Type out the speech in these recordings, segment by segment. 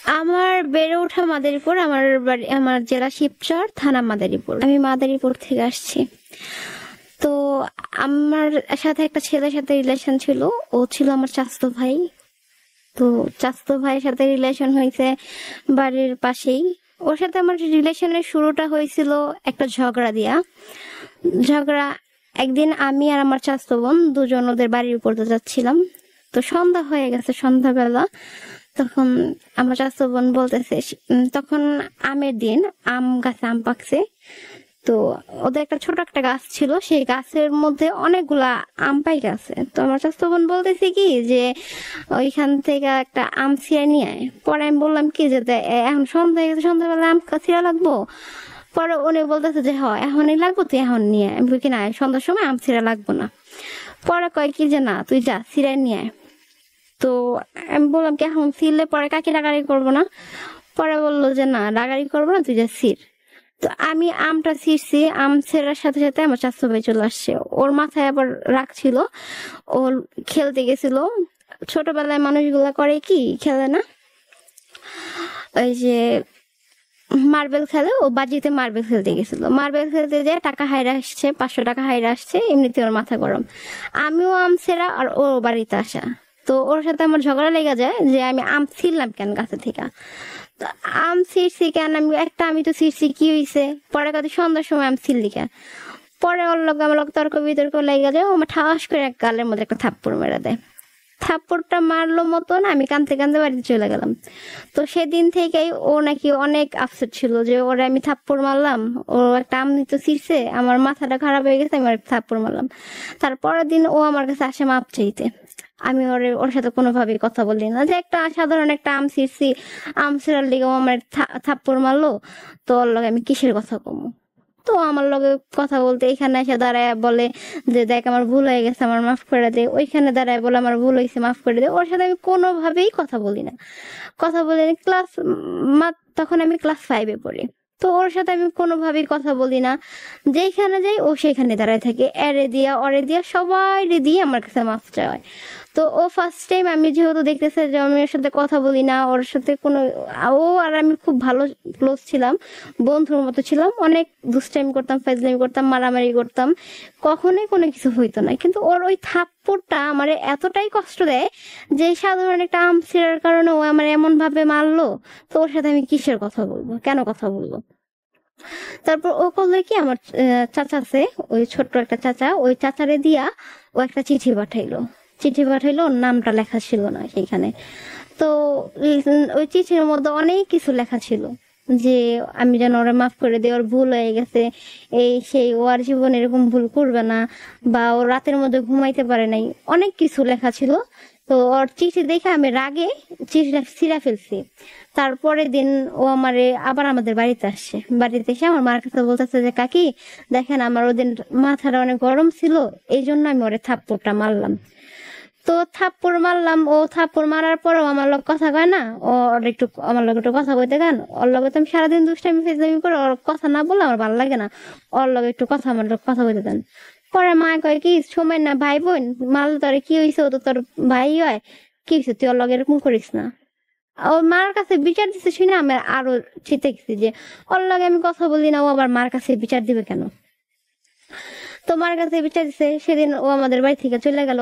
আমার বেড়ে ওঠা মাদারীপুর, আমার বাড়ি আমার জেলা শিবচর, থানা মাদারীপুর। আমি মাদারীপুর থেকে আসছি। তো আমার সাথে একটা ছেলের সাথে রিলেশন ছিল, ও ছিল আমার চাচাতো ভাই। তো চাচাতো ভাইয়ের সাথে রিলেশন হয়েছে বাড়ির পাশেই। ওর সাথে আমার রিলেশনের শুরুটা হয়েছিল একটা ঝগড়া দিয়া। ঝগড়া একদিন আমি আর আমার চাচাতো বোন দুজন ওদের বাড়ির উপর দিয়ে যাচ্ছিলাম। তো সন্ধ্যা হয়ে গেছে, সন্ধ্যাবেলা। তখন আমার চাচাতো বোন বলতেছে, তখন আমের দিন, আম গাছে আম পাকছে। তো ওদের একটা ছোট একটা গাছ ছিল, সেই গাছের মধ্যে অনেকগুলা আম পাই গেছে। তো আমার চাচাতো বোন বলতেছে কি যে ওইখান থেকে একটা আম ছিঁড়ে নিয়ে আয়। পরে আমি বললাম কি যে এখন সন্ধ্যা হয়ে গেছে, সন্ধ্যাবেলা আম ছিঁড়া লাগবো? পরে উনি বলতেছে যে হয় এখনই লাগবো, তুই এখন নিয়ে আয়। আমি বলি কি না, সন্ধ্যার সময় আম ছিঁড়া লাগবো না। পরে কয় কি যে না, তুই যা ছিঁড়ে নিয়ে আয়। তো আমি বললাম কি এখন ছিঁড়লে পরে কাকি রাগারাগি করবো না? পরে বললো যে না, রাগারাগি করবো না, তুই যা ছিঁড়। তো আমি আমটা ছিঁড়ছি, আম ছেঁড়ার সাথে সাথে আমার চাচতো ভাই চলে আসছে। ওর মাথায় আবার রাগ ছিল, ও খেলতে গেছিল। ছোটবেলায় মানুষগুলা করে কি, খেলে না ওই যে মার্বেল খেলে, ও বাজিতে মার্বেল খেলতে গেছিল। মার্বেল খেলতে যেয়ে টাকা হাইরা আসছে, 500 টাকা হাইরা আসছে, এমনিতে ওর মাথা গরম। আমিও আম ছেঁড়া আর ও বাড়িতে আসা। তো ওর সাথে আমার ঝগড়া লেগে যায় যে আমি আম ছিঁড়লাম কেন গাছে থেকে। তো আম ছিঁড়ছি কেন, আমি তো ছিঁড়ছি, কি হয়েছে? পরে কথা সন্ধ্যার সময় আম ছিঁড়লি কেন? পরে ওর লোক আমার লোক তর্ক বিতর্ক লেগে যায়, ও আমার ঠাস করে এক গালের মধ্যে একটা থাপ্পড় মেরে দেয়। থাপ্পড়টা মারলো মতন আমি কাঁদতে কাঁদতে বাড়িতে চলে গেলাম। তো সেদিন থেকেই ও নাকি অনেক আপসেট ছিল যে ওরে আমি থাপ্পড় মারলাম, ও একটা আম নিতে ছিঁড়ছে, আমার মাথাটা খারাপ হয়ে গেছে, আমি ওর থাপ্পড় মারলাম। তারপরের দিন ও আমার কাছে আসে মাপ চাইতে। আমি ওর সাথে কোনোভাবেই কথা বলি না, যে একটা সাধারণ একটা আম ছিঁড়ছি, আম ছিঁড়ার লেগে ও আমার থাপ্পড় মারলো, তো ওর লগে আমি কিসের কথা কমু? তো আমার লগে কথা বলতে এখানে এসে দাঁড়ায় বলে যে দেখ আমার ভুল হয়ে গেছে, আমার মাফ করে দে। ওইখানে দাঁড়ায় বলে আমার ভুল হয়েছে, মাফ করে দে। ওর সাথে আমি কোনোভাবেই কথা বলি না, কথা বলি না। তখন আমি ক্লাস 5-এ পড়ি। তো ওর সাথে আমি কোনোভাবেই কথা বলি না। যেখানে যাই ও সেখানে দাঁড়ায় থাকে, এরে দিয়া অরে দিয়া সবাই দিয়ে আমার কাছে মাফ চায়। তো ও ফার্স্ট টাইম, আমি যেহেতু দেখতেছে যে আমি ওর সাথে কথা বলি না, ওর সাথে কোনো, ও আর আমি খুব ভালো ক্লোজ ছিলাম, বন্ধুর মতো ছিলাম, অনেক দুষ্টাইম করতাম, ফাজলামি করতাম, মারামারি করতাম, কখনোই কোনো কিছু হইতো না। কিন্তু ওর ওই থাপ্পড়টা আমার এতটাই কষ্ট দেয় যে সাধারণ একটা আম ছিঁড়ার কারণে ও আমার এমন ভাবে মারলো। তো ওর সাথে আমি কিসের কথা বলবো, কেন কথা বলবো? তারপর ও করলো কি, আমার চাচা আছে, ওই ছোট্ট একটা চাচা, ওই চাচারে দিয়া ও একটা চিঠি পাঠাইলো। চিঠি পাঠাইলো, ওর নামটা লেখা ছিল না সেইখানে। তো ওই চিঠির মধ্যে অনেক কিছু লেখা ছিল যে আমি যেন ওরা মাফ করে দিই, ওর ভুল হয়ে গেছে, এই সেই, ও আর জীবনে এরকম ভুল করবে না, বা ও রাতের মধ্যে ঘুমাইতে পারে নাই, অনেক কিছু লেখা ছিল। তো ওর চিঠি দেখে আমি রাগে চিঠিটা ছিঁড়া ফেলছি। তারপরের দিন ও আমারে আবার আমাদের বাড়িতে আসছে, বাড়িতে এসে আমার মার কাছে বলতেছে যে কাকি দেখেন, আমার ওদিন মাথাটা অনেক গরম ছিল, এই জন্য আমি ওরে থাপ্পড়টা মারলাম। তো থাপ্পড় মারলাম, ও থাপ্পড় মারার পরেও আমার লোক কথা কয় না। ওর একটু আমার লোক একটু কথা বলতে গান, ওর লগে তো আমি সারাদিন দুষ্টামি ফেজলামি করে, ওর কথা না বললে আমার ভালো লাগে না। ওর লগে একটু কথা, আমার লোক কথা বলতে দেন। পরে মা কয় কি সময় না, ভাই বোন মাল, তোর কি হয়েছে, ও তো তোর ভাই হয়, কি হয়েছে, তুই ওর লগে এরকম করিস না। ওর মার কাছে বিচার দিতে শুনে আমি আরো চেতে গেছি যে ওর লগে আমি কথা বলি না, ও আবার মার কাছে বিচার দিবে কেন? তো মার কাছে বিচার দিছে। সেদিন ও আমাদের বাড়ি থেকে চলে গেল।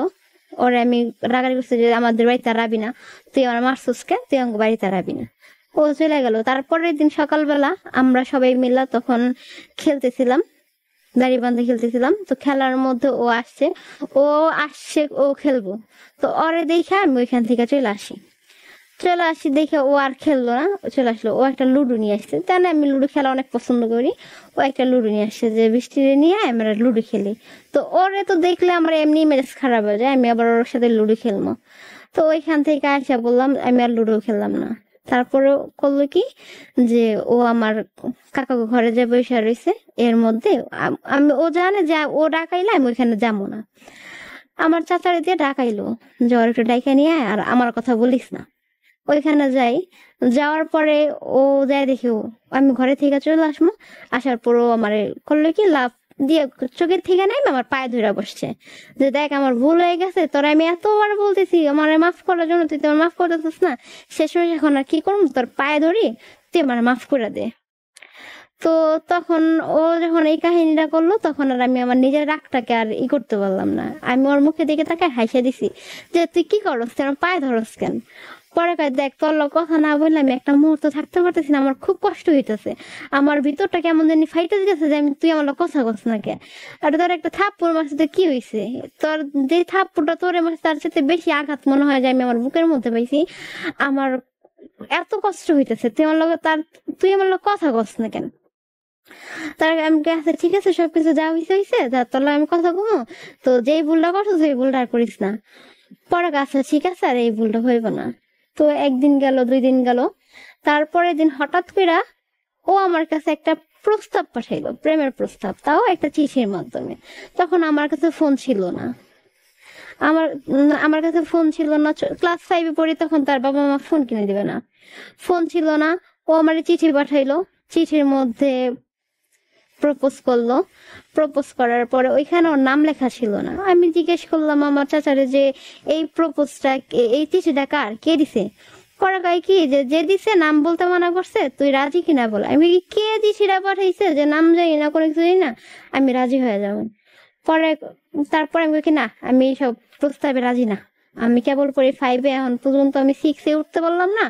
ওরে আমি রাগারি করছি যে আমাদের বাড়িতে আর আবি না, তুই আমার মারছিস কে, তুই আমার বাড়িতে আর আবি না। ও চলে গেল। তারপরের দিন সকালবেলা আমরা সবাই মিলে তখন খেলতেছিলাম, দাড়ি বান্ধে খেলতেছিলাম। তো খেলার মধ্যে ও আসছে ও খেলবো। তো ওরে দেখে আমি ওইখান থেকে চলে আসি দেখে ও আর খেললো না, ও চলে আসলো। ও একটা লুডো নিয়ে আসছে, তাই না, আমি লুডো খেলা অনেক পছন্দ করি। ও একটা লুডো নিয়ে আসছে যে বৃষ্টিরে নিয়ে আমরা লুডো খেলি। তো ওরে তো দেখলে আমার এমনি মেজাজ খারাপ হয়ে যায়, আমি আবার ওর সাথে লুডো খেলবো। তো ওইখান থেকে আসা বললাম আমি আর লুডো খেললাম না। তারপরে করলো কি যে ও আমার কাকা ঘরে যে বসে রয়েছে, এর মধ্যে ও জানে যে ও ডাকাইলে আমি ওইখানে যাবো না। আমার চাচারে দিয়ে ডাকাইলো যে ওর একটু ডাইকা নিয়ে আয়, আর আমার কথা বলিস না। ওইখানে যাই, যাওয়ার পরে ও যায় দেখি আমি ঘরে থেকে চলে আসবো। আসার পর ও আমার করলো কি লাভ দিয়ে চোখের থেকে নাই আমার পায়ে ধরে বসছে, যে দেখ আমার ভুল হয়ে গেছে, তোর আমি এতবার বলতেছি আমার মাফ করার জন্য, তুই তো মাফ করতেছিস না, শেষমেশ এখন আর কি করবো, তোর পায়ে ধরি, তুই আমার মাফ করে দে। তো তখন ও যখন এই কাহিনীটা করলো তখন আর আমি আমার নিজের রাগটাকে আর করতে পারলাম না, আমি ওর মুখে দিকে তাকে হাসিয়ে দিছি যে তুই কি করস, তুই আমার পায়ে ধরস কেন। পরে কয় দেখ তোর লগে কথা না বললে আমি একটা মুহূর্ত থাকতে পারতেছি না, আমার খুব কষ্ট হইতেছে, আমার ভিতরটা কেমন জানি ফাইটে গেছে যে আমি তুই আমার লগে কথা কস না কে। আর তোর একটা থাপ্পড় মারছে তো কি হয়েছে, তোর যে থাপ্পড়টা তোরে মারছে তার সাথে বেশি আঘাত মনে হয় যে আমি আমার বুকের মধ্যে পাইছি, আমার এত কষ্ট হইতেছে, তুই আমার লগে তুই আমার লগে কথা কস না কেন। তার আমি আচ্ছা ঠিক আছে সবকিছু যা হয়েছে হয়েছে, তোর লগে আমি কথা কমো, তো যেই ভুলটা করছো সেই ভুলটা আর করিস না। পরে আচ্ছা ঠিক আছে আর এই ভুলটা হইব না। তো একদিন গেল, 2 দিন গেল, তারপরে দিন হঠাৎ করে ও আমার কাছে একটা প্রস্তাব পাঠাইলো, প্রেমের প্রস্তাব, তাও একটা চিঠির মাধ্যমে। তখন আমার কাছে ফোন ছিল না, আমার কাছে ফোন ছিল না, ক্লাস 5-এ পড়ি, তখন তার বাবা মা ফোন কিনে দিবে না, ফোন ছিল না। ও আমার চিঠি পাঠাইলো, চিঠির মধ্যে প্রপোজ করলো। প্রপোজ করার পরে ওইখানে ওর নাম লেখা ছিল না। আমি জিজ্ঞেস করলাম আমার চাচারে যে এই প্রপোজটা, এই চিঠিটা কার, কে দিছে। পরে কয় কি যে যে দিছে নাম বলতে মানা করছে, তুই রাজি কিনা বল। আমি কি কে চিঠিটা পাঠাইছে যে নাম জানি না, কোনো কিছু জানি না, আমি রাজি হয়ে যাবো। পরে তারপরে আমি কি না, আমি সব প্রস্তাবে রাজি না, আমি কেবল পড়ি 5-এ, এখন পর্যন্ত আমি 6-এ উঠতে পারলাম না,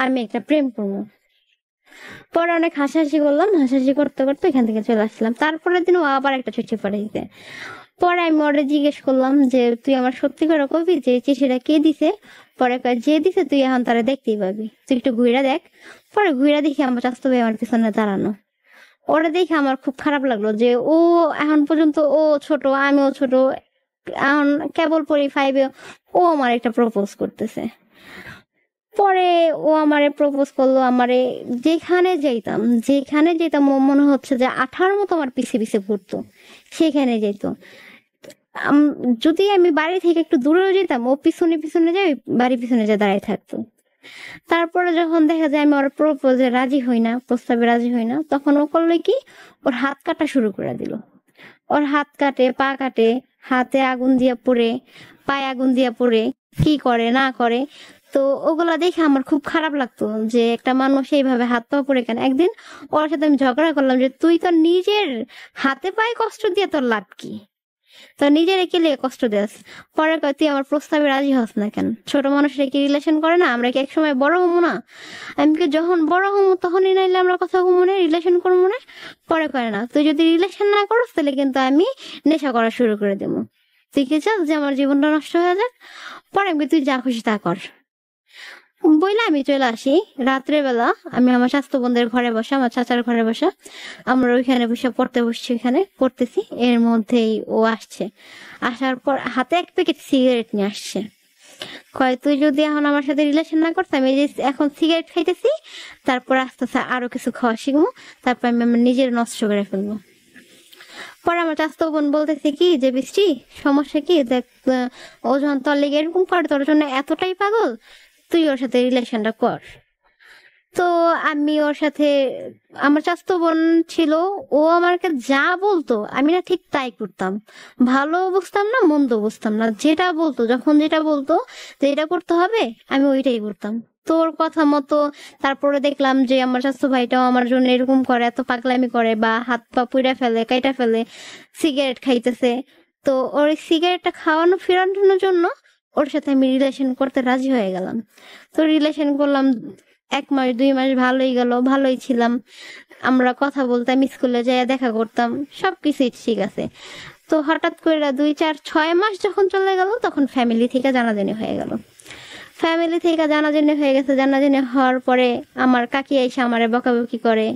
আমি একটা প্রেম করবো। পরে অনেক হাসাহাসি করলাম, হাসাহাসি করতে করতে এখান থেকে চলে আসলাম। তারপরের দিন ও আবার একটা চিঠি পাঠাইছে। পরে আমি ওরে জিজ্ঞেস করলাম যে তুই আমার সত্যি করে কবি যে চিঠিটা কে দিছে। পরে কয় যে দিছে তুই এখন তারা দেখতেই পাবি, তুই একটু ঘুরে দেখ। পরে ঘুরে দেখি আমার চাস্তো ভাই আমার পিছনে দাঁড়ানো। ওরা দেখে আমার খুব খারাপ লাগলো যে ও এখন পর্যন্ত, ও ছোট আমিও ছোট, এখন কেবল পড়ি 5-এ, ও আমার একটা প্রপোজ করতেছে। পরে ও আমারে প্রপোজ করলো, আমারে যেখানে যেতাম ও মনে হচ্ছে যে আঠার মতো আমার পিছে পিছে ঘুরতো, সেখানে যেত। যদি আমি বাড়ি থেকে একটু দূরেও যেতাম, ও পিছনে পিছনে যাই, বাড়ির পিছনে যা দাঁড়ায় থাকতো। তারপরে যখন দেখা যায় আমি ওর প্রপোজে রাজি হই না, প্রস্তাবে রাজি হই না, তখন ও করলো কি, ওর হাত কাটা শুরু করে দিল। ওর হাত কাটে, পা কাটে, হাতে আগুন দিয়া পড়ে, পায়ে আগুন দিয়া পড়ে, কি করে না করে। তো ওগুলা দেখে আমার খুব খারাপ লাগতো যে একটা মানুষ এইভাবে হাত পা পড়ে কেন। একদিন ওর সাথে আমি ঝগড়া করলাম যে তুই তোর নিজের হাতে পায়ে কষ্ট দিয়ে তোর লাভ কি, তো নিজের একে লিয়ে কষ্ট দেস। পরে কয় তুই আমার প্রস্তাবে রাজি হস না কেন, ছোট মানুষরা কি রিলেশন করে না, আমরা কি একসময় বড় হবো না, আমি কি যখন বড় হবো তখনই নাইলে আমরা কথা কমো না, রিলেশন করবো না। পরে করে না, তুই যদি রিলেশন না করস তাহলে কিন্তু আমি নেশা করা শুরু করে দেবো, তুই কি চাস যে আমার জীবনটা নষ্ট হয়ে যাক। পরে আমি তুই যা খুশি তা কর বইলে আমি চলে আসি। রাত্রে বেলা আমি আমার স্বাস্থ্য বন্ধের ঘরে বসা, আমার চাচার ঘরে বসা, আমরা ওইখানে বসে পড়তে বসছি, ওইখানে পড়তেছি। এর মধ্যেই ও আসছে, আসার পর হাতে এক প্যাকেট সিগারেট নিয়ে আসছে। কয় তুই যদি এখন আমার সাথে রিলেশন না করতাম, এই যে এখন সিগারেট খাইতেছি, তারপর আস্তে আস্তে আরো কিছু খাওয়া শিখবো, তারপর আমি আমার নিজের নষ্ট করে ফেলবো। পরে আমার চাস্তো বোন বলতেছে কি যে বৃষ্টি সমস্যা কি, দেখ ও যখন তোর লেগে এরকম করে, তোর জন্য এতটাই পাগল, তুই ওর সাথে রিলেশনটা কর। তো আমি ওর সাথে, আমার চাস্তো বোন ছিল, ও আমাকে যা বলতো আমি না ঠিক তাই করতাম, ভালো বুঝতাম না মন্দ বুঝতাম না, যেটা বলতো যখন যেটা বলতো যে এটা করতে হবে আমি ওইটাই করতাম তোর কথা মতো। তারপরে দেখলাম যে আমার স্বাস্থ্য ভাইটাও আমার জন্য এরকম করে, এত পাগলামি করে, বা হাত পা পুড়ে ফেলে, কাইটা ফেলে, সিগারেট খাইতেছে। তো ওর সিগারেটটা খাওয়ানো ফেরানোর জন্য ওর সাথে আমি রিলেশন করতে রাজি হয়ে গেলাম। তো রিলেশন করলাম 1 মাস 2 মাস, ভালোই গেল, ভালোই ছিলাম, আমরা কথা বলতাম, স্কুলে যাই দেখা করতাম, সবকিছুই ঠিক আছে। তো হঠাৎ করে 2-4-6 মাস যখন চলে গেল, তখন ফ্যামিলি থেকে জানাজানি হয়ে গেল। ফ্যামিলি থেকে জানাজানি হয়ে গেছে, জানাজানি হওয়ার পরে আমার কাকি এসে আমারে বকাবকি করে,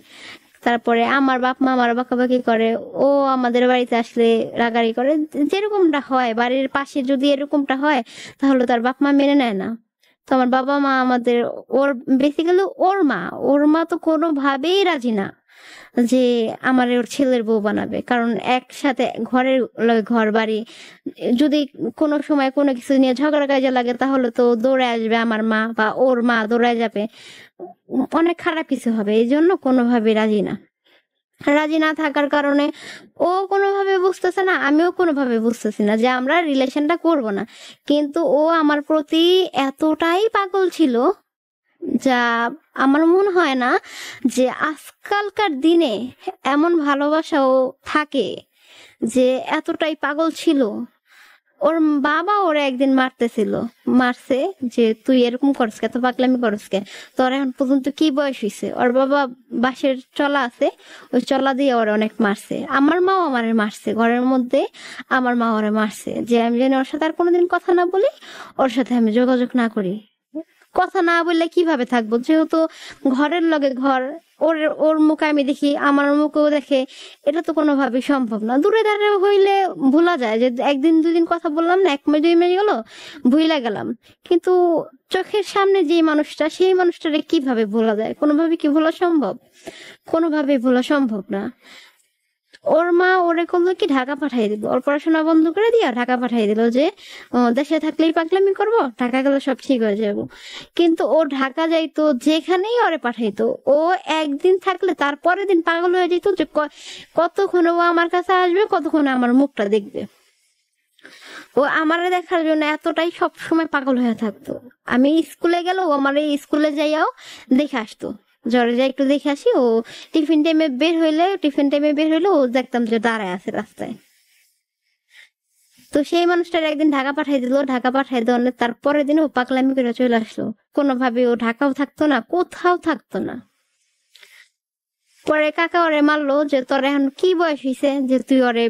তারপরে আমার বাপ মা আমার বকাবকি করে, ও আমাদের বাড়িতে আসলে রাগারি করে, যেরকমটা হয় বাড়ির পাশে যদি এরকমটা হয় তাহলে তার বাপ মা মেনে নেয় না। তো আমার বাবা মা আমাদের, ওর বেসিক্যালি ওর মা তো কোনোভাবেই রাজি না যে আমার ওর ছেলের বউ বানাবে, কারণ একসাথে ঘর বাড়ি, যদি কোনো সময় কোনো কিছু নিয়ে ঝগড়া কাজে লাগে তাহলে তো দৌড়ে আসবে আমার মা, বা ওর মা দৌড়ায় যাবে, অনেক খারাপ কিছু হবে, এই জন্য কোনোভাবে রাজি না। রাজি না থাকার কারণে ও কোনোভাবে বুঝতেছে না, আমিও কোনোভাবে বুঝতেছি না যে আমরা রিলেশনটা করব না। কিন্তু ও আমার প্রতি এতটাই পাগল ছিল, যা আমার মনে হয় না যে আজকালকার দিনে এমন ভালোবাসাও থাকে, যে এতটাই পাগল ছিল। ওর বাবা ওরে একদিন মারছে যে তুই এরকম করস কে, এত পাগলামি করস কে, তোর এখন পর্যন্ত কি বয়স হয়েছে। ওর বাবা বাঁশের চলা আছে, ওই চলা দিয়ে ওরে অনেক মারছে। আমার মাও আমারে মারছে ঘরের মধ্যে, আমার মা ওরে মারছে যে আমি যেন ওর সাথে আর কোনোদিন কথা না বলি, ওর সাথে আমি যোগাযোগ না করি। কথা না বললে কিভাবে থাকবো, যেহেতু ঘরের লগে ঘর, ওর ওর মুখে আমি দেখি, আমার মুখেও দেখে, এটা তো কোনোভাবেই সম্ভব না। দূরে দাঁড়ে হইলে ভোলা যায় যে একদিন দুদিন কথা বললাম না, 1 মাস 2 মাস গেল, ভুইলা গেলাম। কিন্তু চোখের সামনে যে মানুষটা, সেই মানুষটারে কিভাবে ভোলা যায়? কোনোভাবে কি ভোলা সম্ভব? কোনোভাবেই ভোলা সম্ভব না। ওর মা ওরে করলো কি, ঢাকা পাঠিয়ে দিল, ওর পড়াশোনা বন্ধ করে দিয়া ঢাকা পাঠিয়ে দিল যে দেশে থাকলেই পাগলামি করব, ঢাকা গেলে সব ঠিক হয়ে যাব। কিন্তু ও ঢাকা যাইতো, যেখানেই ওরে পাঠাইতো, ও একদিন থাকলে তারপরের দিন পাগল হয়ে যেত যে কতক্ষণ ও আমার কাছে আসবে, কতক্ষণ আমার মুখটা দেখবে। ও আমারে দেখার জন্য এতটাই সব সময় পাগল হয়ে থাকতো। আমি স্কুলে গেলেও আমার এই স্কুলে যাইয়াও দেখে আসতো, জ্বরে যাই একটু দেখে আসি। ও টিফিন টাইমে বের হইলে ও দেখতাম যে দাঁড়ায় আছে রাস্তায়। তো সেই মানুষটার একদিন ঢাকা পাঠাই দিল, ঢাকা পাঠাই দেওয়ার তারপরের দিন ও পাগলামি করে চলে আসলো। কোনোভাবে ও ঢাকাও থাকতো না, কোথাও থাকতো না। পরে কাকা ওরে মারলো যে তোর এখন কি বয়স হয়েছে যে তুই ওরে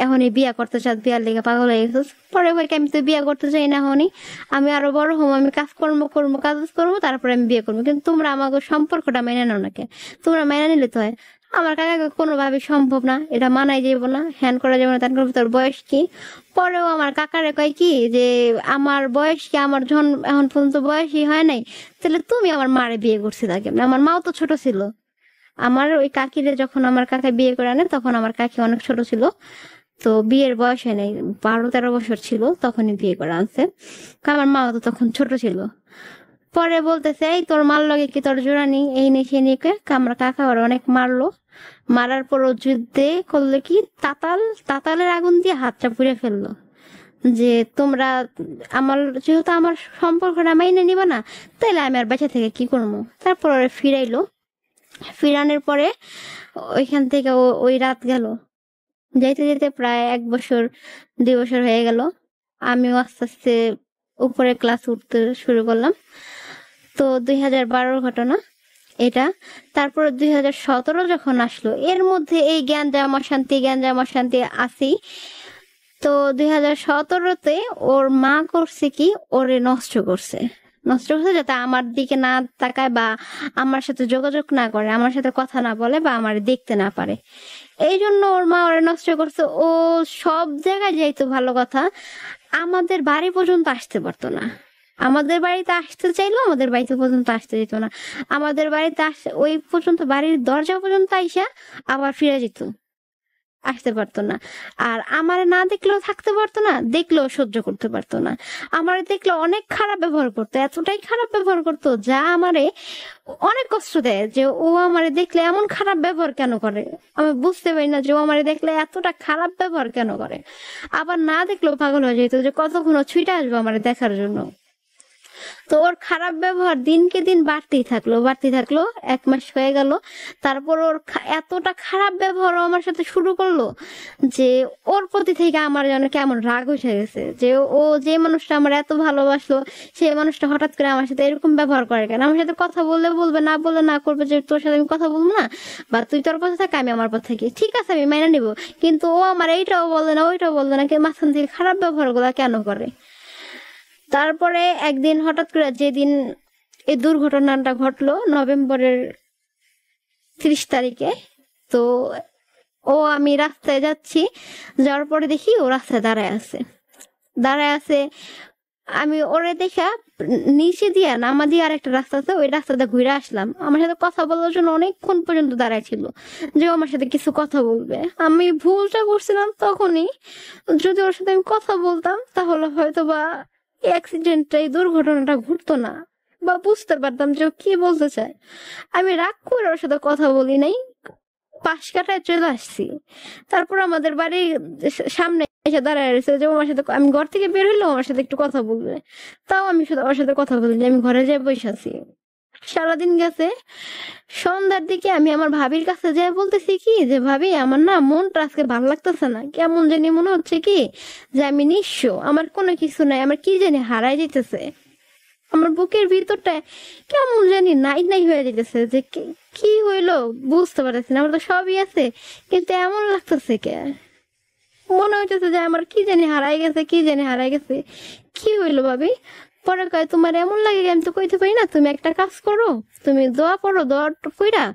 এখনই বিয়া করতে চাস, বিয়ার লেগে পাগল হয়ে গেছিস। পরে ভাই আমি তো বিয়া করতে চাই না, এখনই আমি আরো বড় হবো, আমি কাজ করবো, তারপরে আমি বিয়ে করবো। কিন্তু তোমরা আমাকে সম্পর্কটা মেনে নাও নাকি? তোমরা মেনে নিলে তো হয়। আমার কাকাকে কোনোভাবে সম্ভব না, এটা মানাই যাব না, হ্যান করা যাবে না। তার তোর বয়স কি? পরেও আমার কাকারে কয় কি যে আমার বয়স কি, আমার যখন এখন পর্যন্ত বয়সই হয় নাই, তাহলে তুমি আমার মারে বিয়ে করছি তাকে। আমার মাও তো ছোট ছিল। আমার ওই কাকিরে যখন আমার কাকা বিয়ে করে আনে, তখন আমার কাকি অনেক ছোট ছিল, তো বিয়ের বয়স হয় নাই, 12-13 বছর ছিল তখনই বিয়ে করে আনছে। আমার মা তো তখন ছোট ছিল। পরে বলতেছে এই তোর মার লগে কি তোর জোড়া নেই, এই নেই সে নিয়ে আমার কাকা ওর অনেক মারলো। মারার পর ও যুদ্ধে করলো কি, তাতালের আগুন দিয়ে হাতটা পুড়ে ফেললো। যে তোমরা আমার, যেহেতু আমার সম্পর্কটা মাইনে নিবা না, তাইলে আমি আর বেঁচে থেকে কি করবো। তারপর ওরা ফিরাইলো। ফিরানোর পরে ওইখান থেকে ওই রাত গেল, যাইতে যেতে প্রায় 1 বছর 2 বছর হয়ে গেল। আমিও আস্তে আস্তে উপরে ক্লাস উঠতে শুরু করলাম। তো 2012-র ঘটনা এটা। তারপর 2017 যখন আসলো, এর মধ্যে এই জ্ঞান অশান্তি আসি। তো 2017-তে ওর মা করছে কি, ওরে নষ্ট করছে যাতে আমার দিকে না তাকায়, বা আমার সাথে যোগাযোগ না করে, আমার সাথে কথা না বলে, বা আমার দেখতে না পারে। এই জন্য ওর মা ওরে নষ্ট করছে। ও সব জায়গায় যাইতো, ভালো কথা, আমাদের বাড়ি পর্যন্ত আসতে পারতো না। আমাদের বাড়িতে আসতে চাইলেও আমাদের বাড়িতে পর্যন্ত আসতে যেত না। আমাদের বাড়িতে ওই পর্যন্ত, বাড়ির দরজা পর্যন্ত আইসা আবার ফিরে যেত, আসতে পারতো না। আর আমার না দেখলেও থাকতে পারতো না, দেখলেও সহ্য করতে পারতো না। আমার দেখলে অনেক খারাপ ব্যবহার করতো, এতটাই খারাপ ব্যবহার করতো যা আমারে অনেক কষ্ট দেয়। যে ও আমারে দেখলে এমন খারাপ ব্যবহার কেন করে, আমি বুঝতে পারি না যে ও আমারে দেখলে এতটা খারাপ ব্যবহার কেন করে। আবার না দেখলেও পাগল হয়ে যেত যে কতক্ষণ ছুটে আসবো আমারে দেখার জন্য। তো ওর খারাপ ব্যবহার দিনকে দিন বাড়তেই থাকলো। 1 মাস হয়ে গেল, তারপর ওর এতটা খারাপ ব্যবহার আমার সাথে শুরু করলো যে ওর প্রতি থেকে আমার যেন কেমন রাগ উঠে গেছে। যে ও যে মানুষটা আমার এত ভালোবাসলো, সেই মানুষটা হঠাৎ করে আমার সাথে এরকম ব্যবহার করে কেন? আমার সাথে কথা বললে বলবে, না বললে না করবে, যে তোর সাথে আমি কথা বলবো না, বা তুই তোর পথে থাক, আমি আমার পথে থাকি, ঠিক আছে আমি মেনে নিবো। কিন্তু ও আমার এইটাও বলবে না, ওইটাও বলবে না, মাঝখান থেকে খারাপ ব্যবহার গুলা কেন করে? তারপরে একদিন হঠাৎ করে, যেদিন এই দুর্ঘটনাটা ঘটলো নভেম্বরের 30 তারিখে, তো আমি রাস্তায় যাচ্ছি, যাওয়ার পরে দেখি ও রাস্তায় দাঁড়ায় আছে। আমি ওরে দেখা নিচে দিয়া নামা দিয়ে আর একটা রাস্তা আছে, ওই রাস্তাটা ঘুরে আসলাম। আমার সাথে কথা বলার জন্য অনেকক্ষণ পর্যন্ত দাঁড়ায় ছিল, যে আমার সাথে কিছু কথা বলবে। আমি ভুলটা করছিলাম তখনই, যদি ওর সাথে আমি কথা বলতাম তাহলে হয়তো বা অ্যাক্সিডেন্টটা, এই দুর্ঘটনাটা ঘটতো না, বা বুঝতে পারতাম যে ও কি বলতে চায়। আমি রাগ করে ওর সাথে কথা বলি নাই। পাশ কাটায় চলে আসছি। তারপর আমাদের বাড়ির সামনে এসে দাঁড়ায় রয়েছে যে আমার সাথে, আমি ঘর থেকে বের হইলাম আমার সাথে একটু কথা বলবে, তাও আমি শুধু আমার সাথে কথা বলি, আমি ঘরে যাই বসে আছি। সারাদিন গেছে, সন্ধ্যার দিকে আমি আমার ভাবির কাছে যাই বলতেছি কি যে ভাবি আমার না মনটা আজকে ভালো লাগতেছে না, কেমন জানি মনে হচ্ছে কি যে আমি নিঃস্ব, আমার কোনো কিছু নাই, আমার কি জানি হারাই যেতেছে, আমার বুকের ভিতরটা কেমন জানি নাই নাই হয়ে যেতেছে, যে কি হইলো বুঝতে পারতেছি না, আমার তো সবই আছে কিন্তু এমন লাগতেছে কে, মনে হইতেছে যে আমার কি জানি হারাই গেছে, কি জানি হারাই গেছে, কি হইলো ভাবি? পরে কয় তোমার এমন লাগে, আমি তো কইতে পারি না, তুমি একটা কাজ করো, তুমি দোয়া পড়ো, দোয়া কইরা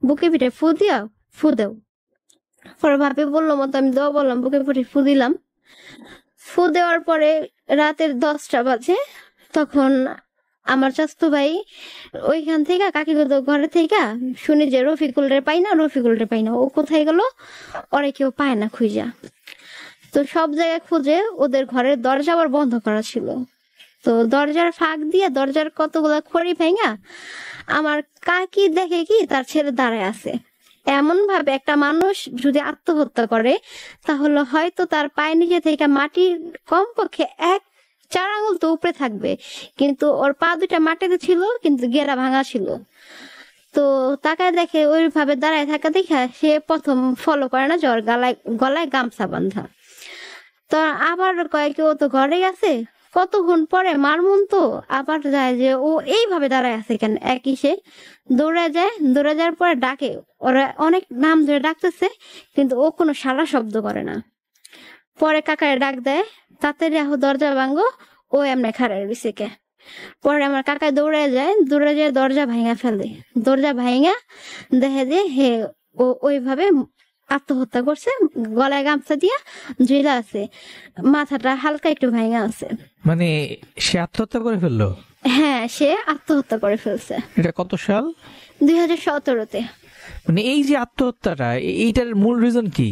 বুকে পিঠে ফু দিয়া ফু দাও। পরে ভাবি বললো মতো আমি দোয়া বললাম, বুকে পিঠে ফু দিলাম। ফু দেওয়ার পরে রাতের 10টা বাজে, তখন আমার চাচতো ভাই ওইখান থেকে কাকি ঘরে থেকে শুনি যে রফিকুল রে পাই না, রফিকুল রে পাই না, ও কোথায় গেল, ওরে কেউ পায় না খুঁজা। তো সব জায়গায় খুঁজে ওদের ঘরের দরজা আবার বন্ধ করা ছিল, তো দরজার ফাঁক দিয়ে দরজার কতগুলা খড়ি ভেঙা আমার কাকি দেখে কি তার ছেলে দাঁড়ায় আছে। এমন ভাবে একটা মানুষ যদি আত্মহত্যা করে তাহলে হয়তো তার পায়ের নিচে থেকে মাটির কমপক্ষে 4 আঙুল তো উপরে থাকবে, কিন্তু ওর পা দুটা মাটিতে ছিল কিন্তু গেরা ভাঙা ছিল। তো তাকায় দেখে ওইভাবে দাঁড়ায় থাকা দেখা সে প্রথম ফলো করে না যে ওর গলায় গামছা বাঁধা। তো আবার কয়েক ও তো ঘরে গেছে, কতক্ষণ পরে মারমুন তো আবার যায় যে ও এইভাবে দাঁড়ায় আছে কেন, একই সে দৌড়ে যায়, দৌড়ে যাওয়ার পরে ডাকে, ওরা অনেক নাম ধরে ডাকতেছে কিন্তু ও কোনো সারা শব্দ করে না। পরে কাকারে ডাক দেয়, তাতে দেখো দরজা ভাঙ্গো, ও এমনি খাড়াই রয়েছে কে। পরে আমার কাকায় দৌড়ে যায়, দৌড়ে যায় দরজা ভাঙা ফেলে, দরজা ভাঙা দেখে যে হে ও ওইভাবে আত্মহত্যা করছে, গলায় গামছা দিয়া ঝুলা আছে, মাথাটা হালকা একটু ভাঙা আছে। মানে সে আত্মহত্যা করে ফেললো? হ্যাঁ, সে আত্মহত্যা করে ফেলছে। এটা কত সাল? 2017-তে। মানে এই যে আত্মহত্যাটা, এইটার মূল রিজন কি?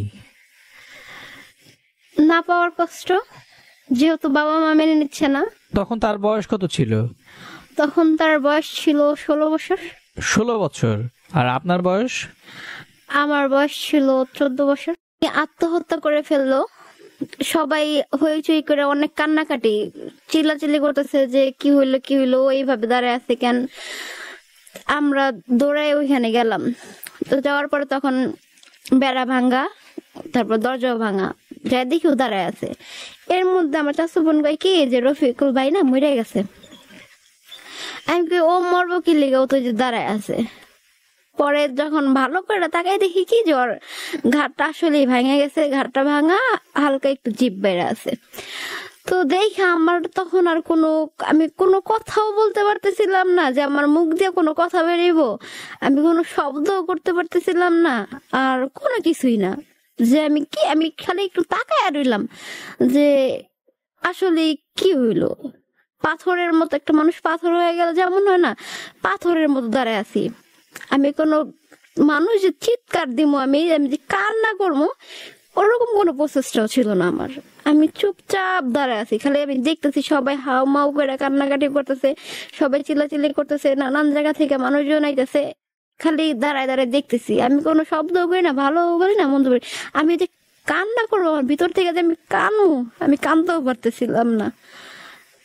না পাওয়ার কষ্ট, যেহেতু বাবা মা মেনে নিচ্ছে না। তখন তার বয়স কত ছিল? তখন তার বয়স ছিল 16 বছর। 16 বছর। আর আপনার বয়স? আমার বয়স ছিল 14 বছর। আত্মহত্যা করে ফেললো, সবাই হইচই করে অনেক কান্নাকাটি চিল্লাচিল্লি করতেছে যে কি হইলো কি হইলো, এইভাবে দাঁড়ায় আছে কেন। আমরা দৌড়াই ওইখানে গেলাম, তো যাওয়ার পরে তখন বেড়া ভাঙ্গা, তারপর দরজাও ভাঙা, যাই দেখি ও দাঁড়ায় আছে। এর মধ্যে আমার চাচু বোন কয় কি যে রফিকুল ভাই না মরে গেছে। আমি কি ও মরবো কি লেগে, ও তো যে দাঁড়ায় আছে। পরে যখন ভালো করে তাকাই দেখি কি যে ওর ঘাটটা আসলেই ভাঙা গেছে, ঘাটটা ভাঙা, হালকা একটু জিভ বেড়ে আছে। তো দেখে আমার তখন আর আমি কোনো কথাও বলতে পারতেছিলাম না, যে আমার মুখ দিয়ে কোনো কথা বেরিয়েব, আমি কোনো শব্দও করতে পারতেছিলাম না, আর কোনো কিছুই না, যে আমি খালি একটু তাকায় রইলাম যে আসলে কি হইলো। পাথরের মতো একটা মানুষ পাথর হয়ে গেল যেমন হয় না, পাথরের মতো দাঁড়ায় আছি। আমি কোনো মানুষ যে চিৎকার দিব, আমি যে কান্না করবো, ওরকম কোনো প্রচেষ্টাও ছিল না আমার। আমি চুপচাপ দাঁড়ায় আছি, খালি আমি দেখতেছি সবাই হাউ মাউ করে কান্নাকাটি করতেছে, সবাই চিল্লাচিল্লি করতেছে, নানান জায়গা থেকে মানুষজন আইতেছে, খালি দাঁড়ায় দাঁড়ায় দেখতেছি। আমি কোনো শব্দও করি না, ভালো বলি না মন্দ করি, আমি যে কান্না করবো আমার ভিতর থেকে, যে আমি কানতেও পারতেছিলাম না।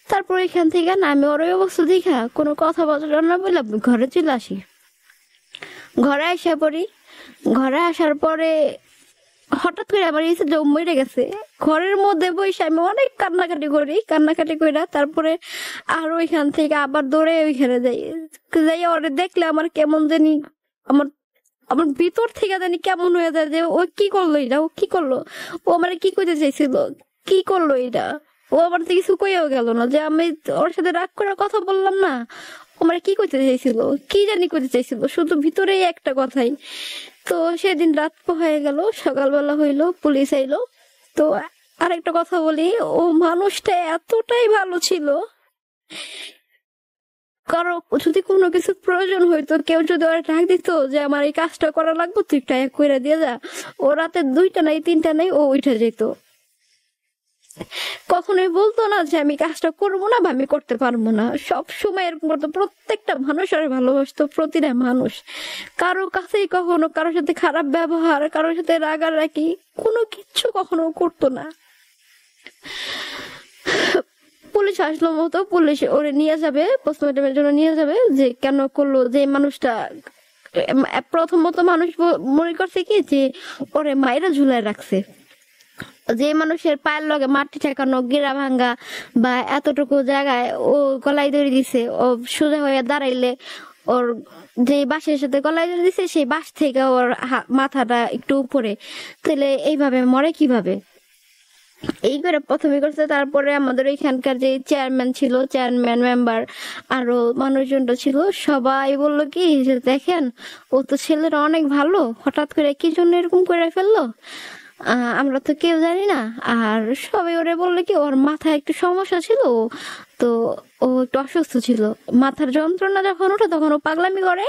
তারপর এখান থেকে না আমি ওর অবস্থা দেখা কোনো কথা বলতে না বলে ঘরে চলে আসি। ঘরে আসা পড়ি, ঘরে আসার পরে হঠাৎ করে আমার এই যে মরে গেছে, ঘরের মধ্যে বসে আমি অনেক কান্নাকাটি করি। তারপরে আর ওইখান থেকে আবার দৌড়ে ওইখানে যাই ওরে দেখলে আমার কেমন জানি, আমার আমার ভিতর থেকে জানি কেমন হয়ে যায় যে ও কি করলো এটা, ও কি করলো, ও আমার কি করতে চাইছিল, কি করলো এটা। ও আমার থেকে কিছু কইয়াও গেল না, যে আমি ওর সাথে রাগ করার কথা বললাম না, আমার কি করতে চাইছিল, কি জানি করতে চাইছিল, শুধু ভিতরেই একটা কথাই। তো সেদিন রাত হয়ে গেল, সকালবেলা হইলো, পুলিশ আইলো। তো আরেকটা কথা বলি, ও মানুষটা এতটাই ভালো ছিল, কারো যদি কোনো কিছু প্রয়োজন হইতো, কেউ যদি ওরা ডাক দিত যে আমার এই কাজটা করা লাগবে, তুই একটা করে দিয়ে যা, ও রাতে 2টা নাই 3টা নাই ও উঠে যেত। কখনোই বলতো না যে আমি কাজটা করবো না বা আমি করতে পারবো না, সব সময় এরকম করতো। প্রত্যেকটা মানুষের ভালোবাসতো, প্রতিটা মানুষ। কারো কাছেই কখনো কারোর সাথে খারাপ ব্যবহার, কারোর সাথে রাগারাগি কোনো কিচ্ছু কখনো করতো না। পুলিশ আসলো মতো, পুলিশ ওরে নিয়ে যাবে, পোস্টমর্টমের জন্য নিয়ে যাবে, যে কেন করলো, যে মানুষটা প্রথমত মানুষ মনে করছে কি যে ওরে মায়েরা ঝুলায় রাখছে। যে মানুষের পায়ের লগে মাটি ঠেকানো, গিরা ভাঙ্গা বা এতটুকু জায়গায় ও গলায় দড়ি দিছে, ও সোজা হয়ে দাঁড়াইলে ওর যে বাঁশের সাথে গলায় দড়ি দিছে সেই বাঁশ থেকে ওর মাথাটা একটু উপরে, তাহলে এইভাবে মরে কিভাবে? এই করে প্রথমে করছে। তারপরে আমাদের এখানকার যে চেয়ারম্যান ছিল, চেয়ারম্যান মেম্বার আরো মানুষজনটা ছিল, সবাই বললো কি যে দেখেন ও তো ছেলেরা অনেক ভালো, হঠাৎ করে কি জন্য এরকম করে ফেললো আমরা তো কেউ জানি না। আর সবাই ওরে বললো কি ওর মাথায় একটু সমস্যা ছিল, তো ও একটু অসুস্থ ছিল, মাথার যন্ত্রণা যখন ওঠে তখন ও পাগলামি করে,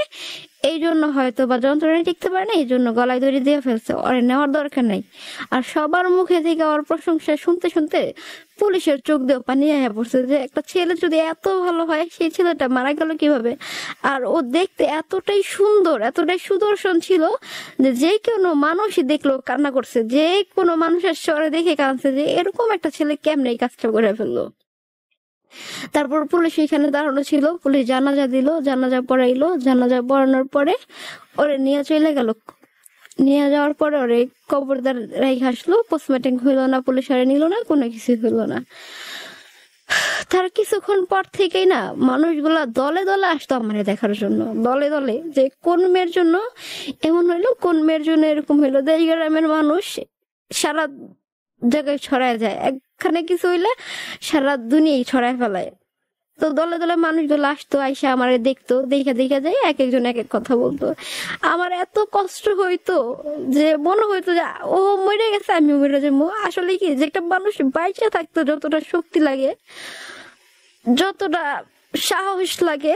এই জন্য হয়তো বা যন্ত্রণা টিকতে পারে না, এই জন্য গলায় দড়ি দিয়ে ফেলছে, ওরে নেওয়ার দরকার নেই। আর সবার মুখে থেকে ওর প্রশংসা শুনতে শুনতে পুলিশের চোখ দিয়ে পানি আয়া পড়ছে, যে একটা ছেলে যদি এত ভালো হয় সেই ছেলেটা মারা গেল কিভাবে? আর ও দেখতে এতটাই সুন্দর, এতটাই সুদর্শন ছিল যে যে কোনো মানুষই দেখলো কান্না করছে, যে কোনো মানুষের স্বরে দেখে কাঁদছে যে এরকম একটা ছেলে কেমনে এই কাজটা করে ফেললো। তারপর পুলিশ এখানে দাঁড়ানো ছিল, পুলিশ জানাজা দিল, জানাজা পড়াইলো, জানাজা পড়ানোর পরে ওরে নিয়ে চলে গেল। নিয়ে যাওয়ার পরে ওরে কবরদার রেখে আসলো, পোস্টমর্টম হইলো না, পুলিশ আরে নিল না, কোনো কিছু হইলো না। তার কিছুক্ষণ পর থেকেই না মানুষগুলা দলে দলে আসতো আমার দেখার জন্য, দলে দলে, যে কোন মেয়ের জন্য এমন হইলো, কোন মেয়ের জন্য এরকম হইলো। দেশ গ্রামের মানুষ সারা জায়গায় ছড়ায় যায়, একখানে কিছু হইলে সারা দুনিয়ায় ছড়ায় ফেলায়। তো দলে দলে মানুষগুলো আসতো, আইসা আমারে দেখতো, দেখা দেখা যায় এক একজন এক এক কথা বলতো। আমার এত কষ্ট হইতো যে মনে হইতো যে ও মরে গেছে আমি মরে যাবো। আসলে কি যে একটা মানুষ বাইচা থাকতো যতটা শক্তি লাগে, যতটা সাহস লাগে,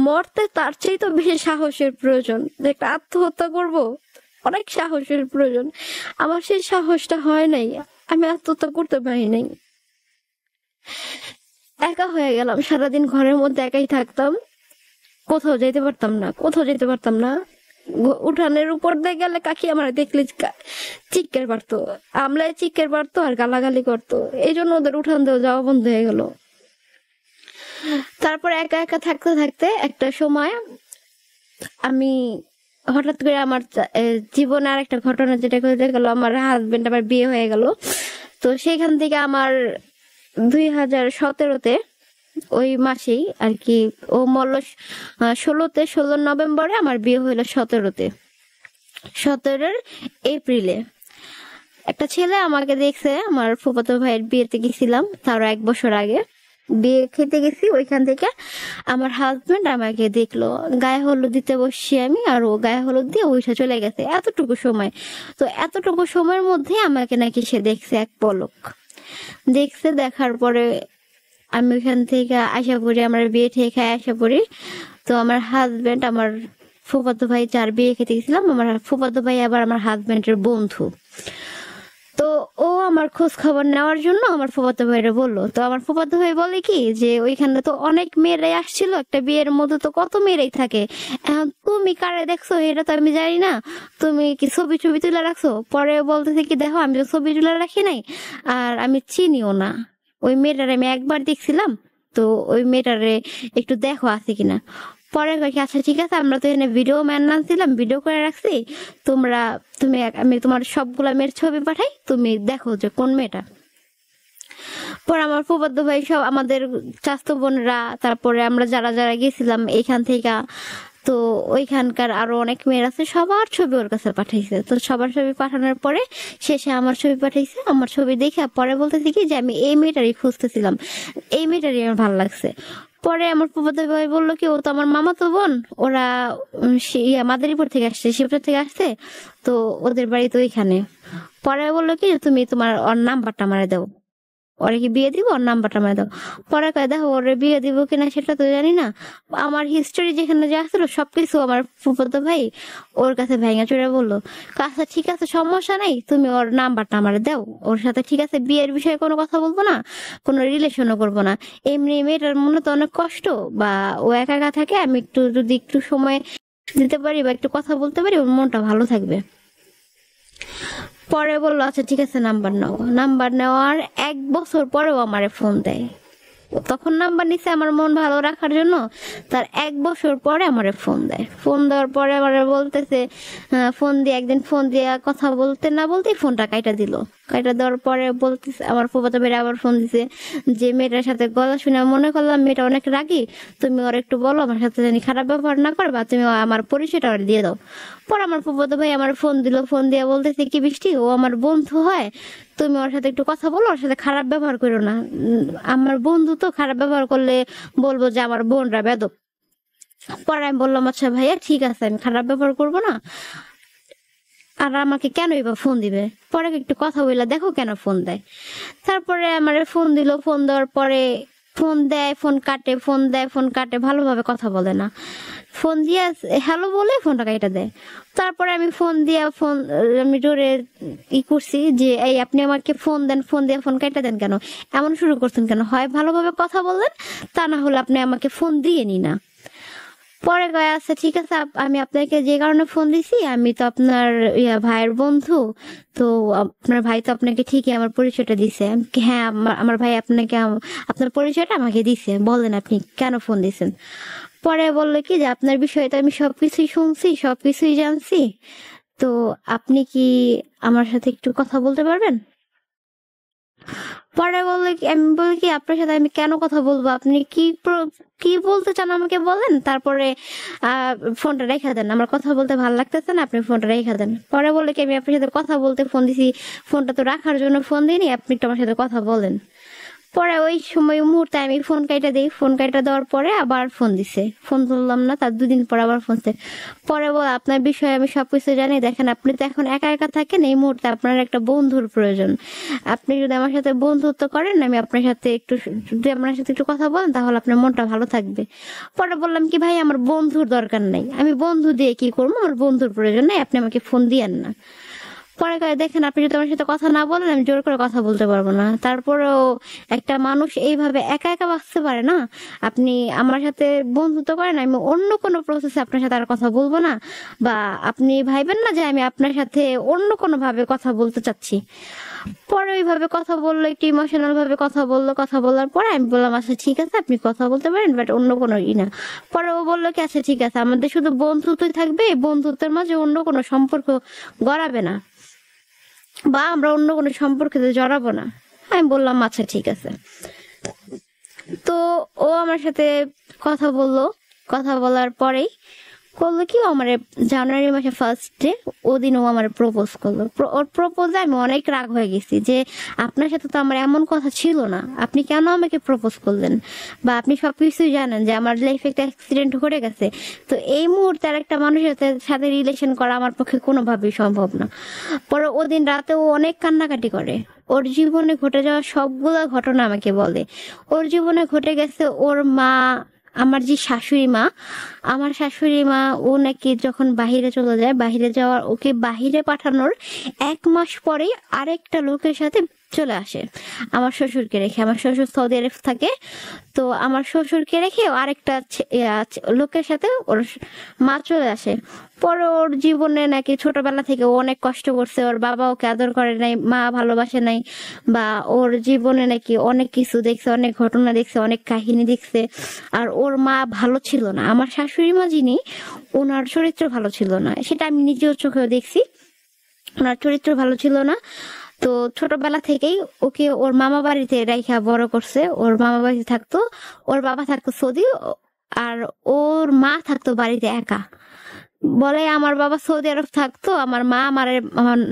মরতে তার চেয়ে তো বেশি সাহসের প্রয়োজন। যে একটা আত্মহত্যা করব, অনেক সাহসের প্রয়োজন। আমার সেই সাহসটা হয় নাই, আমি আত্মহত্যা করতে পারি নাই। একা হয়ে গেলাম, সারাদিন ঘরের মধ্যে একাই থাকতাম, কোথাও যেতে পারতাম না, কোথাও যেতে পারতাম না। উঠানের উপর দিয়ে গেলে কাকি আমার দেখলে চিৎকার পারতো, আমলায় চিৎকার পারতো আর গালাগালি করতো, এই জন্য ওদের উঠান দিয়ে যাওয়া বন্ধ হয়ে গেল। তারপর একা একা থাকতে থাকতে একটা সময় আমি হঠাৎ করে আমার জীবনে আর একটা ঘটনা যেটা ঘটে গেল, আমার হাজবেন্ড আমার বিয়ে হয়ে গেল। তো সেখান থেকে আমার 2017-তে ওই মাসেই আর কি, ও মল্ল 16 নভেম্বরে আমার বিয়ে হইলো 17 এপ্রিলে। একটা ছেলে আমাকে দেখছে, আমার ফুফাতো ভাইয়ের বিয়েতে গেছিলাম তারও 1 বছর আগে, বিয়ে খেতে গেছি, ওইখান থেকে আমার হাজবেন্ড আমাকে দেখলো, গায়ে হলুদ দিতে বসছি আমি, আর ও গায়ে হলুদ দিয়ে ওইটা চলে গেছে, এতটুকু সময়। তো এতটুকু সময়ের মধ্যে আমাকে নাকি সে দেখছে এক পলক, দেখছে। দেখার পরে আমি ওইখান থেকে আশা করি, আমার বিয়ে থেকে আশা করি। তো আমার হাজবেন্ড, আমার ফুফাতো ভাই যার বিয়ে খেতে গেছিলাম, আমার ফুফাতো ভাই আবার আমার হাজবেন্ডের বন্ধু। তো ও আমার খোঁজ খবর নেওয়ার জন্য আমার ফুফাতো ভাইরা বললো। তো আমার ফুফাতো ভাই বলে কি যে ওইখানে তো অনেক মেয়েরাই আসছিল, একটা বিয়ের মধ্যে তো কত মেয়েরাই থাকে, এখন তুমি কারে দেখছো এটা তো আমি জানি না, তুমি কি ছবি ছবি তুলে রাখছো? পরে বলতেছে কি দেখো আমি তো ছবি তুলে রাখি নাই, আর আমি চিনিও না ওই মেয়েটারে, আমি একবার দেখছিলাম, তো ওই মেয়েটারে একটু দেখো আছে কিনা। পরে কয়েক আচ্ছা ঠিক আছে, আমরা তো এখানে ভিডিও ম্যান আনছিলাম, ভিডিও করে রাখছি, আমি তোমার সবগুলা মেয়ের ছবি পাঠাই, তুমি দেখো যে কোন মেয়েটা। পরে আমার ফুফাতো ভাই সব আমাদের চাচাতো বোনরা, তারপরে আমরা যারা যারা গেছিলাম এইখান থেকে, তো ওইখানকার আরো অনেক মেয়ের আছে, সবার ছবি ওর কাছে পাঠাইছে। তো সবার ছবি পাঠানোর পরে শেষে আমার ছবি পাঠাইছে। আমার ছবি দেখে পরে বলতেছি কি যে আমি এই মেয়েটারই খুঁজতেছিলাম, এই মেয়েটারই আমার ভালো লাগছে। পরে আমার ফুফাতো ভাই বললো কি ও তো আমার মামাতো বোন, ওরা মাদারীপুর থেকে আসছে, শিবচর থেকে আসছে, তো ওদের বাড়ি তো ওইখানে। পরে বললো কি তুমি তোমার ওর নাম্বারটা আমারে দাও। ওরে কি বিয়ে দিব, ওর নাম্বারটা আমায় দাও। পরে কয় দেখো ওরে বিয়ে দিব কিনা সেটা তো জানি না, আমার হিস্টোরি যেখানে যা ছিল সবকিছু আমার ফুফাতো ভাই ওর কাছে ভেঙে চুরে বললো, আচ্ছা ঠিক আছে সমস্যা নাই, তুমি ওর নাম্বারটা আমার দাও, ওর সাথে ঠিক আছে বিয়ের বিষয়ে কোনো কথা বলবো না, কোনো রিলেশনও করবো না, এমনি মেয়েটার মনে তো অনেক কষ্ট, বা ও একা একা থাকে, আমি একটু যদি একটু সময় দিতে পারি বা একটু কথা বলতে পারি ওর মনটা ভালো থাকবে। পরে বললো আচ্ছা ঠিক আছে নাম্বার নাও। নাম্বার নেওয়ার 1 বছর পরেও আমারে ফোন দেয়। তখন নাম্বার নিছে আমার মন ভালো রাখার জন্য, তার 1 বছর পরে আমারে ফোন দেয়। ফোন দেওয়ার পরে আমারে বলতেছে, ফোন দিয়ে একদিন ফোন দিয়ে কথা বলতে না বলতেই ফোনটা কাইটা দিল। কাইটা দেওয়ার পরে বলতেছে, আমার ফুফাতো ভাই আবার ফোন দিছে যে মেয়েটার সাথে গলা শুনে মনে করলাম মেয়েটা অনেক রাগী, তুমি ওর একটু বলো আমার সাথে জানি খারাপ ব্যবহার না করে, বা তুমি আমার পরিচয়টা ওর দিয়ে দাও। পর আমার ফুফাতো ভাই আমার ফোন দিল, ফোন দিয়ে বলতেছে কি বৃষ্টি ও আমার বন্ধু হয়, তুমি ওর সাথে একটু কথা বলো, ওর সাথে খারাপ ব্যবহার করো না, আমার বন্ধু তো, খারাপ ব্যবহার করলে বলবো যে আমার বোনরা বেদব। পরে আমি বললাম আচ্ছা ভাইয়া ঠিক আছে, আমি খারাপ ব্যবহার করবো না, আর আমাকে কেন এবার ফোন দিবে, পরে একটু কথা বললা দেখো কেন ফোন দেয়। তারপরে আমার ফোন দিল, ফোন দেওয়ার পরে ফোন দেয়, ফোন কাটে, ফোন দেয়, ফোন কাটে, ভালোভাবে কথা বলে না, ফোন দিয়ে হ্যালো বলে ফোনটা কেটে দেয়। তারপরে আমি ফোন দিয়ে আমি জোরে করছি যে এই আপনি আমাকে ফোন দেন, ফোন দিয়ে ফোন কেটে দেন কেন, এমন শুরু করছেন কেন, হয় ভালোভাবে কথা বললেন, তা না হলে আপনি আমাকে ফোন দিয়ে নি না। পরে কয় আচ্ছা ঠিক আছে, আমি আপনাকে যে কারণে ফোন দিছি, আমি তো আপনার ভাইয়ের বন্ধু, তো আপনার ভাই তো আপনাকে ঠিকই আমার পরিচয়টা দিছে। আমি কি, হ্যাঁ আমার ভাই আপনাকে আপনার পরিচয়টা আমাকে দিছে, বলেন আপনি কেন ফোন দিছেন। পরে বললো কি যে আপনার বিষয়ে তো আমি সবকিছুই শুনছি, সবকিছুই জানছি, তো আপনি কি আমার সাথে একটু কথা বলতে পারবেন। পরে বললো কি, আমি বলি কি আপনার সাথে আমি কেন কথা বলবো, আপনি কি বলতে চান আমাকে বলেন, তারপরে ফোনটা রেখে দেন, আমার কথা বলতে ভালো লাগতেছে না, আপনি ফোনটা রেখে দেন। পরে বললো কি আমি আপনার সাথে কথা বলতে ফোন দিছি, ফোনটা তো রাখার জন্য ফোন দিইনি, আপনি একটু আমার সাথে কথা বলেন। পরে ওই সময় মুহূর্তে আমি ফোন কাইটা দিই, ফোন কাইটা দেওয়ার পরে আবার ফোন দিছে, ফোন তুললাম না, তার 2 দিন পর আবার ফোন দিছে। পরে বল আপনার বিষয়ে আমি সবকিছু জানি, দেখেন আপনি তো এখন একা একা থাকেন, এই মুহূর্তে আপনার একটা বন্ধুর প্রয়োজন, আপনি যদি আমার সাথে বন্ধুত্ব করেন, আমি আপনার সাথে একটু, যদি আপনার সাথে একটু কথা বলেন তাহলে আপনার মনটা ভালো থাকবে। পরে বললাম কি ভাই আমার বন্ধুর দরকার নাই, আমি বন্ধু দিয়ে কি করবো, আমার বন্ধুর প্রয়োজন নাই, আপনি আমাকে ফোন দিয়েন না। পরে কয় দেখেন আপনি যদি আমার সাথে কথা না বলেন আমি জোর করে কথা বলতে পারবো না। তারপরেও একটা মানুষ এইভাবে একা একা বাঁচতে পারে না, আপনি আমার সাথে বন্ধুত্ব করেন, আমি অন্য কোনো প্রসেসে আপনার সাথে আর কথা বলবো না, বা আপনি ভাইবেন না যে আমি আপনার সাথে অন্য কোনো ভাবে কথা বলতে চাচ্ছি। পরে ওইভাবে কথা বললো, একটু ইমোশনাল ভাবে কথা বললো, কথা বলার পরে আমি বললাম আচ্ছা ঠিক আছে আপনি কথা বলতে পারেন, বাট অন্য কোনো না। পরে ও বললো কি আচ্ছা ঠিক আছে আমাদের শুধু বন্ধুত্বই থাকবে, বন্ধুত্বের মাঝে অন্য কোনো সম্পর্ক গড়াবে না, বা আমরা অন্য কোনো সম্পর্কে জড়াবো না। আমি বললাম আচ্ছা ঠিক আছে। তো ও আমার সাথে কথা বললো, কথা বলার পরেই করলো কি, আমার জানুয়ারি মাসে ফার্স্ট ডে ওদিন ও আমার প্রপোজ করলো। ওর প্রপোজে আমি অনেক রাগ হয়ে গেছি যে আপনার সাথে তো আমার এমন কথা ছিল না, আপনি কেন আমাকে প্রপোজ করলেন, বা আপনি সবকিছুই জানেন যে আমার লাইফে একটা অ্যাক্সিডেন্ট ঘটে গেছে, তো এই মুহূর্তে আর একটা মানুষের সাথে রিলেশন করা আমার পক্ষে কোনোভাবেই সম্ভব না। পরে ওদিন রাতে ও অনেক কান্নাকাটি করে, ওর জীবনে ঘটে যাওয়া সবগুলো ঘটনা আমাকে বলে। ওর জীবনে ঘটে গেছে, ওর মা, আমার যে শাশুড়ি মা, আমার শাশুড়ি মা ও নাকি যখন বাহিরে চলে যায়, বাহিরে যাওয়ার ওকে বাহিরে পাঠানোর 1 মাস পরে আরেকটা লোকের সাথে চলে আসে আমার শ্বশুরকে রেখে। আমার শ্বশুর সৌদি আরব থাকে, তো আমার শ্বশুরকে রেখে আরেকটা লোকের সাথে ওর মা চলে আসে। পরে ওর জীবনে নাকি ছোটবেলা থেকে ও অনেক কষ্ট করছে, ওর বাবা ওকে আদর করে নাই, মা ভালোবাসে নাই, বা ওর জীবনে নাকি অনেক কিছু দেখছে, অনেক ঘটনা দেখছে, অনেক কাহিনী দেখছে, আর ওর মা ভালো ছিল না। আমার শাশুড়ি মা যিনি, ওনার চরিত্র ভালো ছিল না, সেটা আমি নিজেও চোখেও দেখছি, ওনার চরিত্র ভালো ছিল না। তো ছোটবেলা থেকেই ওকে ওর মামা বাড়িতে রাইখা বড় করছে, ওর মামা বাড়িতে থাকতো, ওর বাবা থাকতো সৌদি, আর ওর মা থাকতো বাড়িতে একা। বলে আমার বাবা সৌদি আরব থাকতো, আমার মা আমার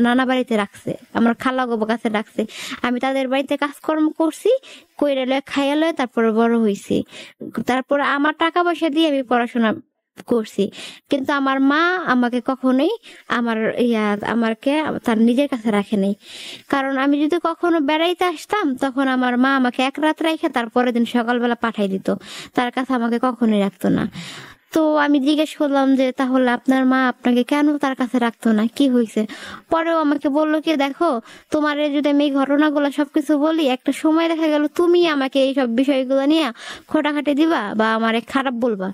নানা বাড়িতে রাখছে, আমার খালা গোবো কাছে রাখছে, আমি তাদের বাড়িতে কাজকর্ম করছি, কইরে লয় খাইয়া লয়, তারপরে বড় হইছি, তারপরে আমার টাকা পয়সা দিয়ে আমি পড়াশোনা করছি, কিন্তু আমার মা আমাকে কখনোই আমার আমাকে তার নিজের কাছে রাখে নাই। কারণ আমি যদি কখনো বেড়াইতে আসতাম তখন আমার মা আমাকে এক রাত রেখে তারপরের দিন সকালবেলা পাঠাই দিত, তার কাছে আমাকে কখনোই রাখতো না। তো আমি জিজ্ঞেস করলাম যে তাহলে আপনার মা আপনাকে কেন তার কাছে রাখতো না, কি হয়েছে? পরেও আমাকে বললো কি, দেখো তোমার যদি আমি এই ঘটনাগুলো সবকিছু বলি, একটা সময় দেখা গেল তুমি আমাকে এই সব বিষয়গুলো নিয়ে খোটাখাটি দিবা বা আমারে খারাপ বলবা।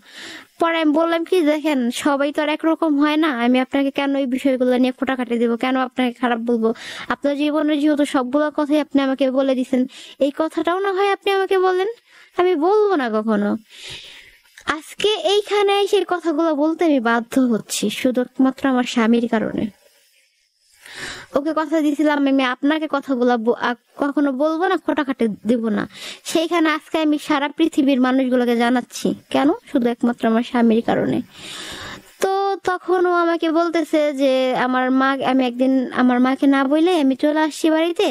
পরে আমি বললাম কি, দেখেন সবাই তো আর একরকম হয় না, আমি আপনাকে কেন এই বিষয়গুলো নিয়ে খোটাখাটি দিব, কেন আপনাকে খারাপ বলবো? আপনার জীবনের যেহেতু সবগুলো কথাই আপনি আমাকে বলে দিছেন, এই কথাটাও না হয় আপনি আমাকে বলেন, আমি বলবো না কখনো। আজকে এইখানে এসে এই কথাগুলো বলতে আমি বাধ্য হচ্ছি শুধুমাত্র আমার স্বামীর কারণে। ওকে কথা দিয়েছিলাম আমি আপনাকে কথাগুলো কখনো বলবো না, খোটাখাটি দিব না, সেইখানে আজকে আমি সারা পৃথিবীর মানুষগুলোকে জানাচ্ছি কেন, শুধু একমাত্র আমার স্বামীর কারণে। তো তখন ও আমাকে বলতেছে যে আমার মা, আমি একদিন আমার মাকে না বললে আমি চলে আসছি বাড়িতে,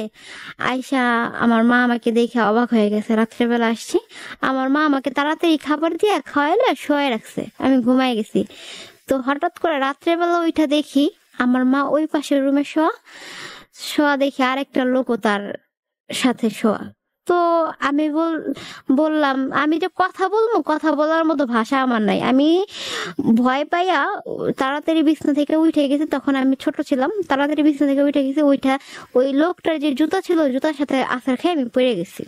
আয়সা আমার মা আমাকে দেখে অবাক হয়ে গেছে। রাত্রেবেলা আসছি, আমার মা আমাকে তাড়াতাড়ি খাবার দিয়ে খাওয়াইলে শোয়ে রাখছে, আমি ঘুমাই গেছি। তো হঠাৎ করে রাত্রেবেলা ওইটা দেখি আমার মা ওই পাশের রুমে শোয়া শোয়া দেখি আরেকটা লোকও তার সাথে শোয়া। তো আমি বললাম, আমি যে কথা বলবো, কথা বলার মতো ভাষা আমার নাই। আমি ভয় পাইয়া তাড়াতাড়ি বিছনা থেকে উঠে গেছি, তখন আমি ছোট ছিলাম, তাড়াতাড়ি বিছনা থেকে উঠে গেছি। ওই লোকটার যে জুতা ছিল, জুতার সাথে আছাড় খেয়ে আমি পড়ে গেছি।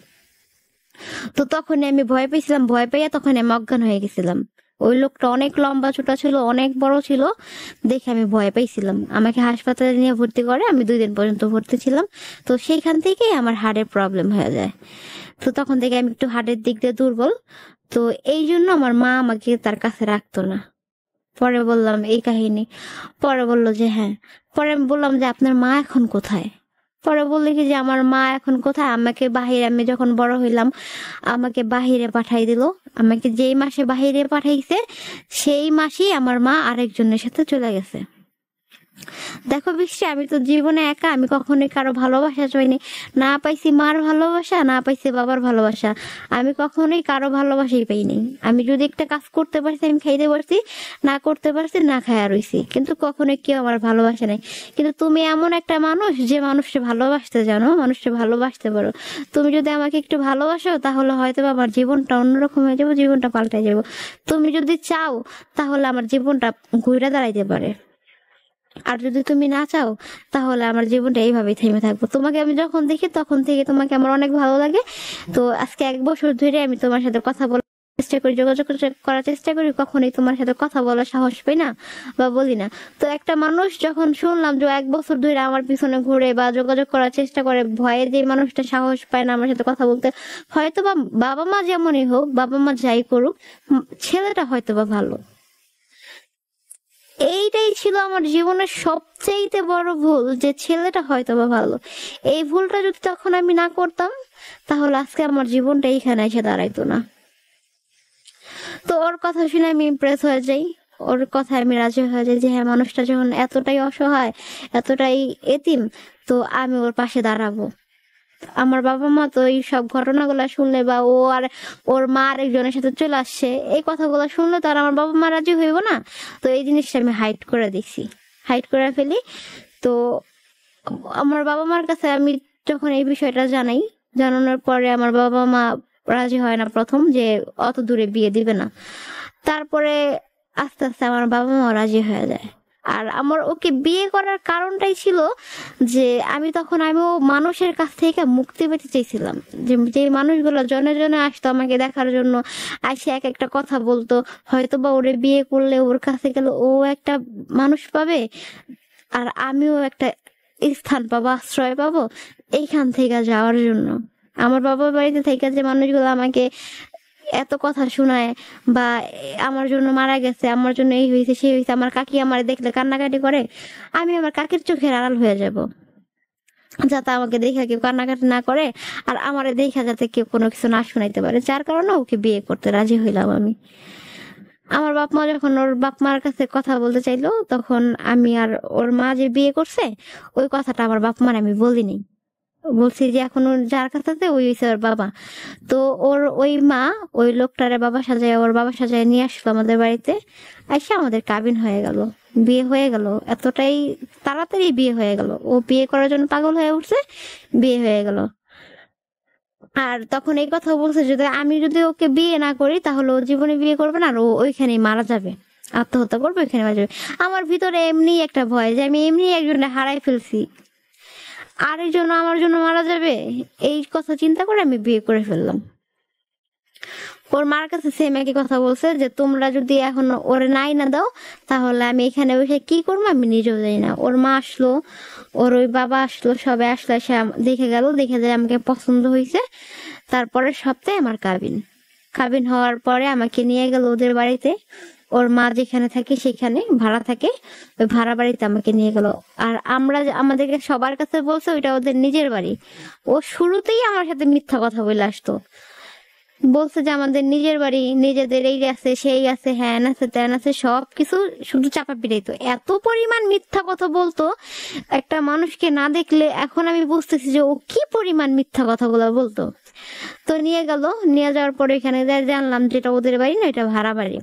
তো তখন আমি ভয় পেয়েছিলাম, ভয় পাইয়া তখন আমি অজ্ঞান হয়ে গেছিলাম। ওই লোকটা অনেক লম্বা ছোটা ছিল, অনেক বড় ছিল, দেখে আমি ভয় পাইছিলাম। আমাকে হাসপাতালে নিয়ে ভর্তি করে, আমি 2 দিন পর্যন্ত ভর্তি ছিলাম। তো সেইখান থেকেই আমার হার্টের প্রবলেম হয়ে যায়। তো তখন থেকে আমি একটু হার্টের দিক দিয়ে দুর্বল। তো এই জন্য আমার মা আমাকে তার কাছে রাখতো না। পরে বললাম এই কাহিনী। পরে বললো যে হ্যাঁ। পরে আমি বললাম যে আপনার মা এখন কোথায়? পরে বললি কি যে আমার মা এখন কোথায়, আমাকে বাহিরে, আমি যখন বড় হইলাম আমাকে বাহিরে পাঠাই দিল। আমাকে যেই মাসে বাহিরে পাঠাইছে সেই মাসেই আমার মা আরেকজনের সাথে চলে গেছে। দেখো বৃষ্টি, আমি তো জীবনে একা, আমি কখনোই কারো ভালোবাসা চাইনি, না পাইছি মার ভালোবাসা, না পাইছি বাবার ভালোবাসা, আমি কখনোই কারো ভালোবাসাই পাইনি। আমি যদি একটা কাজ করতে পারছি আমি খাইতে পারছি, না করতে পারছি না খায়া রইছি, কিন্তু কখনোই কেউ আমার ভালোবাসা নাই। কিন্তু তুমি এমন একটা মানুষ যে মানুষকে ভালোবাসতে জানো, মানুষকে ভালোবাসতে পারো। তুমি যদি আমাকে একটু ভালোবাসো তাহলে হয়তো আমার জীবনটা অন্যরকম হয়ে যাবো, জীবনটা পাল্টে যাবো। তুমি যদি চাও তাহলে আমার জীবনটা ঘুরে দাঁড়াইতে পারে, আর যদি তুমি না চাও তাহলে আমার জীবনটা এইভাবেই থেমে থাকবো। তোমাকে আমি যখন দেখি তখন থেকে তোমাকে আমার অনেক ভালো লাগে। তো আজকে 1 বছর ধরে আমি তোমার সাথে কথা বলার চেষ্টা করি, যোগাযোগ করার চেষ্টা করি, কখনোই তোমার সাথে কথা বলার সাহস পাই না বা বলি না। তো একটা মানুষ যখন শুনলাম যে 1 বছর ধরে আমার পিছনে ঘুরে বা যোগাযোগ করার চেষ্টা করে, ভয়ে যে মানুষটা সাহস পায় না আমার সাথে কথা বলতে, হয়তো বা বাবা মা যেমনই হোক, বাবা মা যাই করুক, ছেলেটা হয়তো বা ভালো। এইটাই ছিল আমার জীবনের সবচেয়ে বড় ভুল, যে ছেলেটা হয়তো বা ভালো। এই ভুলটা যদি তখন আমি না করতাম তাহলে আজকে আমার জীবনটা এইখানে এসে দাঁড়াইতো না। তো ওর কথা শুনে আমি ইমপ্রেস হয়ে যাই, ওর কথায় আমি রাজি হয়ে যাই যে হ্যাঁ, মানুষটা যখন এতটাই অসহায়, এতটাই এতিম, তো আমি ওর পাশে দাঁড়াবো। আমার বাবা মা তো এই সব ঘটনাগুলো শুনলে বা ও আর ওর মা আরেকজনের সাথে চলে আসছে, এই কথাগুলো শুনলে তো আর আমার বাবা মা রাজি হইব না। তো এই জিনিসটা আমি হাইড করে দিছি, হাইড করে ফেলি। তো আমার বাবা মার কাছে আমি যখন এই বিষয়টা জানাই, জানানোর পরে আমার বাবা মা রাজি হয় না প্রথম, যে অত দূরে বিয়ে দিবে না। তারপরে আস্তে আস্তে আমার বাবা মা রাজি হয়ে যায়। আর আমার ওকে বিয়ে করার কারণটাই ছিল যে আমিও মানুষের কাছ থেকে মুক্তি পেতে চেয়েছিলাম। যে মানুষগুলো জনে জনে আসতো আমাকে দেখার জন্য, আসে এক একটা কথা বলতো, হয়তো বা ওরে বিয়ে করলে ওর কাছে গেলে ও একটা মানুষ পাবে আর আমিও একটা স্থান পাবো, আশ্রয় পাবো, এইখান থেকে যাওয়ার জন্য। আমার বাবার বাড়িতে থেকে যে মানুষগুলো আমাকে এত কথা শোনায় বা আমার জন্য মারা গেছে, আমার জন্য এই হয়েছে সেই হয়েছে, আমার কাকি আমার দেখলে কান্নাকাটি করে, আমি আমার কাকির চোখের আড়াল হয়ে যাব, যাতে আমাকে দেখা কেউ কান্নাকাটি না করে আর আমার দেখা যাতে কেউ কোনো কিছু না শোনাইতে পারে। যার কারণে ওকে বিয়ে করতে রাজি হইলাম আমি। আমার বাপ মা যখন ওর বাপ মার কাছে কথা বলতে চাইলো, তখন আমি আর ওর মা যে বিয়ে করছে ওই কথাটা আমার বাপ মার আমি বলিনি। বলছি যে এখন ওর যার কাছে আছে ওই হইছে ওর বাবা। তো ওর ওই মা ওই লোকটারে বাবা সাজায়, ওর বাবা সাজায় নিয়ে আসলো আমাদের বাড়িতে। এসে আমাদের কাবিন হয়ে গেল, বিয়ে হয়ে গেল। এতটাই তাড়াতাড়ি বিয়ে হয়ে গেল, ও বিয়ে করার জন্য পাগল হয়ে উঠছে, বিয়ে হয়ে গেল। আর তখন এই কথা বলছে যদি আমি যদি ওকে বিয়ে না করি তাহলে ও জীবনে বিয়ে করবে না, আর ও ওইখানেই মারা যাবে, আত্মহত্যা করবে, ওইখানে মারা যাবে। আমার ভিতরে এমনি একটা ভয় যে আমি এমনি একজনে হারাই ফেলছি, আরেকজন আমার জন্য মারা যাবে, এই কথা চিন্তা করে আমি বিয়ে করে ফেললাম। ওর মার কাছে সেম একই কথা বলছে যে তোমরা যদি এখন ওরে নাই না দাও তাহলে আমি এখানে বসে কি করবো আমি নিজেও জানি না। ওর মা আসলো, ওর ওই বাবা আসলো, সবাই আসলো, এসে দেখে গেল, দেখে যে আমাকে পছন্দ হয়েছে। তারপরের সপ্তাহে আমার কাবিন। কাবিন হওয়ার পরে আমাকে নিয়ে গেল ওদের বাড়িতে, ওর মা যেখানে থাকে সেখানে ভাড়া থাকে, ওই ভাড়া বাড়িতে আমাকে নিয়ে গেল। আর আমরা আমাদেরকে সবার কাছে বলছে ওইটা ওদের নিজের বাড়ি। ও শুরুতেই আমার সাথে মিথ্যা কথা বলে আসতো, বলছে যে আমাদের নিজের বাড়ি, নিজেদের এই আছে সেই আছে, হ্যান আছে ত্যান আছে, সবকিছু শুধু চাপা পিটাইতো। এত পরিমাণ মিথ্যা কথা বলতো, একটা মানুষকে না দেখলে এখন আমি বুঝতেছি যে ও কি পরিমাণ মিথ্যা কথাগুলো বলতো। তো নিয়ে গেল, নিয়ে যাওয়ার পরে এখানে জানলাম যেটা ওদের বাড়ি না, এটা ভাড়া বাড়ি।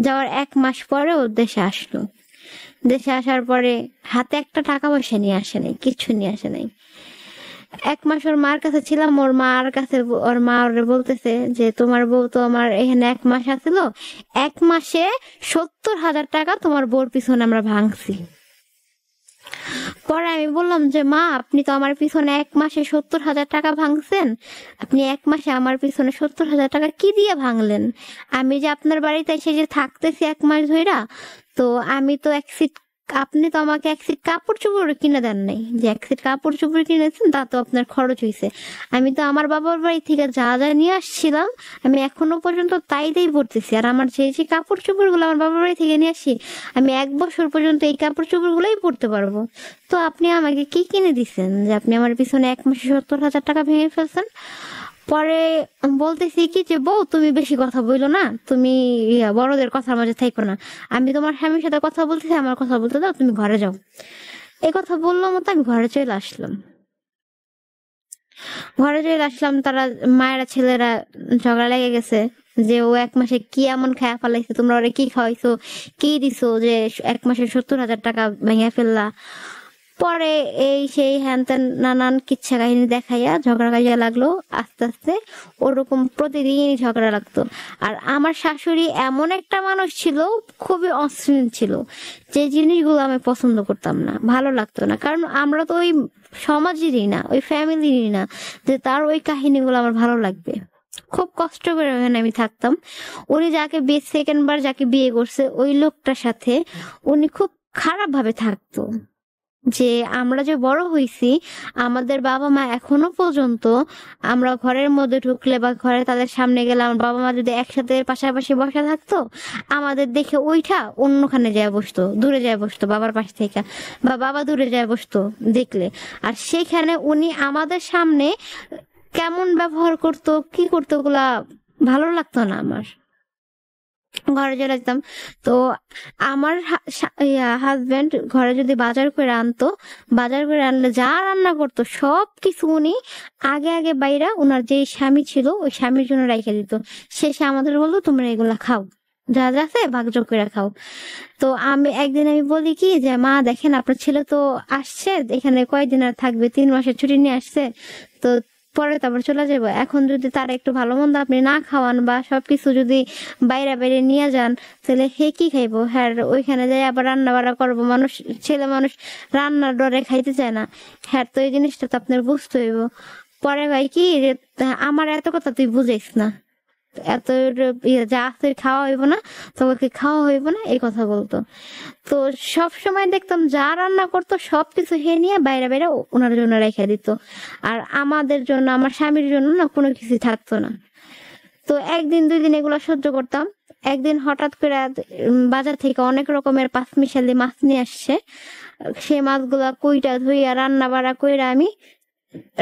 যাওয়ার 1 মাস পরে ও দেশে আসলো। দেশে আসার পরে হাতে একটা টাকা পয়সা নিয়ে আসে নাই, কিচ্ছু নিয়ে আসে নাই। 1 মাস ওর মার কাছে ছিলাম, ওর মার কাছে ওর মা ওরে বলতেছে যে তোমার বউ তো আমার এখানে 1 মাস আসছিল, 1 মাসে 70,000 টাকা তোমার বউর পিছনে আমরা ভাঙছি। পরে আমি বললাম যে মা আপনি তো আমার পিছনে 1 মাসে 70,000 টাকা ভাঙছেন, আপনি 1 মাসে আমার পিছনে 70,000 টাকা কি দিয়ে ভাঙলেন? আমি যে আপনার বাড়িতে এসে যে থাকতেছি 1 মাস ধইরা, তো আমি তো আপনি তো আমাকে 1 সেট কাপড় চোপড় কিনে দেন নাই, যে 1 সেট কাপড় চোপড় কিনেছেন তা তো আপনার খরচ হয়েছে। আমি তো আমার বাবার বাড়ি থেকে যা যা নিয়ে আসছিলাম আমি এখনো পর্যন্ত তাই পড়তেছি। আর আমার যে কাপড় চোপড় গুলো আমার বাবার বাড়ি থেকে নিয়ে আসি, আমি 1 বছর পর্যন্ত এই কাপড় চোপড় গুলোই পরতে পারবো। তো আপনি আমাকে কি কিনে দিচ্ছেন যে আপনি আমার পিছনে 1 মাসে 70,000 টাকা ভেঙে ফেলছেন? পরে বলতেছি কি যে বউ তুমি বেশি কথা বইলো না, তুমি বড়দের কথার মাঝে থাইকো না, আমি তোমার স্বামীর সাথে কথা বলতেছি, আমার কথা বলতে দাও, তুমি ঘরে যাও। এই কথা বললো মতো আমি ঘরে চলে আসলাম। ঘরে চলে আসলাম, তারা মায়েরা ছেলেরা ঝগড়া লেগে গেছে যে ও 1 মাসে কি এমন খায়া ফেলাইছে, তোমরা ওরা কি খাওয়াইছো, কি দিছো যে 1 মাসে 70,000 টাকা ভেঙে ফেললা। পরে এই সেই হ্যান ত্যান নানান কিচ্ছা কাহিনী দেখাইয়া ঝগড়া গাইয়া লাগলো। আস্তে আস্তে ওরকম প্রতিদিনই ঝগড়া লাগতো। আর আমার শাশুড়ি এমন একটা মানুষ ছিল, খুবই অশ্লীল ছিল, যে জিনিসগুলো আমি পছন্দ করতাম না, ভালো লাগতো না। কারণ আমরা তো ওই সমাজেরই না, ওই ফ্যামিলিরই না, যে তার ওই কাহিনীগুলো আমার ভালো লাগবে। খুব কষ্ট করে ওখানে আমি থাকতাম। উনি যাকে সেকেন্ড বার যাকে বিয়ে করছে ওই লোকটার সাথে উনি খুব খারাপ ভাবে থাকতো। যে আমরা যে বড় হইছি, আমাদের বাবা মা এখনো পর্যন্ত আমরা ঘরের মধ্যে ঢুকলে বা ঘরে তাদের সামনে গেলে আমার বাবা মা যদি একসাথে পাশাপাশি বসা থাকতো, আমাদের দেখে ওইটা অন্যখানে যায় বসতো, দূরে যায় বসতো বাবার পাশ থেকে, বা বাবা দূরে যায় বসতো দেখলে। আর সেখানে উনি আমাদের সামনে কেমন ব্যবহার করতো, কি করতো, ওগুলা ভালো লাগতো না আমার। ঘরে চলে যেতাম, তো আমার হাজবেন্ড ঘরে যদি বাজার করে আনতো, বাজার করে আনলে যা রান্না করতো সব কিছু উনি আগে আগে বাইরা ওনার যে স্বামী ছিল ওই স্বামীর জন্য রেখে দিত। শেষে আমাদের বলতো তোমরা এগুলা খাও, যা যা আছে ভাগযোগ করে খাও। তো একদিন আমি বলি কি যে মা দেখেন আপনার ছেলে তো আসছে এখানে, কয়দিন আর থাকবে, 3 মাসের ছুটি নিয়ে আসছে, তো পরে তারপর চলে যাবো। এখন যদি তার একটু ভালো মন্দ আপনি না খাওয়ান বা সবকিছু যদি বাইরে বাইরে নিয়ে যান, তাহলে হে কি খাইবো? হ্যাঁ ওইখানে যাই আবার রান্না বাড়া করবো, মানুষ ছেলে মানুষ রান্নার ডরে খাইতে চায় না। হ্যাঁ তো এই জিনিসটা তো আপনার বুঝতে হইব। পরে ভাই কি আমার এত কথা তুই বুঝাইস না, এত যা আছে খাওয়া হইব না, তোকে খাওয়া হইব না, এই কথা বলতো। তো সব সময় দেখতাম যা রান্না করতো সবকিছু খেয়ে নিয়ে বাইরে বাইরে ওনার জন্য রেখে দিত, আর আমাদের জন্য আমার স্বামীর জন্য না কোনো কিছু থাকতো না। তো 1 দিন 2 দিন এগুলো সহ্য করতাম। একদিন হঠাৎ করে বাজার থেকে অনেক রকমের পাঁচমিশালি মাছ নিয়ে আসছে, সেই মাছগুলা কইটা ধুইয়া রান্না বাড়া কইরা আমি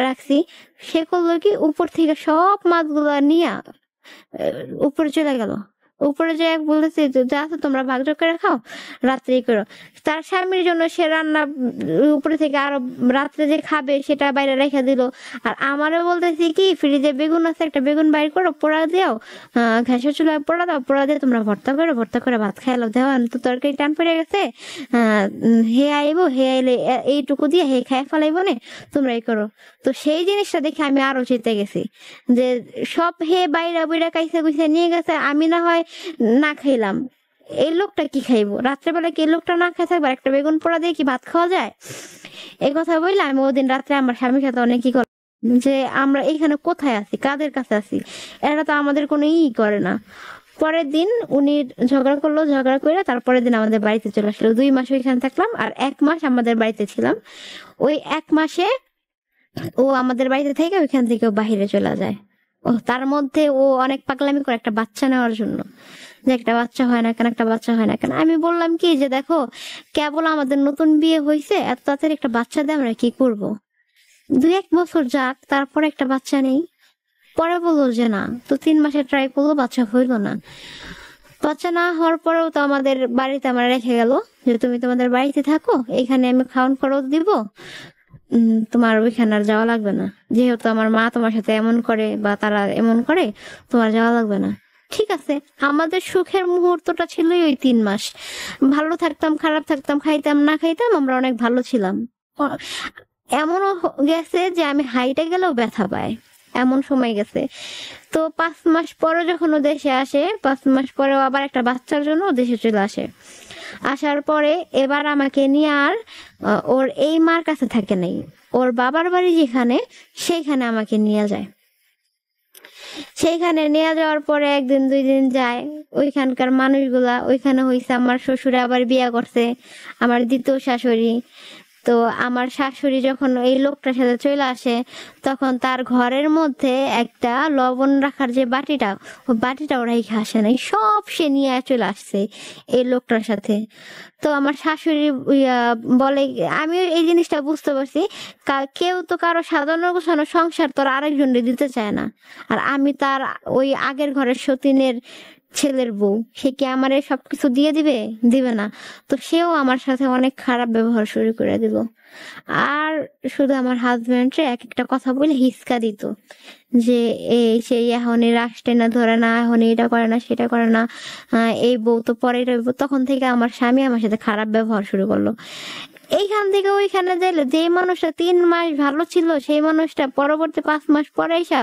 রাখছি। সে করলো কি উপর থেকে সব মাছগুলা নিয়ে উপরে চলে গেল, উপরে যে বলতেছে যা তো তোমরা ভাগযোগ করে খাও, রাত্রে করো। তার স্বামীর জন্য সে রান্না উপরে থেকে আরো রাত্রে যে খাবে সেটা বাইরে রেখে দিল। আর আমারও বলতেছি কি ফ্রিজে বেগুন আছে, একটা বেগুন বাইর করো, পোড়া দিও, ঘ্যাসের চুলায় পোড়া দাও, পোড়া দিয়ে তোমরা ভর্তা করে ভাত খাইলো। দেওয়ান তো তরকারি টান পড়ে গেছে, হে আইবো, হে আইলে এইটুকু দিয়ে হে খাই ফেলাইবো না, তোমরা এই করো। তো সেই জিনিসটা দেখে আমি আরো চেতে গেছি যে সব হে বাইরা বুইরা কাইসা কুইসা নিয়ে গেছে, আমি না হয় না খাইলাম, এই লোকটা কি খাইবো? রাত্রেবেলা কি এই লোকটা না খাই থাকবে? একটা বেগুন পোড়া দিয়ে কি ভাত খাওয়া যায়? এই কথা বললে আমি ওদিন রাত্রে আমার স্বামীর সাথে অনেক কি করলাম যে আমরা এখানে কোথায় আছি, কাদের কাছে আছি, এরা তো আমাদের কোনো করে না। পরের দিন উনি ঝগড়া করলো, ঝগড়া করে তারপরের দিন আমাদের বাড়িতে চলে আসলো। 2 মাস ওইখানে থাকলাম আর 1 মাস আমাদের বাড়িতে ছিলাম। ওই 1 মাসে ও আমাদের বাড়িতে থেকে ওইখান থেকে বাহিরে চলে যায়। ও তার মধ্যে ও অনেক পাগলামি করে একটা বাচ্চা নেওয়ার জন্য, যে একটা বাচ্চা হয় না কেন, একটা বাচ্চা হয় না কেন। আমি বললাম কি যে দেখো কেবল আমাদের নতুন বিয়ে হয়েছে, এত তাড়াতাড়ি একটা বাচ্চা দিয়ে আমরা কি করব? 2-1 বছর যাক, তারপর একটা বাচ্চা নেই। পরে বললো যে না, তো 3 মাসে ট্রাই করলো, বাচ্চা হইলো না। বাচ্চা না হওয়ার পরেও তো আমাদের বাড়িতে আমার রেখে গেল যে তুমি তোমাদের বাড়িতে থাকো, এখানে আমি খাওয়ান খরচ দিব, তোমার ওইখানে আর যাওয়া লাগবে না, যেহেতু আমার মা তোমার সাথে এমন করে বা তারা এমন করে, তোমার যাওয়া লাগবে না। ঠিক আছে, আমাদের সুখের মুহূর্তটা ছিলই ওই 3 মাস। ভালো থাকতাম, খারাপ থাকতাম, খাইতাম না খাইতাম, আমরা অনেক ভালো ছিলাম। এমনও গেছে যে আমি হাইটে গেলেও ব্যথা পায়, এমন সময় গেছে। তো 5 মাস পরে যখন ও দেশে আসে, 5 মাস পরেও আবার একটা বাচ্চার জন্য ও দেশে চলে আসে। আসার পরে এবার আমাকে নিয়ে আর ওর এই মার কাছে থাকে নাই, ওর বাবার বাড়ি যেখানে সেইখানে আমাকে নিয়ে যায়। সেইখানে নিয়ে যাওয়ার পরে 1-2 দিন যায়, ওইখানকার মানুষগুলা, ওইখানে হইছে আমার শ্বশুরে আবার বিয়া করছে, আমার দ্বিতীয় শাশুড়ি। তো আমার শাশুড়ি যখন এই লোকটার সাথে চলে আসে, তখন তার ঘরের মধ্যে একটা লবণ রাখার যে বাটিটা, ওই বাটিটাও রেখে আসে নাই, সব সে নিয়ে চলে আসছে এই লোকটার সাথে। তো আমার শাশুড়ি বলে, আমি এই জিনিসটা বুঝতে পারছি, কেউ তো কারো সাজানো গোছানো সংসার তোর আরেকজনকে দিতে চায় না। আর আমি তার ওই আগের ঘরের সতীনের ছেলের বউ, সে কি আমারে সবকিছু দিয়ে দিবে? দিবে না। তো সেও আমার সাথে অনেক খারাপ ব্যবহার শুরু করে দিল। আর শুধু আমার হাজবেন্ডে এক একটা কথা বলে হিসকা দিত যে এই সেই এখন রাষ্ট্রে না ধরে না, এখন এটা করে না, সেটা করে না, এই বউ তো পরে রইব। তখন থেকে আমার স্বামী আমার সাথে খারাপ ব্যবহার শুরু করলো। এইখান থেকে ওইখানে যাইলে যে মানুষটা 3 মাস ভালো ছিল, সেই মানুষটা পরবর্তী 5 মাস পরে এসে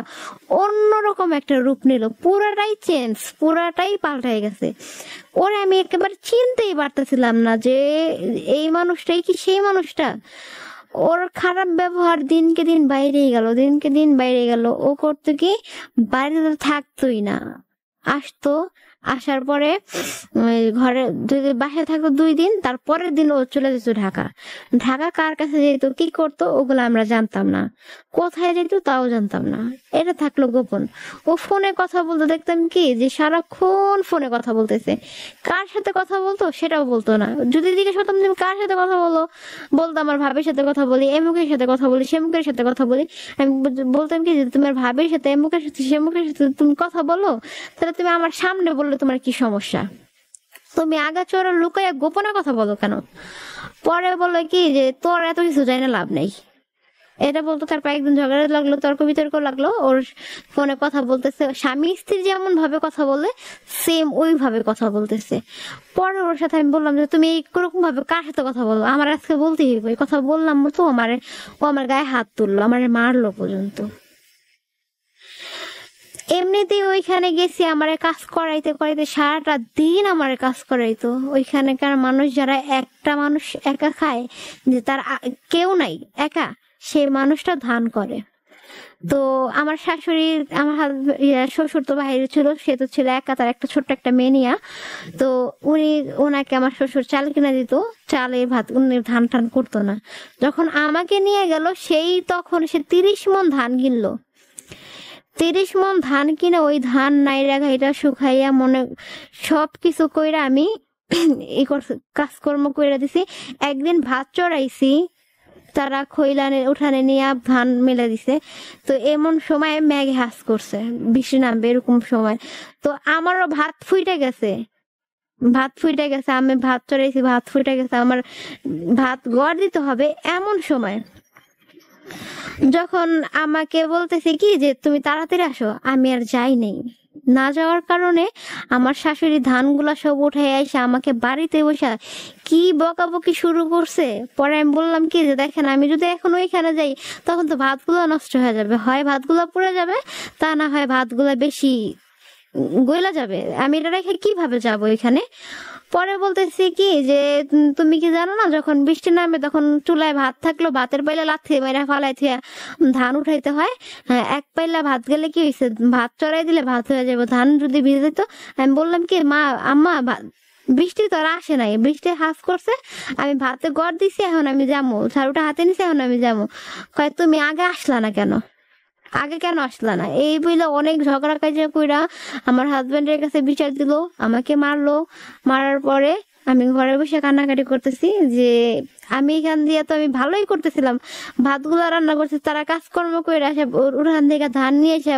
অন্যরকম একটা রূপ নিল, পুরাটাই চেঞ্জ, পুরাটাই পাল্টাই গেছে। ওরে আমি একেবারে চিনতেই পারতেছিলাম না যে এই মানুষটাই কি সেই মানুষটা। ওর খারাপ ব্যবহার দিনকে দিন বাইরেই গেল, দিনকে দিন বাইরে গেল। ও করতো কি, বাইরে তো থাকতোই না, আসতো, আসার পরে ঘরে বাসায় থাকতো 2 দিন, তারপরের দিন ও চলে যেত ঢাকা। ঢাকা কার কাছে যেত, কি করতো, ওগুলো আমরা জানতাম না। কোথায় যেত তাও জানতাম না, এটা থাকলো গোপন। ও ফোনে কথা বলতো, দেখতাম কি যে সারাক্ষণ ফোনে কথা বলতেছে। কার সাথে কথা বলতো সেটাও বলতো না। যদি জিজ্ঞেস করতাম তুমি কার সাথে কথা বলো, বলতো আমার ভাবির সাথে কথা বলি, এমুকের সাথে কথা বলি, সেমুকের সাথে কথা বলি। আমি বলতাম কি যে তোমার ভাবির সাথে, এমুকের সাথে, সেমুকের সাথে তুমি কথা বলো, তাহলে তুমি আমার সামনে বললে তোমার কি সমস্যা? তুমি আগাচোরা লুকাইয়া গোপনে কথা বলো কেন? পরে বলে কি যে তোর এত কিছু জানি না, লাভ নেই, এটা বলতো। তারপর একদিন ঝগড়া লাগলো, তর্ক বিতর্ক লাগলো। ওর ফোনে কথা বলতেছে, স্বামী স্ত্রী যেমন ভাবে কথা বলে সেম ওইভাবে কথা বলতেছে। পরে ওর সাথে আমি বললাম যে তুমি এইরকম ভাবে কার সাথে কথা বলো, আমার আজকে বলতেই হইব। এই কথা বললাম তো ও আমার গায়ে হাত তুললো, আমার মারলো পর্যন্ত। এমনিতেই ওইখানে গেছি আমারে কাজ করাইতে করাইতে সারাটা দিন আমারে কাজ করাইতো। ওইখানকার মানুষ যারা, একটা মানুষ একা খায়, যে তার কেউ নাই, একা, সেই মানুষটা ধান করে। তো আমার শাশুড়ি, আমার শ্বশুর তো বাইরে ছিল, সে তো ছিল একা, তার একটা ছোট্ট একটা মেয়ে নিয়া। তো ওনাকে আমার শ্বশুর চাল কিনে দিত, চালে ভাত, উনি ধান টান করতো না। যখন আমাকে নিয়ে গেল, তখন সে 30 মণ ধান কিনলো। 30 মণ ধান কিনে ওই ধান নাইরা এটা শুকাইয়া মনে সবকিছু কইরা আমি কাজকর্ম কইরা দিছি। একদিন ভাত চড়াইছি, তারা খৈলানে উঠানে নিয়ে ধান মেলে দিছে। তো এমন সময় মেঘ হাস করছে, বৃষ্টি নামবে এরকম সময়। তো আমারও ভাত ফুইটে গেছে, আমি ভাত চড়াইছি, ভাত ফুটে গেছে, আমার ভাত গড় দিতে হবে। এমন সময় যখন আমাকে বলতেছে কি যে তুমি তাড়াতাড়ি আসো, আমি আর যাই নাই। না যাওয়ার কারণে আমার শাশুড়ি ধানগুলা সব উঠে এসে আমাকে বাড়িতে বসে কি বকাবকি শুরু করছে। পরে আমি বললাম কি যে দেখেন, আমি যদি এখন ওইখানে যাই তখন তো ভাতগুলো নষ্ট হয়ে যাবে, হয় ভাতগুলো পুড়ে যাবে, তা না হয় ভাতগুলো বেশি গইলা যাবে, আমি এটা রেখে কিভাবে যাবো এখানে। পরে বলতেছি কি যে তুমি কি জানো না, যখন বৃষ্টি নামে তখন চুলায় ভাত থাকলো ভাতের পাইলা লাথি মেরে ফালাই থুয়া ধান উঠাইতে হয়। হ্যাঁ, এক পাইলা ভাত গেলে কি হয়েছে, ভাত চড়াই দিলে ভাত হয়ে যাবে, ধান যদি ভিজে যেত। আমি বললাম কি মা, আম্মা বৃষ্টি তো আর আসে নাই, বৃষ্টি হাফ করছে, আমি ভাতে গড় দিছি, এখন আমি যাবো, ঝাড়ুটা হাতে নিছি, এখন আমি যাবো। কয় তুমি আগে আসলা না কেন, আগে কেন আসলা না, এই বইলে অনেক ঝগড়া কাজে কইরা আমার হাজবেন্ডের কাছে বিচার দিল, আমাকে মারলো। মারার পরে আমি ঘরে বসে কান্নাকাটি করতেছি যে আমি এখান দিয়ে তো আমি ভালোই করতেছিলাম, ভাতগুলো রান্না করছি, তারা কাজকর্ম করে আসে উঠান থেকে ধান নিয়ে এসে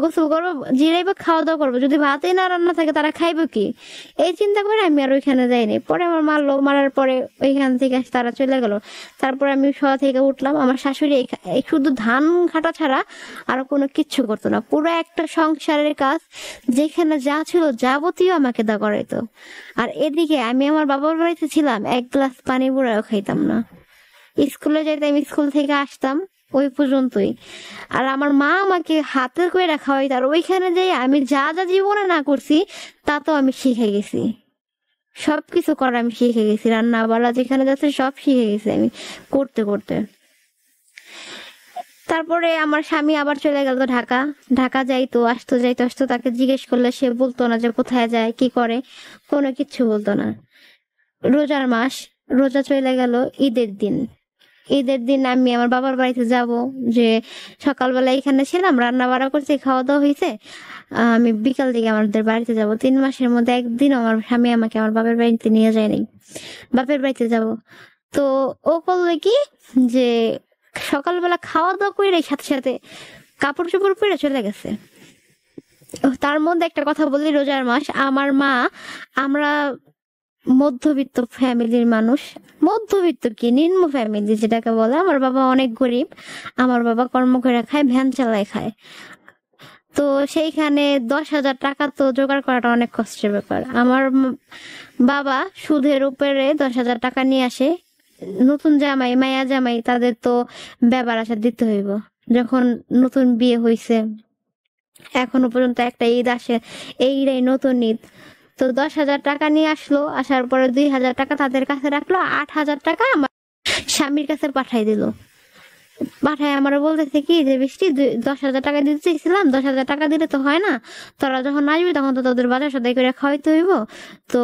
গোসল করবো, জিরাইবো, খাওয়া দাওয়া করবো, যদি ভাতই না রান্না থাকে তারা খাইবো কি, এই চিন্তা করে আমি আর ওইখানে যাইনি। পরে আমার মারলো, মারার পরে ওইখান থেকে তারা চলে গেল। তারপর আমি শোয়া থেকে উঠলাম, আমার শাশুড়ি এই শুধু ধান কাটা ছাড়া আর কোনো কিচ্ছু করতো না, পুরো একটা সংসারের কাজ যেখানে যা ছিল যাবতীয় আমাকে দা করাইতো। আর এদিকে আমি আমার বাবার বাড়িতে ছিলাম, এক গ্লাস পানি বুড়াও খাইতাম না, স্কুলে যাইতাম, স্কুল থেকে আসতাম, ওই পর্যন্তই। আর আমার মা আমাকে হাতে করে রাখা হইতো, আর ওইখানে যাই আমি যা যা জীবনে না করছি তা তো আমি শিখে গেছি, সবকিছু করা আমি শিখে গেছি, রান্না বাড়া যেখানে যাচ্ছে সব শিখে গেছি আমি করতে করতে। তারপরে আমার স্বামী আবার চলে গেল ঢাকা, ঢাকা যাইতো আসতো, তাকে জিজ্ঞেস করলে সে বলতো না যে কোথায় যায় কি করে, কোনো কিছু বলতো না। রোজার মাস, রোজা চলে গেল, ঈদের দিন আমি আমার বাবার বাড়িতে যাব, যে সকালবেলা এখানে ছিলাম, রান্না বাড়া করছি, খাওয়া দাওয়া হয়েছে, আমি বিকাল দিকে আমাদের বাড়িতে যাব। 3 মাসের মধ্যে একদিন আমার স্বামী আমাকে আমার বাবার বাড়িতে নিয়ে যায়নি, বাপের বাড়িতে যাব। তো ও করলো কি যে সকালবেলা খাওয়া দাওয়া করে সাথে সাথে কাপড় চোপড় পরে চলে গেছে। তার মধ্যে একটা কথা বলি, রোজার মাস, আমার মা, আমরা মধ্যবিত্ত ফ্যামিলির মানুষ, মধ্যবিত্ত কি নিম্ন ফ্যামিলি যেটাকে বলে, আমার বাবা অনেক গরিব, আমার বাবা কর্ম করে খায়, ভ্যান চালায় খায়। তো সেইখানে 10,000 টাকা তো জোগাড় করাটা অনেক কষ্টের ব্যাপার। আমার বাবা সুদের উপরে 10,000 টাকা নিয়ে আসে, নতুন জামাই মায়া জামাই তাদের তো ব্যাপার আশা দিতে হইব, যখন নতুন বিয়ে হইছে, এখনো পর্যন্ত একটা ঈদ আসে, এই ঈদাই নতুন ঈদ। তো 10,000 টাকা নিয়ে আসলো, আসার পরে 2,000 টাকা তাদের কাছে রাখলো, 8,000 টাকা আমার স্বামীর কাছে পাঠাই দিল। পাঠায় আমার বলতেছে কি যে বৃষ্টি 10,000 টাকা দিতে চেয়েছিলাম, 10,000 টাকা দিলে তো হয় না, তোরা যখন আসবি তখন তো তোদের বাজার সদাই করে খাওয়াইতে হইব, তো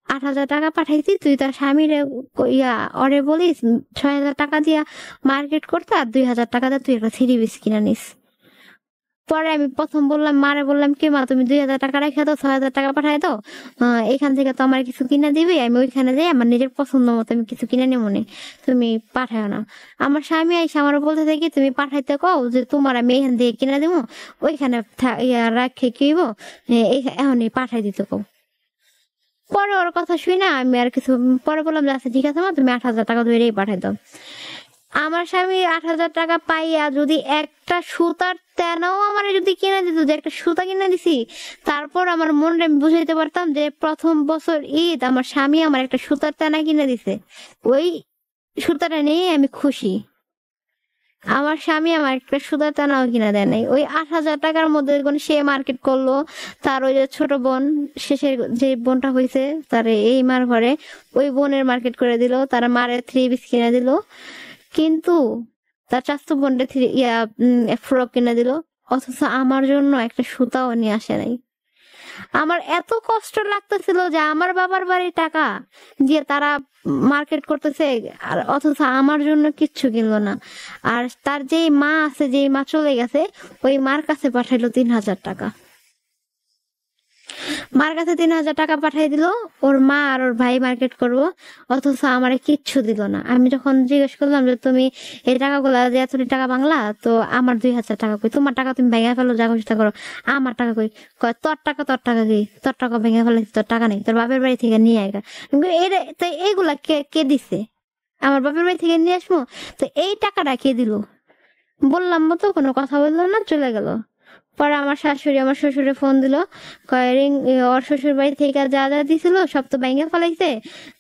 8,000 টাকা পাঠাইছি, তুই তার স্বামীর ওরে বলিস 6,000 টাকা দিয়া মার্কেট করতে, আর 2,000 টাকা দিয়ে তুই একটা 3 পিস কিনা নিস। পরে আমি প্রথম বললাম, মারে বললাম কি মা তুমি 2,000 টাকা রেখে দাও, 6,000 টাকা পাঠাই দাও, এখান থেকে তো আমার কিছু কিনা দিবি, আমি ওইখানে যাই আমার নিজের পছন্দ মতো আমি কিছু কিনে নেবো না, তুমি পাঠাও না। আমার স্বামী আইসা আমার বলতে থাকি তুমি পাঠাইতে কও যে তোমার আমি এখান থেকে কিনা দেবো, ওইখানে রাখে কিব, এখনই পাঠাই দিতে কও। পরে ওর কথা শুই না আমি আর কিছু, পরে বললাম যে আচ্ছা ঠিক আছে মা, তুমি 8,000 টাকা ধরেই পাঠাই দাও। আমার স্বামী 8,000 টাকা পাইয়া যদি একটা সুতার তেনাও আমার যদি কিনে দিত, যে একটা সুতা কিনে দিছি, তারপর আমার মনে আমি বুঝাইতে পারতাম যে প্রথম বছর ঈদ আমার স্বামী আমার একটা সুতার তেনা কিনে দিছে, ওই সুতাটা নিয়ে আমি খুশি। আমার স্বামী আমার একটা সুতার তেনাও কিনে দেয় নাই, ওই 8,000 টাকার মধ্যে সে মার্কেট করলো, তার ওই যে ছোট বোন, শেষের যে বোনটা হয়েছে তার এই মার ঘরে, ওই বোনের মার্কেট করে দিল, তারা মারে 3 পিস কিনে দিল, কিন্তু তার চাচাতো বোনটা ফ্রক কিনে দিল, অথচ আমার জন্য একটা সুতাও নিয়ে আসে নাই। আমার এত কষ্ট লাগতেছিল যে আমার বাবার বাড়ির টাকা দিয়ে তারা মার্কেট করতেছে, আর অথচ আমার জন্য কিচ্ছু কিনলো না। আর তার যেই মা আছে, যেই মা চলে গেছে, ওই মার কাছে পাঠাইলো 3,000 টাকা। মার কাছে 3,000 টাকা পাঠিয়ে দিল, ওর মা আর ওর ভাই মার্কেট করবো, অথচ আমারে কিচ্ছু দিল না। আমি যখন জিজ্ঞেস করলাম যে তুমি এই টাকাগুলা যে এতটি টাকা বাংলা, তো আমার 2,000 টাকা কই, তোমার টাকা তুমি ভেঙে ফেলো, যা খুশি তা করো, আমার টাকা কই, কয় তোর টাকা কি, তোর টাকা ভেঙে ফেলে, তোর টাকা নেই, তোর বাপের বাড়ি থেকে নিয়ে আয়। তো এইগুলা কে কে দিছে? আমার বাপের বাড়ি থেকে নিয়ে আসবো? তো এই টাকাটা কে দিল? বললাম মতো কোনো কথা বললো না, চলে গেল। পরে আমার শাশুড়ি আমার শ্বশুরে ফোন দিল, কয় রিং ওর শ্বশুর বাড়ি থেকে যা যা দিছিল সব তো ভেঙে ফেলাইছে,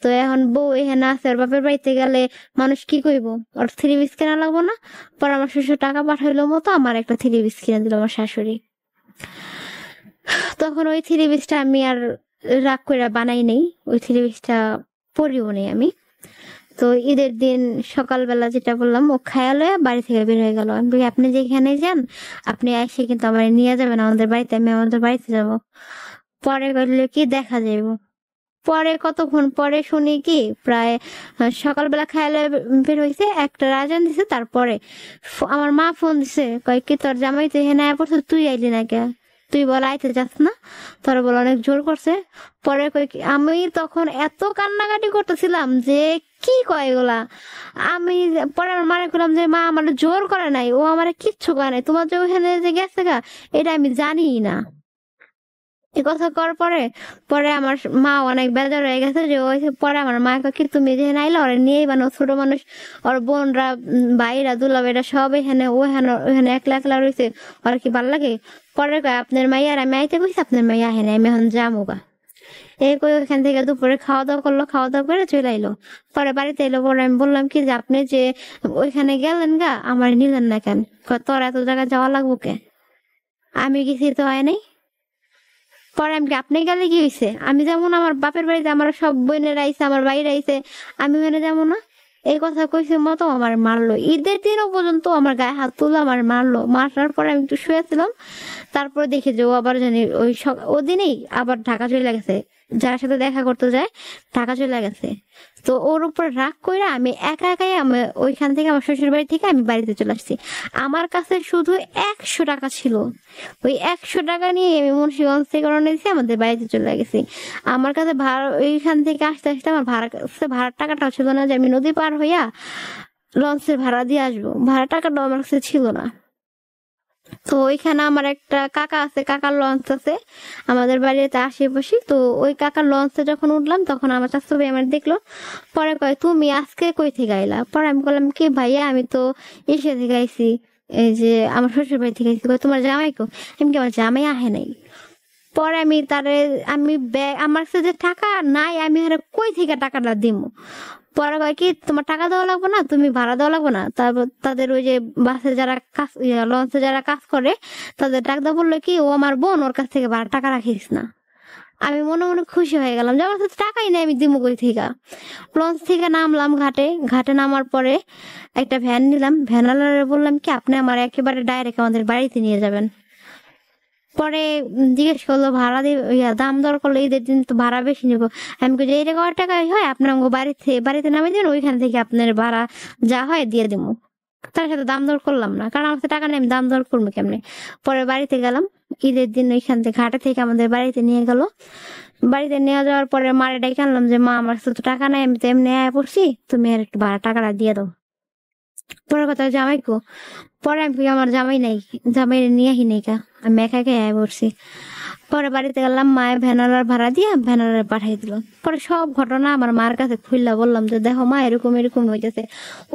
তো এখন বউ এখানে আছে, ওর বাপের বাড়িতে গেলে মানুষ কি কইব, ওর 3 পিস কেনা লাগবো না? পরে আমার শ্বশুর টাকা পাঠাইলো মতো আমার একটা 3 পিস কিনে দিল আমার শাশুড়ি। তখন ওই 3 পিসটা আমি আর রাগ করে বানাই নেই, ওই 3 পিসটা পরিও নেই আমি। তো ঈদের দিন সকালবেলা যেটা বললাম, ও খায়ালে বাড়ি থেকে বের হয়ে গেল। আমি বলি আপনি যেখানে যান, আপনি এসে কিন্তু আমার নিয়ে যাবেন আমাদের বাড়িতে, আমি আমাদের বাড়িতে যাব। পরে বললো কি দেখা যাইব। পরে কতক্ষণ পরে শুনি কি প্রায় সকালবেলা খায়ালে বের হয়েছে, একটা রাজান দিছে, তারপরে আমার মা ফোন দিছে, কয় কি তোর জামাই তো এখানে আয়া পড়ছে, তুই আইলি না কে, তুই বল আইতে যাস না, তোর বল অনেক জোর করছে। পরে কই আমি তখন এত কান্নাকাটি করতেছিলাম যে কি কয় এগুলা। আমি পরে আমার মারে করলাম যে মা আমার জোর করে নাই, ও আমার কিচ্ছু করে নাই, তোমার যে ওখানে যে গেছে গা এটা আমি জানি না। এই কথা করার পরে পরে আমার মা অনেক বেজার হয়ে গেছে যে ওই পরে আমার মা কি তুমি যে নাইলে ওরা নিয়েই বানো, ছোট মানুষ, ওর বোনরা ভাইরা দুলাভাইরা সব এখানে, ওখানে একলা একলা রয়েছে, ওর কি ভাল লাগে? পরে কয় আপনার মাইয়ার আমি আইতে বলছি, আপনার মাইয়া আহে না, আমি এখন যাবো গা। এই কই ওখান থেকে দুপুরে খাওয়া দাওয়া করলো, খাওয়া দাওয়া করে চলে আইলো। পরে বাড়িতে এলো, পরে আমি বললাম কি যে আপনি যে ওইখানে গেলেন গা, আমার নিলেন না কেন? কয় তোর এত জায়গায় যাওয়া লাগবো কে, আমি গেছি তো হয় নাই। পরে আমি আপনি গেলে কি হয়েছে, আমি যেমন আমার বাপের বাড়িতে আমার সব বোনেরা আইছে, আমার বাইরে আইছে, আমি ওখানে যাবো না? এই কথা কইছে মতো আমার মারলো। ঈদের দিনও পর্যন্ত আমার গায়ে হাত তুলে আমার মারলো। মারার পরে আমি একটু শুয়েছিলাম, তারপরে দেখি যে ও আবার জানি ওই ওদিনেই আবার ঢাকা চলে গেছে, যার সাথে দেখা করতে যায় ঢাকা চলে গেছে। তো ওর উপর রাগ করে আমি একা একাই আমি ওইখান থেকে আমার শ্বশুর বাড়ি থেকে আমি বাড়িতে চলে আসছি। আমার কাছে শুধু 100 টাকা ছিল, ওই 100 টাকা নিয়ে আমি মুন্সিগঞ্জ থেকে রওনা দিয়েছি, আমাদের বাড়িতে চলে গেছি। আমার কাছে ভাড়া ওইখান থেকে আসতে আসতে আমার ভাড়ার টাকাটাও ছিল না যে আমি নদী পার হইয়া লঞ্চের ভাড়া দিয়ে আসবো, ভাড়া টাকাটাও আমার কাছে ছিল না। তো ওইখানে আমার একটা কাকা আছে, কাকার লঞ্চ আছে আমাদের বাড়িতে আশেপাশে। তো ওই কাকার লঞ্চে যখন উঠলাম তখন আমার চাচা ভাই আমার দেখলো, পরে কয় তুমি আজকে কই থেকে আইলা? পরে আমি বললাম কি ভাইয়া আমি তো এসে থেকে আইছি, এই যে আমার শ্বশুর বাড়ি থেকে আইছি। কয় তোমার জামাই কো? আমি কি আমার জামাই আহে নাই? পরে আমি তারে আমি আমার কাছে যে টাকা নাই, আমি কই থেকে টাকাটা দিব? পরে কয় কি তোমার টাকা দেওয়া লাগবে না, তুমি ভাড়া দেওয়া লাগবে না। তারপর তাদের ওই যে বাসে যারা কাজ লঞ্চে যারা কাজ করে তাদের ডাকদা বললো কি ও আমার বোন, ওর কাছ থেকে ভাড়া টাকা রাখিস না। আমি মনে মনে খুশি হয়ে গেলাম যে আমার কাছে টাকাই নেই, আমি দিমু কই থেকে। লঞ্চ থেকে নামলাম ঘাটে, ঘাটে নামার পরে একটা ভ্যান নিলাম, ভ্যানওয়ালারে বললাম কি আপনি আমার একেবারে ডাইরেক্ট আমাদের বাড়িতে নিয়ে যাবেন। পরে জিজ্ঞেস করলো ভাড়া দিয়ে দাম দর করলো, ঈদের দিন তো ভাড়া বেশি নেবো। আমি বলছি এইটা কয় টাকায় হয়, আপনার বাড়িতে নামিয়ে দেবেন, ওইখান থেকে আপনার ভাড়া যা হয় দিয়ে দেবো। তার সাথে দাম দর করলাম না, কারণ আমার কাছে টাকা নেই, আমি দাম দর করবো কেমনে। পরে বাড়িতে গেলাম, ঈদের দিন ওইখান থেকে ঘাটে থেকে আমাদের বাড়িতে নিয়ে গেল। বাড়িতে নিয়ে যাওয়ার পরে মারে ডেকে আনলাম যে মা আমার কাছে তো টাকা নাই, আমি তো এমনি আয়া পড়ছি, তুমি আর একটু ভাড়া টাকাটা দিয়ে দাও। পরে কথা জামাই কো? পরে আমি আমার জামাই নাই, জামাই নিয়ে আহি নাই কা, আমি একা একা আয়া পড়ছি। পরে বাড়িতে গেলাম, মায়ের ভ্যানালার ভাড়া দিয়ে ভ্যানালার পাঠাই দিল। পরে সব ঘটনা আমার মার কাছে খুললা বললাম যে দেখো মা এরকম এরকম হইতেছে।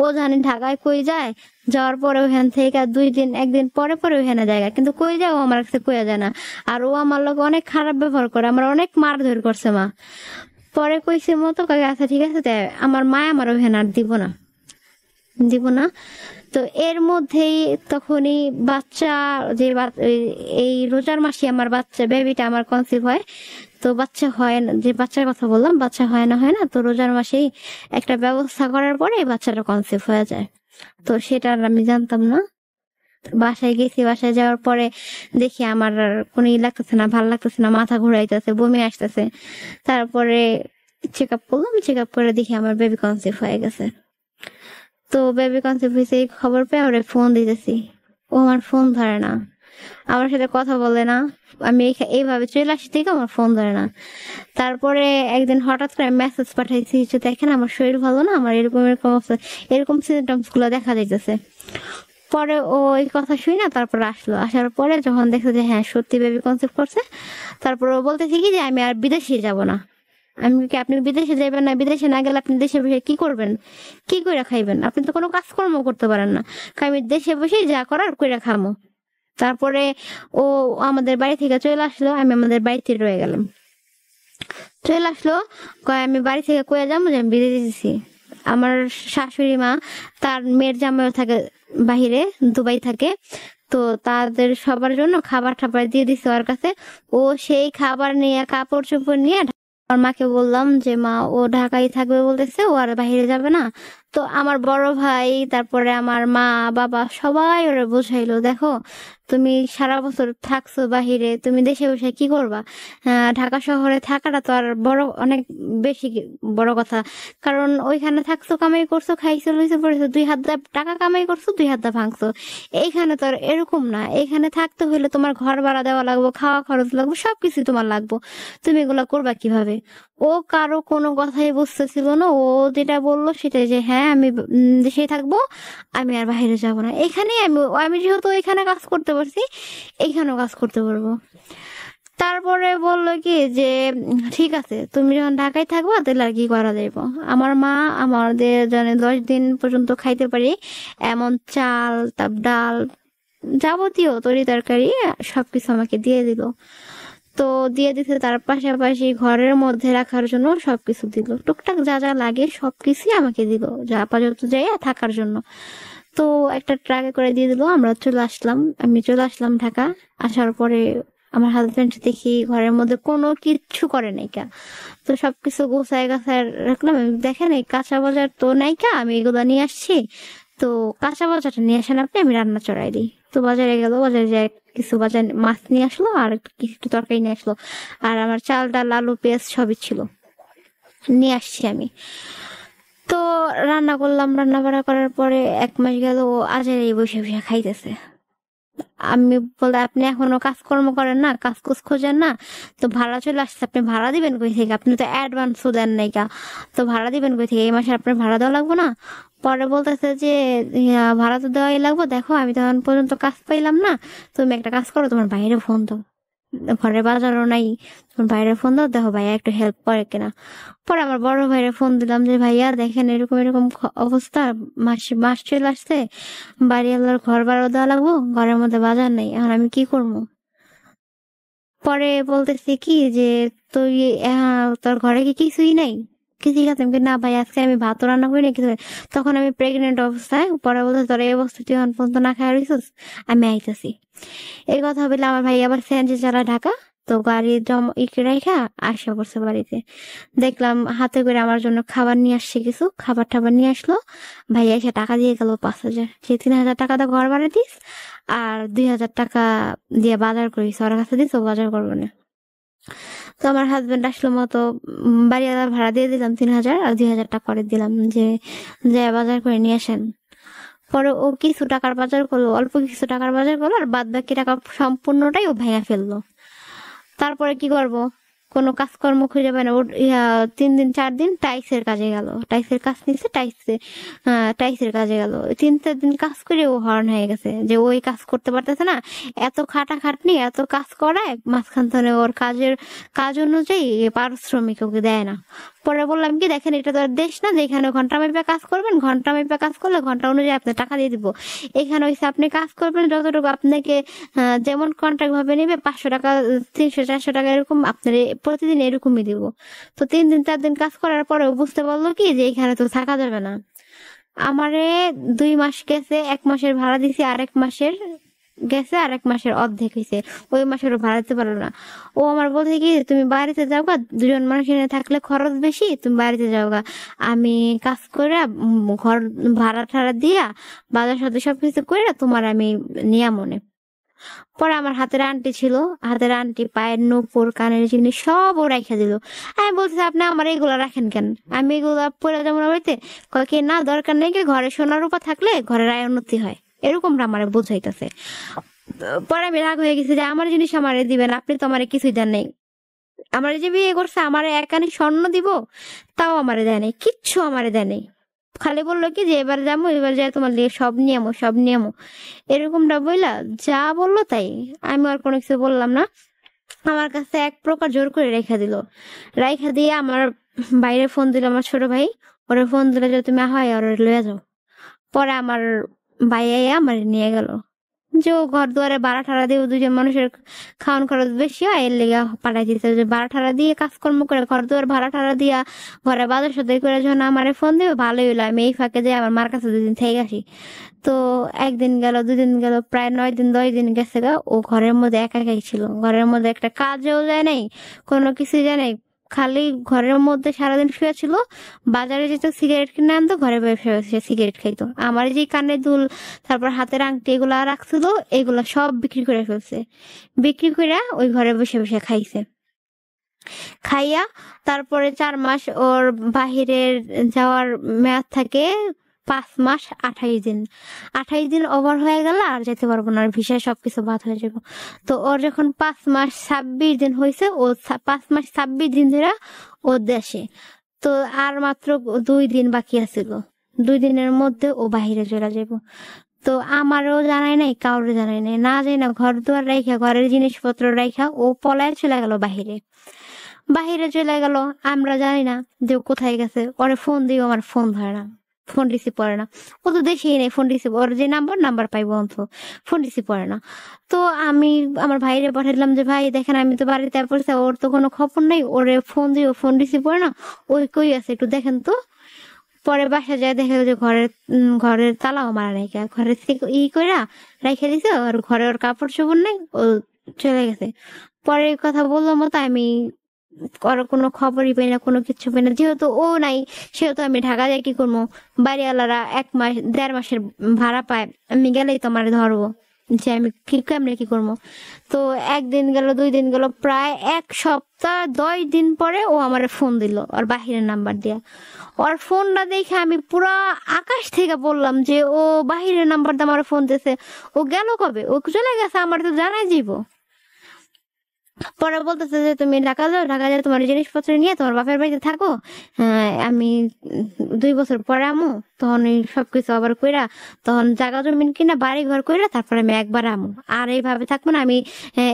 ও জানি ঢাকায় কই যায়, যাওয়ার পরে ওখান থেকে 2 দিন 1 দিন পরে পরে ওখানে জায়গা, কিন্তু কই যায় ও আমার কাছে কইয়া যায় না। আর ও আমার লোক অনেক খারাপ ব্যবহার করে, আমার অনেক মারধর করছে মা। পরে কইছে মতো আচ্ছা ঠিক আছে, আমার মা আমার ওখানে আর দিব না। তো এর মধ্যেই তখনই বাচ্চা যে এই রোজার মাসে আমার বাচ্চা বেবিটা আমার কনসিভ হয়। তো বাচ্চা হয় না, যে বাচ্চার কথা বললাম বাচ্চা হয় না, তো রোজার মাসেই একটা ব্যবস্থা করার পরে বাচ্চাটা কনসিভ হয়ে যায়। তো সেটা আর আমি জানতাম না। বাসায় গেছি, বাসায় যাওয়ার পরে দেখি আমার আর কোনো লাগতেছে না, ভালো লাগতেছে না, মাথা ঘুরাইতেছে, বমি আসতেছে। তারপরে চেক আপ করলাম, চেক আপ করে দেখি আমার বেবি কনসিভ হয়ে গেছে। তো বেবি কনসিভ হয়েছে এই খবর পেয়ে ওরে ফোন দিতেছি, ও আমার ফোন ধরে না। আমার সাথে কথা বলে না। আমি এইভাবে চলে আসি থেকে আমার ফোন ধরে না। তারপরে একদিন হঠাৎ করে মেসেজ পাঠাইছি যে দেখেন আমার শরীর ভালো না, আমার এরকম এরকম অবস্থা, এরকম সিমটমস গুলো দেখা যাইতেছে। পরে ও এই কথা শুই না, তারপর আসলো। আসার পরে যখন দেখছে যে হ্যাঁ সত্যি বেবি কনসেপ্ট করছে, তারপর ও বলতেছে কি যে আমি আর বিদেশে যাব না। আমি কি আপনি বিদেশে যাবেন না? বিদেশে না গেলে আপনি দেশে বসে কি করবেন, কি কইরা খাইবেন? আপনি তো কোনো কাজকর্ম করতে পারেন না। আমি দেশে বসে যা করার কইরা খামো। তারপরে ও আমাদের বাড়ি থেকে চলে আসলো, আমি আমাদের বাড়িতে রয়ে গেলাম। চলে আসলো, কয় আমি বাড়ি থেকে কয়ে যাবো যে আমি বিদেশে দিছি। আমার শাশুড়ি মা তার মেয়ের জামাইও থাকে বাহিরে, দুবাই থাকে। তো তাদের সবার জন্য খাবার টাবার দিয়ে দিছে ওর কাছে। ও সেই খাবার নিয়ে কাপড় চোপড় নিয়ে আমার মাকে বললাম যে মা ও ঢাকায় থাকবে বলতেছে, ও আর বাইরে যাবে না। তো আমার বড় ভাই, তারপরে আমার মা বাবা সবাই ওরা বুঝাইলো, দেখো তুমি সারা বছর থাকছো বাহিরে, তুমি দেশে বসে কি করবা? ঢাকা শহরে থাকাটা তো আর বড় অনেক বেশি বড় কথা। কারণ ওইখানে থাকছো, কামাই করছো, খাইছো লইছো পড়েছো, 2 হাত দা টাকা কামাই করছো, 2 হাত দা ভাঙছো। এইখানে তো আর এরকম না। এখানে থাকতে হইলে তোমার ঘর ভাড়া দেওয়া লাগবে, খাওয়া খরচ লাগবে, সবকিছু তোমার লাগবে। তুমি এগুলা করবা কিভাবে? ও কারো কোনো কথাই বুঝতেছিল না। ও যেটা বললো সেটাই, যে হ্যাঁ আমি দেশেই থাকবো, আমি আর বাইরে যাব না। এখানে আমি আমি যেহেতু এখানে কাজ করতে পারছি, এইখানেও কাজ করতে পারবো। তারপরে বললো কি যে ঠিক আছে, তুমি যখন ঢাকায় থাকবা তাহলে আর কি করা যাইব। আমার মা আমাদের জানে 10 দিন পর্যন্ত খাইতে পারি এমন চাল, তার ডাল, যাবতীয় তরি তরকারি সবকিছু আমাকে দিয়ে দিল। তো দিয়ে দিতে, তার পাশাপাশি ঘরের মধ্যে রাখার জন্য সবকিছু দিল, টুকটাক যা যা লাগে সবকিছু আমাকে দিল, যা আপাতত যাই থাকার জন্য। তো একটা ট্রাকে করে দিয়ে দিল। আমরা চলে আসলাম, আমি চলে আসলাম ঢাকা। আসার পরে আমার হাজবেন্ড দেখি ঘরের মধ্যে কোনো কিচ্ছু করে নাই কা। তো সবকিছু গোছায় গাছায় রাখলাম। দেখেন এই কাঁচা বাজার তো নাই কা, আমি এগুলো নিয়ে আসছি, তো কাঁচা বাজারটা নিয়ে আসেন আপনি, আমি রান্না চড়াই দিই। তো বাজারে গেল, বাজারে যায় কিছু বাজার মাছ নিয়ে আসলো আর কিছু তরকারি নিয়ে আসলো। আর আমার চাল ডাল আলু পেঁয়াজ সবই ছিল, নিয়ে আসছি আমি। তো রান্না করলাম, রান্না বাড়া করার পরে 1 মাস গেল, ও আজারে বসে বসে খাইতেছে। আমি বলে আপনি এখনো কাজকর্ম করেন না, কাজ কুজ খোঁজেন না, তো ভাড়া চলে আসছে, আপনি ভাড়া দিবেন কই থেকে? আপনি তো অ্যাডভান্সও দেন নাই কা, তো ভাড়া দিবেন কই থেকে? এই মাসে আপনার ভাড়া দেওয়া লাগবে না? পরে বলতেছে যে ভাড়া তো দেওয়াই লাগবে, দেখো আমি তো এখন পর্যন্ত কাজ পাইলাম না, তুমি একটা কাজ করো, তোমার বাইরে ফোন দাও, ঘরে বাজারও নাই, তোমার বাইরে ফোন দাও, দেখো ভাইয়া একটু হেল্প করে কিনা। পরে আমার বড় ভাইয়ের ফোন দিলাম যে ভাইয়া দেখেন এরকম এরকম অবস্থা, মাস মাস চলে আসছে, বাড়ি আল্লাহর ঘর ভাড়া দেওয়া লাগবো, ঘরের মধ্যে বাজার নেই, এখন আমি কি করবো? পরে বলতেছি কি যে তুই তোর ঘরে কি কিছুই নাই, কিছুই খাতে? আমি কই, না ভাই আজকে আমি ভাত রান্না করি না কিছু নাই। তখন আমি প্রেগনেন্ট অবস্থায়। পরে বলতে তোর এই অবস্থা তুই এখন পর্যন্ত না খাই রইছিস, আমি আইতাছি। এই কথা বলে আমার ভাই আবার সিএনজি চালা ঢাকা। তো গাড়ি ইকে রাখা আসা করছে বাড়িতে। দেখলাম হাতে করে আমার জন্য খাবার নিয়ে আসছে, কিছু খাবার টাবার নিয়ে আসলো। ভাইয়া এসে টাকা দিয়ে গেল 5,000। সেই 3,000 টাকা দিয়ে ঘর ভাড়া দিস, আর 2,000 টাকা দিয়ে বাজার করিস, ওর কাছে দিস, ও বাজার করবো না। তো আমার হাজবেন্ড আসলো মতো বাড়ি ভাড়া দিয়ে দিলাম 3,000, আর 2,000 টাকা করে দিলাম যে যে বাজার করে নিয়ে আসেন। পরে ও কিছু টাকার বাজার করলো, অল্প কিছু টাকার বাজার করলো, আর বাদ বাকি টাকা সম্পূর্ণটাই ও ভেঙে ফেললো। তারপরে কি করব, কোনো কাজকর্ম খুঁজে পায় না। ওর 3 দিন 4 দিন টাইসের কাজে গেল, টাইসের কাজ নিচ্ছে, টাইসের কাজে গেল। 3-4 দিন কাজ করে ও হরণ হয়ে গেছে যে ওই কাজ করতে পারতেছে না, এত খাটাখাটনি এত কাজ করায়, মাঝখান থেকে ওর কাজ অনুযায়ী পারিশ্রমিক ওকে দেয় না। পরে বললাম কি দেখেন এটা তো আর দেশ না যে এখানে ঘন্টা মাইপে কাজ করবেন, ঘন্টা মাইপে কাজ করলে ঘন্টা অনুযায়ী আপনার টাকা দিয়ে দিব। এখানে হয়েছে আপনি কাজ করবেন যতটুকু আপনাকে যেমন কন্ট্রাক্ট ভাবে নেবে, 500 টাকা 300 400 টাকা এরকম আপনার প্রতিদিন এরকমই দিব। তো 3 দিন 4 দিন কাজ করার পরেও বুঝতে পারলো কি যে এখানে তো থাকা যাবে না। আমারে 2 মাস গেছে, 1 মাসের ভাড়া দিছি, আরেক মাসের গেছে, আরেক মাসের অর্ধেক হয়েছে, ওই মাসেরও ভাড়া দিতে পারলো না। ও আমার বলছে কি তুমি বাড়িতে যাও গা, 2জন মানুষ এনে থাকলে খরচ বেশি, তুমি বাড়িতে যাও গা, আমি কাজ করে ঘর ভাড়া ঠাড়া দিয়া বাজার সাথে সবকিছু করে তোমার আমি নিয়া মনে। পরে আমার হাতের আন্টি ছিল, হাতের আন্টি, পায়ের নূপুর, কানের জিনিস সব ও রাখা দিল। আমি বলছি আপনি আমার এগুলা রাখেন কেন, আমি এগুলা পরে যাবো না বাড়িতে? কয় কি না দরকার নেই, কি ঘরে সোনার রূপা থাকলে ঘরের আয় উন্নতি হয়, এরকম আমারে বুঝাইতেছে। পরে আমি রাগ হয়ে গেছি যে আমার জিনিস আমারে দিবেন, আপনি তো আমারে কিছুই দেন নাই। আমার যে বিয়ে করছে আমারে একানি স্বর্ণ দিব, তাও আমারে দেয় নাই, কিচ্ছু আমারে দেয় নাই। খালি বললো কি যে এবার যাবো, এবার যাই তোমার লিয়ে সব নিয়মো সব নিয়মো, এরকমটা বইলা যা বললো তাই। আমি আর কোনো কিছু বললাম না। আমার কাছে এক প্রকার জোর করে রেখা দিল। রাইখা দিয়ে আমার বাইরে ফোন দিল আমার ছোট ভাই। ওরে ফোন দিলে যে তুমি হয় ওরে লয়ে যাও। পরে আমার ভাই আমার নিয়ে গেল, যে ও ঘর দুয়ারে ভাড়া ঠাড়া দিয়ে দুজন মানুষের খাওয়ান খরচ বেশি হয়, এর লেগে পাঠাই দিতে, যে ভাড়া ঠাড়া দিয়ে কাজকর্ম করে ঘর দুয়ার ভাড়া ঠাড়া দিয়া ঘরে বাজার সদাই করে যখন আমারে ফোন দেবে ভালোই হলো, আমি এই ফাঁকে যাই আমার মার কাছে 2 দিন থেকে আসি। তো একদিন গেল 2 দিন গেল, প্রায় 9 দিন 10 দিন গেছে গা। ও ঘরের মধ্যে একা একাই ছিল, ঘরের মধ্যে একটা কাজেও যায় নাই, কোনো কিছু যায় নাই, খালি ঘরের মধ্যে সারাদিন শুয়ে ছিল। বাজারে যেত সিগারেট কিনে আনতো, ঘরে বসে বসে সিগারেট খাইতো। আমার যে কানের দুল, তারপর হাতের আংটি এগুলা রাখছিল, এগুলা সব বিক্রি করে ফেলছে। বিক্রি করে ওই ঘরে বসে বসে খাইছে। খাইয়া তারপরে 4 মাস ওর বাহিরের যাওয়ার মেয়াদ থাকে, 5 মাস 28 দিন। 28 দিন ওভার হয়ে গেল আর যেতে পারবো না, আর ভিসায় সবকিছু বাদ হয়ে যাবো। তো ওর যখন 5 মাস 26 দিন হয়েছে, ও 5 মাস 26 দিন ধরে ও দেশে। তো আর মাত্র 2 দিন বাকি আছিল, 2 দিনের মধ্যে ও বাহিরে চলে যাব। তো আমারও জানাই নাই, কাউরে জানাই নাই, না যাই না ঘর দুয়ার রাইখা, ঘরের জিনিসপত্র রাইখা ও পলায় চলে গেল বাহিরে। বাহিরে চলে গেল, আমরা জানি না যে ও কোথায় গেছে। ওরে ফোন দিও, আমার ফোন ধরে না, ফোন রিসিভ করে না। ও তো দেশেই নেই, ফোন রিসিভ, ওর যে নাম্বার পাইবো অন্ত, ফোন রিসিভ করে না। তো আমি আমার ভাইরে পাঠাইলাম যে ভাই দেখেন আমি তো বাড়িতে পড়ছি, ওর তো কোনো খবর নাই, ওরে ফোন দিও, ফোন রিসিভ করে না, ওই কই আছে একটু দেখেন তো। পরে বাসা যায় দেখা যে ঘরের তালাও মারা নাই, ঘরের থেকে কইরা রেখে দিছে, আর ঘরে ওর কাপড় চোপড় নেই, ও চলে গেছে। পরে এই কথা বললাম মতো আমি ওর কোনো খবরই পাই না, কোনো কিছু পাই না। যেহেতু ও নাই সেহেতু আমি ঢাকা যাই কি করবো, বাড়িওয়ালারা 1 মাস 1.5 মাসের ভাড়া পায়, আমি গেলেই তো আমার ধরবো, যে আমি কি কেমনে কি করবো। তো 1 দিন গেল 2 দিন গেল, প্রায় 1 সপ্তাহ 10 দিন পরে ও আমার ফোন দিল ওর বাহিরের নাম্বার দিয়া। ওর ফোনটা দেখে আমি পুরা আকাশ থেকে বললাম যে ও বাহিরের নাম্বার দিয়ে আমার ফোন দিয়েছে, ও গেল কবে, ও চলে গেছে, আমার তো জানাই যাইব। পরে বলতেছে যে তুমি ঢাকা যাও, ঢাকা যাও তোমার জিনিসপত্র নিয়ে তোমার বাপের বাড়িতে থাকো, আমি 2 বছর পরে আমু, তখন এই সবকিছু আবার কইরা, তখন জায়গা জমিন কিনা বাড়ি ঘর কইরা তারপরে আমি একবার আমু, আর এইভাবে থাকবো না। আমি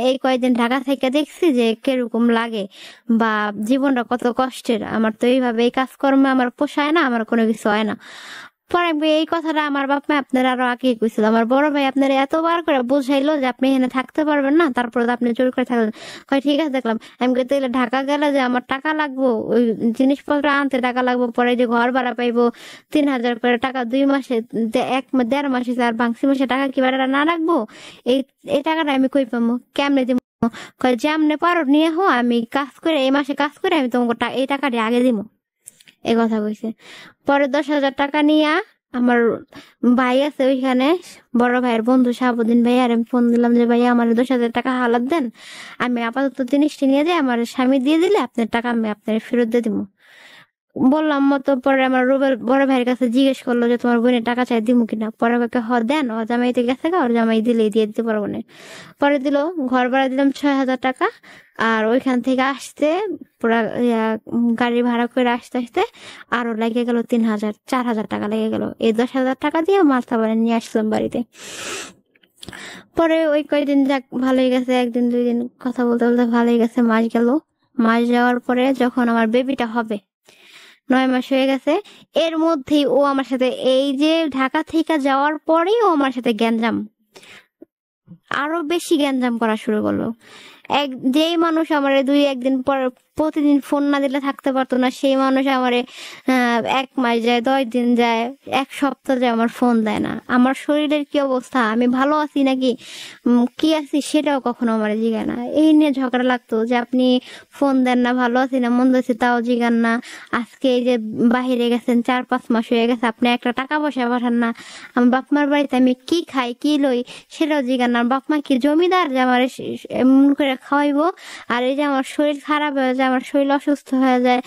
এই কয়েকদিন ঢাকা থেকে দেখছি যে কিরকম লাগে বা জীবনটা কত কষ্টের, আমার তো এইভাবে এই কাজকর্মে আমার পোষায় না, আমার কোনো কিছু হয় না। পরে এই কথাটা আমার বাপ মা আপনার আরো আগে কইছিল, আমার বড় ভাই আপনার এতবার করে বুঝাইলো যে আপনি এখানে থাকতে পারবেন না, তারপর আপনি জোর করে থাকবেন। কয় ঠিক আছে দেখলাম। আমি কই তাহলে ঢাকা গেলে যে আমার টাকা লাগবো, ওই জিনিসপত্র আনতে টাকা লাগবো, পরে যে ঘর ভাড়া পাইবো 3,000 করে টাকা 2 মাসে, 1.5 মাসে, আর বাংসি মাসে টাকা কি ভাড়া না রাখবো, এই এই টাকাটা আমি কই পাবো, কেমনে দিব? কয় যেমনে পারো নিয়ে হো, আমি কাজ করে এই মাসে কাজ করে আমি তোমাকে এই টাকাটি আগে দিব, এই কথা কইছে। পরে 10,000 টাকা নিয়ে আমার ভাই আছে ওইখানে, বড় ভাইয়ের বন্ধু শাহাবুদ্দিন ভাই, আর আমি ফোন দিলাম যে ভাইয়া আমার 10,000 টাকা হালাত দেন, আমি আপাতত জিনিসটি নিয়ে যাই, আমার স্বামী দিয়ে দিলে আপনার টাকা আমি আপনার ফেরত দিয়ে দিব। বললাম মতো। পরে আমার রুবেল বড় ভাইয়ের কাছে জিজ্ঞেস করলো যে তোমার বোনের টাকা চাই দিমু কিনা। পরে আমাকে দেন, ও জামাইতে গেছে গা, ওর জামাই দিলেই দিয়ে দিতে পারবো না। পরে দিল, ঘর ভাড়া দিলাম 6,000 টাকা, আর ওইখান থেকে আসতে পুরা গাড়ি ভাড়া করে আসতে আসতে আরো লেগে গেল 3,000 4,000 টাকা লেগে গেল। এই 10,000 টাকা দিয়ে মাথা বানিয়ে নিয়ে আসলাম বাড়িতে। পরে ওই কয়েকদিন যাক ভালোই গেছে, 1 দিন 2 দিন কথা বলতে বলতে ভালোই গেছে। মাস গেল, মাস যাওয়ার পরে যখন আমার বেবিটা হবে, 9 মাস হয়ে গেছে, এর মধ্যেই ও আমার সাথে, এই যে ঢাকা থেকে যাওয়ার পরেই ও আমার সাথে গ্যাঞ্জাম, আরো বেশি গ্যাঞ্জাম করা শুরু করলো। যেই মানুষ আমার 2-1 দিন পর প্রতিদিন ফোন না দিলে থাকতে পারতো না, সেই মানুষ আমারে 1 মাস যায়, 10 দিন যায়, 1 সপ্তাহ যায়, আমার ফোন দেয় না। আমার শরীরের কি অবস্থা, আমি ভালো আছি নাকি কি আছি সেটাও কখনো আমার জিগায় না। এই নিয়ে ঝগড়া লাগতো যে আপনি ফোন দেন না, ভালো আছি না মন্দ আছি তাও জিগান না। আজকে এই যে বাহিরে গেছেন 4-5 মাস হয়ে গেছে, আপনি একটা টাকা পয়সা পাঠান না। আমার বাপ মার বাড়িতে আমি কি খাই কি লই সেটাও জিগান না। বাপ মা কি জমিদার যে আমার এমন করে খাওয়াইবো, আর এই যে আমার শরীর খারাপ হয়ে যায়, আমার শরীর অসুস্থ হয়ে যায়,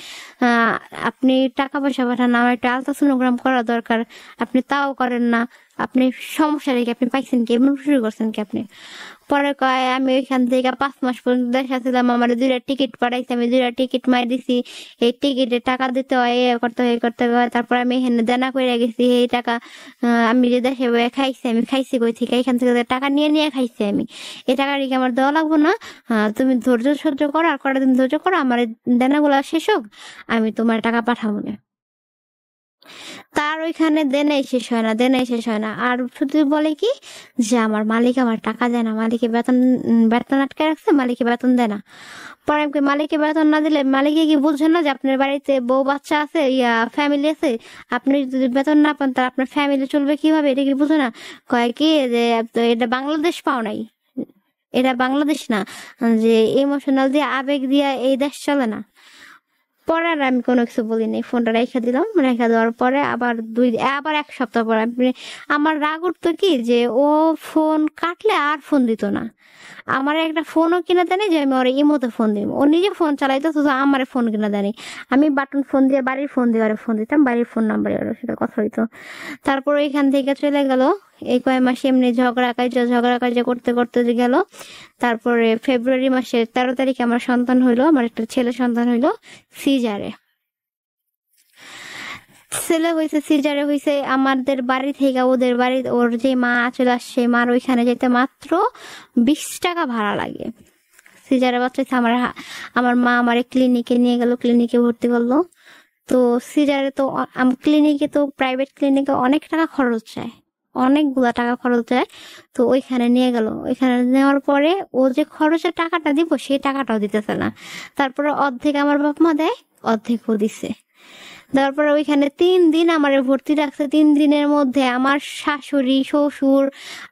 আপনি টাকা পয়সা পাঠান, আমার একটা আলট্রাসোনোগ্রাম করা দরকার, আপনি তাও করেন না, আপনি সমস্যা রেখে আপনি পাইছেন কি, এমন শুরু করছেন কি আপনি? পরে কয় আমি ওইখান থেকে 5 মাস পর্যন্ত দেশে ছিলাম, আমার 2টা টিকিট পাঠাইছে, আমি 2টা টিকিট মাই দিছি, এই টিকিটে টাকা দিতে হয়, এ করতে হয়, করতে হয়, তারপর আমি এখানে দেনা করে গেছি এই টাকা, আমি যে দেশে বয়ে খাইছি, আমি খাইছি কই থেকে, এখান থেকে টাকা নিয়ে নিয়ে খাইছি আমি, এই টাকা কি আমার দেওয়া লাগবো না? তুমি ধৈর্য সহ্য করো, আর কটা দিন ধৈর্য করো, আমার এই দেনাগুলো শেষ হোক, আমি তোমার টাকা পাঠাবো না। তার ওইখানে দেনাই শেষ হয় না, দেনাই শেষ হয় না, আর শুধু বলে কি যে আমার মালিক আমার টাকা দেয় না, মালিকে বেতন আটকে রাখছে, মালিকে বেতন দেয় না। পরে আমি কই, মালিকে বেতন না দিলে মালিকে কি বুঝছেন না যে আপনার বাড়িতে বউ বাচ্চা আছে, ফ্যামিলি আছে, আপনি যদি বেতন না পান তাহলে আপনার ফ্যামিলি চলবে কিভাবে, এটা কি বুঝো না? কয় কি যে এটা বাংলাদেশ পাও নাই, এটা বাংলাদেশ না, যে ইমোশনাল দিয়ে আবেগ দিয়ে এই দেশ চলে না। পরে আর আমি কোনো কিছু বলিনি, ফোনটা রেখে দিলাম। রেখে দেওয়ার পরে আবার 1 সপ্তাহ পরে আমার রাগ উঠতো কি যে ও ফোন কাটলে আর ফোন দিত না, আমার একটা ফোনও কিনে দেয়নি যে আমি ওর ইমোতে ফোন দিব, ও নিজে ফোন চালাইতো, শুধু আমার ফোন কিনে দেয়নি। আমি বাটন ফোন দিয়ে বাড়ির ফোন দিয়ে ওরা ফোন দিতাম, বাড়ির ফোন নাম্বারে ওর সাথে কথা হইতো। তারপর ওইখান থেকে চলে গেল, এই কয় মাস এমনি ঝগড়া কাজে করতে করতে যে গেল। তারপরে ফেব্রুয়ারি মাসের 13 তারিখে আমার সন্তান হইলো, আমার একটা ছেলে সন্তান হইলো সিজারে। ছেলে হয়েছে সিজারে হয়েছে, আমাদের বাড়ি থেকে ওদের বাড়ি, ওর যে মা চলে আসছে, মার ওইখানে যেতে মাত্র 20 টাকা ভাড়া লাগে। সিজারে বাচ্চা আমার মা আমার ক্লিনিকে নিয়ে গেল, ক্লিনিকে ভর্তি করলো। তো সিজারে তো ক্লিনিকে, তো প্রাইভেট ক্লিনিকে অনেক টাকা খরচ যায়, অনেকগুলা টাকা খরচ যায়। তো ওইখানে নিয়ে গেল, ওইখানে নেওয়ার পরে ও যে খরচের টাকাটা দিব সেই টাকাটাও দিতেছে না। তারপরে অর্ধেক আমার বাপ মা দেয়, অর্ধেকও দিছে। তারপরে ওইখানে 3 দিন আমার ভর্তি রাখছে। 3 দিনের মধ্যে আমার শাশুড়ি, শ্বশুর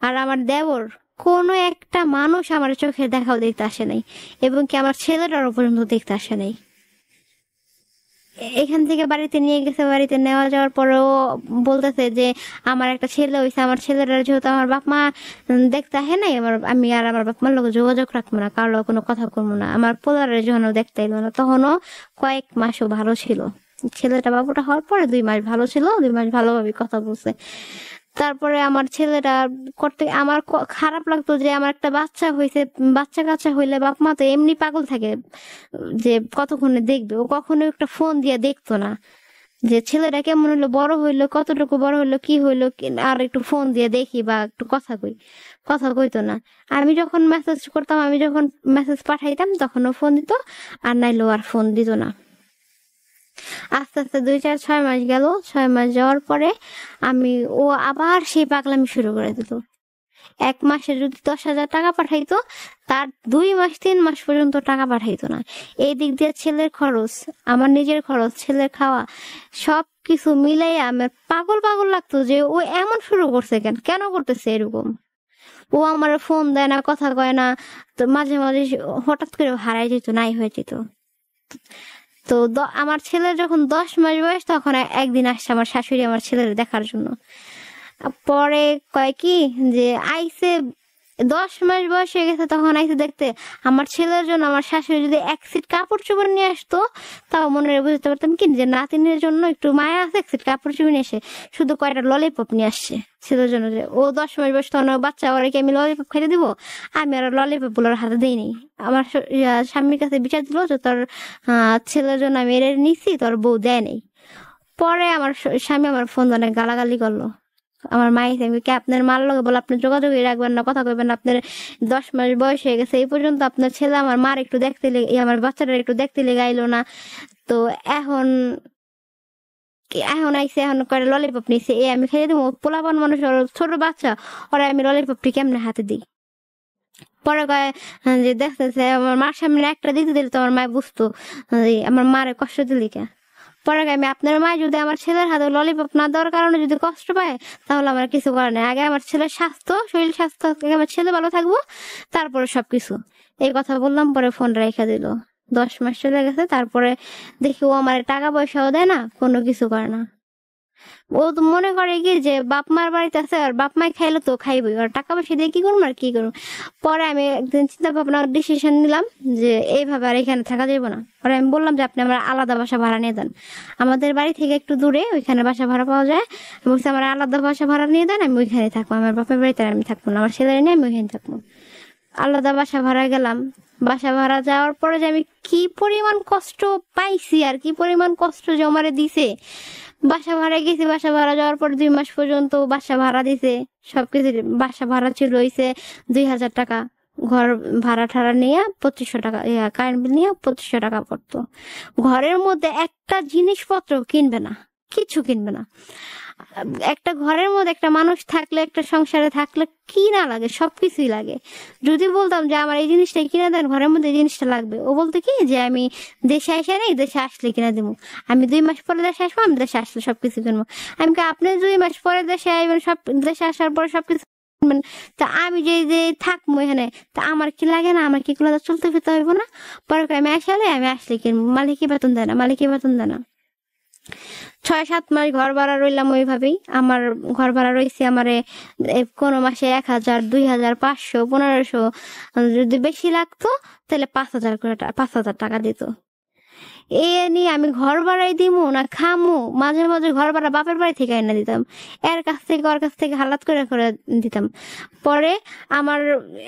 আর আমার দেবর কোনো একটা মানুষ আমার চোখের দেখাও দেখতে আসে নাই, এবং কি আমার ছেলেটারও পর্যন্ত দেখতে আসে নাই। এখান থেকে বাড়িতে নিয়ে গেছে, বাড়িতে নেওয়া যাওয়ার পরেও বলতেছে যে আমার একটা ছেলে হয়েছে, আমার ছেলেটার যেহেতু আমার বাপ মা দেখতে আহে নাই, আমি আর আমার বাপ মার লোক যোগাযোগ রাখবো না, কারো কোনো কথা করবো না। আমার পোলারের যখন দেখতে এলো না, তখনও কয়েক মাসও ভালো ছিল, ছেলেটা বাবুটা হওয়ার পরে 2 মাস ভালো ছিল, 2 মাস ভালোভাবে কথা বলছে। তারপরে আমার ছেলেটা করতে আমার খারাপ লাগতো যে আমার একটা বাচ্চা হয়েছে, বাচ্চা কাচ্চা হইলে বাপ মা তো এমনি পাগল থাকে যে কতক্ষণে দেখবে, ও কখনো একটা ফোন দিয়ে দেখতো না যে ছেলেটা কেমন হইলো, বড় হইলো, কতটুকু বড় হইলো, কি হইলো, আর একটু ফোন দিয়ে দেখি বা একটু কথা কই, কথা কইতো না। আমি যখন মেসেজ করতাম, আমি যখন মেসেজ পাঠাইতাম তখন ও ফোন দিত, আর নাইলো আর ফোন দিত না। আস্তে আস্তে 2, 4, 6 মাস গেল। 6 মাস যাওয়ার পরে ও আবার সেই পাগলামি শুরু করে দিল। 1 মাসে যদি 10,000 টাকা পাঠাইতো, তার 2 মাস 3 মাস পর্যন্ত টাকা পাঠাইতো না। এই দিক দিয়ে ছেলের খরচ, আমার নিজের খরচ, ছেলের খাওয়া, সবকিছু মিলাইয়া আমার পাগল পাগল লাগতো যে ও এমন শুরু করছে, কেন করতেছে এরকম। ও আমার ফোন দেয় না, কথা কয় না, তো মাঝে মাঝে হঠাৎ করে হারাই যেত, নাই হয়ে যেত। তো আমার ছেলের যখন 10 মাস বয়স, তখন একদিন আসছে আমার শাশুড়ি আমার ছেলের দেখার জন্য। পরে কয় কি যে আইসে 10 মাস বয়স হয়ে গেছে, তখন আইসে দেখতে আমার ছেলের জন্য আমার শাশুড়ি যদি 1 সিট কাপড় চোপড় নিয়ে আসতো, তাও মনে বুঝতে পারতাম কি যে নাতিনের জন্য একটু মায়া আছে, 1 সিট কাপড় চোপড় নিয়ে এসে শুধু কয়টা ললিপপ নিয়ে আসছে ছেলের জন্য। যে ও 10 মাস বয়স, তখন বাচ্চা, ওরা কি আমি ললিপপ খাইতে দিব? আমি আর ললিপপ গুলোর হাতে দিইনি। আমার স্বামীর কাছে বিচার দিল যে তোর ছেলের জন্য আমি এর নিচ্ছি, তোর বউ দেয় নেই। পরে আমার স্বামী আমার ফোন অনেক গালাগালি করলো। আমার মাই কি আপনার মার লগে বলে আপনি যোগাযোগই রাখবেন না, কথা কইবেন না, আপনার 10 মাস বয়স হয়ে গেছে, এই পর্যন্ত আপনার ছেলে আমার মার একটু দেখতে আমার বাচ্চাটার একটু দেখতে লেগে আইলো না। তো এখন আইসে, এখন করে ললিপপ নিছে, আমি খেয়ে দেবো? পোলাপান মানুষ, ছোট বাচ্চা, ওরা আমি ললিপপটি কেমনে হাতে দিই? পরে কয় যে দেখতেছে আমার মার সামনে একটা দিতে দিলে তো আমার মায় বুঝতো আমার মারে কষ্ট দিলি কে। পরে আমি আপনার মা যদি আমার ছেলের হাতে ললিপপ না দেওয়ার কারণে যদি কষ্ট পায়, তাহলে আমার কিছু করার নেই। আগে আমার ছেলের স্বাস্থ্য, শরীর স্বাস্থ্য, আমার ছেলে ভালো থাকবো, তারপরে সবকিছু। এই কথা বললাম, পরে ফোন রেখে দিল। 10 মাস চলে গেছে, তারপরে দেখি ও আমার টাকা পয়সাও দেয় না, কোনো কিছু করে না। ও তো মনে করে কি যে বাপ মার বাড়িতে আছে আর বাপ মাই খাইলে তো খাইবই, আর টাকা পয়সা দিয়ে কি করবো আর কি করবো। পরে আমি একদিন চিন্তা ভাবনা ডিসিশন নিলাম যে এইভাবে আর এখানে থাকা যাবে না। পরে আমি বললাম যে আপনি আমার আলাদা বাসা ভাড়া নিয়ে দেন, আমাদের বাড়ি থেকে একটু দূরে ওইখানে বাসা ভাড়া পাওয়া যায়। আমি বলছি আমার আলাদা বাসা ভাড়া নিয়ে দেন, আমি ওইখানে থাকবো, আমার বাপের বাড়িতে আর আমি থাকবো না, আমার ছেলে নিয়ে আমি ওইখানে থাকবো। আলাদা বাসা ভাড়া গেলাম। বাসা ভাড়া যাওয়ার পরে যে আমি কি পরিমাণ কষ্ট পাইছি আর কি পরিমাণ কষ্ট যে আমারে দিছে। বাসা ভাড়া গেছি, বাসা ভাড়া যাওয়ার পর 2 মাস পর্যন্ত বাসা ভাড়া দিছে সবকিছু। বাসা ভাড়া ছিল হইছে 2000 টাকা, ঘর ভাড়া ঠাড়া নিয়ে 2500 টাকা, কারেন্ট বিল নিয়ে 2500 টাকা পড়তো। ঘরের মধ্যে একটা জিনিসপত্র কিনবে না, কিছু কিনবে না। একটা ঘরের মধ্যে একটা মানুষ থাকলে, একটা সংসারে থাকলে কি না লাগে, সবকিছুই লাগে। যদি বলতাম যে আমার এই জিনিসটা কিনে দেন, ঘরের মধ্যে এই জিনিসটা লাগবে, ও বলতো কি যে আমি দেশে আসে নেই, দেশে আসলে কিনে দেবো, আমি 2 মাস পরে দেশে আসবো, আমি দেশে আসলে সবকিছু কিনবো। আমি কি আপনি 2 মাস পরে দেশে আসবেন, সব দেশে আসার পরে সবকিছু কিনবেন, তা আমি যে থাকবো এখানে, তা আমার কি লাগে না, আমার কি গুলো চলতে ফিরতে হইব না? পরে আমি আসলে কিনবো, মালিকই বেতন দেয় না, মালিকই বেতন দেয় না। 6-7 মাস ঘর ভাড়া রইলাম ওইভাবেই। আমার ঘর ভাড়া রয়েছে আমারে কোনো মাসে 1000, 2000, 500, 1500, যদি বেশি লাগতো তাহলে 5000 করে 5000 টাকা দিত। এ নিয়ে আমি ঘর ভাড়াই দিমু না খামু, মাঝে মাঝে ঘর ভাড়া বাপের বাড়ি থেকে এনে দিতাম, এর কাছ থেকে ওর কাছ থেকে হালাত করে করে দিতাম। পরে আমার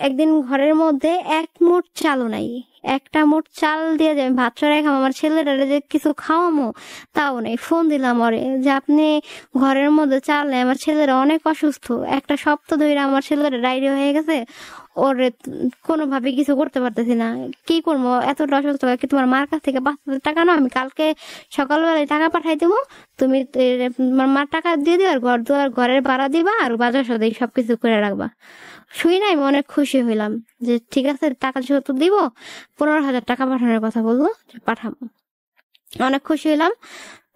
একদিন ঘরের মধ্যে 1 মুঠ চালও নাই, একটা মুঠ চাল দিয়ে যে আমি ভাত চড়াই খাম, আমার ছেলেরা যে কিছু খাওয়ামো তাও নেই। ফোন দিলাম ওরে যে আপনি ঘরের মধ্যে চাল নেই, আমার ছেলেরা অনেক অসুস্থ, একটা সপ্তাহ ধরে আমার ছেলেরা ডায়রিয়া হয়ে গেছে, ওরে কোনোভাবে কিছু করতে পারতেছি না, কি করবো, এতটা অসুস্থ। কি তোমার মার কাছ থেকে 5000 টাকা না, আমি কালকে সকালবেলায় টাকা পাঠাই দেবো, তুমি তোমার মার টাকা দিয়ে দিও, আর ঘর দুয়ার ঘরের ভাড়া দিবা, আর বাজার সদাই সবকিছু করে রাখবা। শুই না, আমি অনেক খুশি হইলাম যে ঠিক আছে টাকা যেহেতু দিব, 15,000 টাকা পাঠানোর কথা বললো, পাঠাবো। অনেক খুশি হইলাম।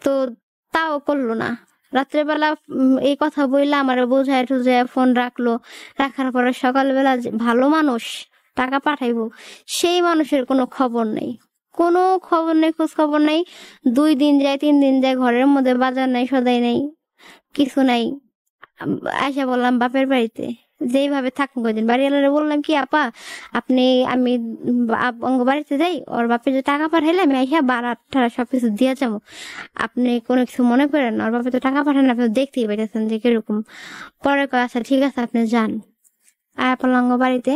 তো তাও করলো না। রাত্রেবেলা এই কথা বললে আমার বোঝায় টুঝায় ফোন রাখলো। রাখার পরে সকালবেলা ভালো মানুষ টাকা পাঠাইবো, সেই মানুষের কোনো খবর নেই, কোনো খবর নেই, খোঁজ খবর নেই। 2 দিন যায়, 3 দিন যায়, ঘরের মধ্যে বাজার নাই, সদাই নেই, কিছু নাই। আয়সা বললাম বাপের বাড়িতে, যেইভাবে থাকুন কদিন। বাড়িওয়ালারে বললাম কি আপা আপনি, আমি অঙ্গ বাড়িতে যাই, ওর বাপে যে টাকা পাঠাইলে আমি আইসা বাড়া টাড়া সবকিছু দিয়ে যাবো, আপনি কোনো কিছু মনে করেন না, ওর বাপে তো টাকা পাঠান, আপনি দেখতেই পেরেছেন যে কিরকম। পরে কয় আচ্ছা ঠিক আছে আপনি যান। আয়াপালঙ্গ বাড়িতে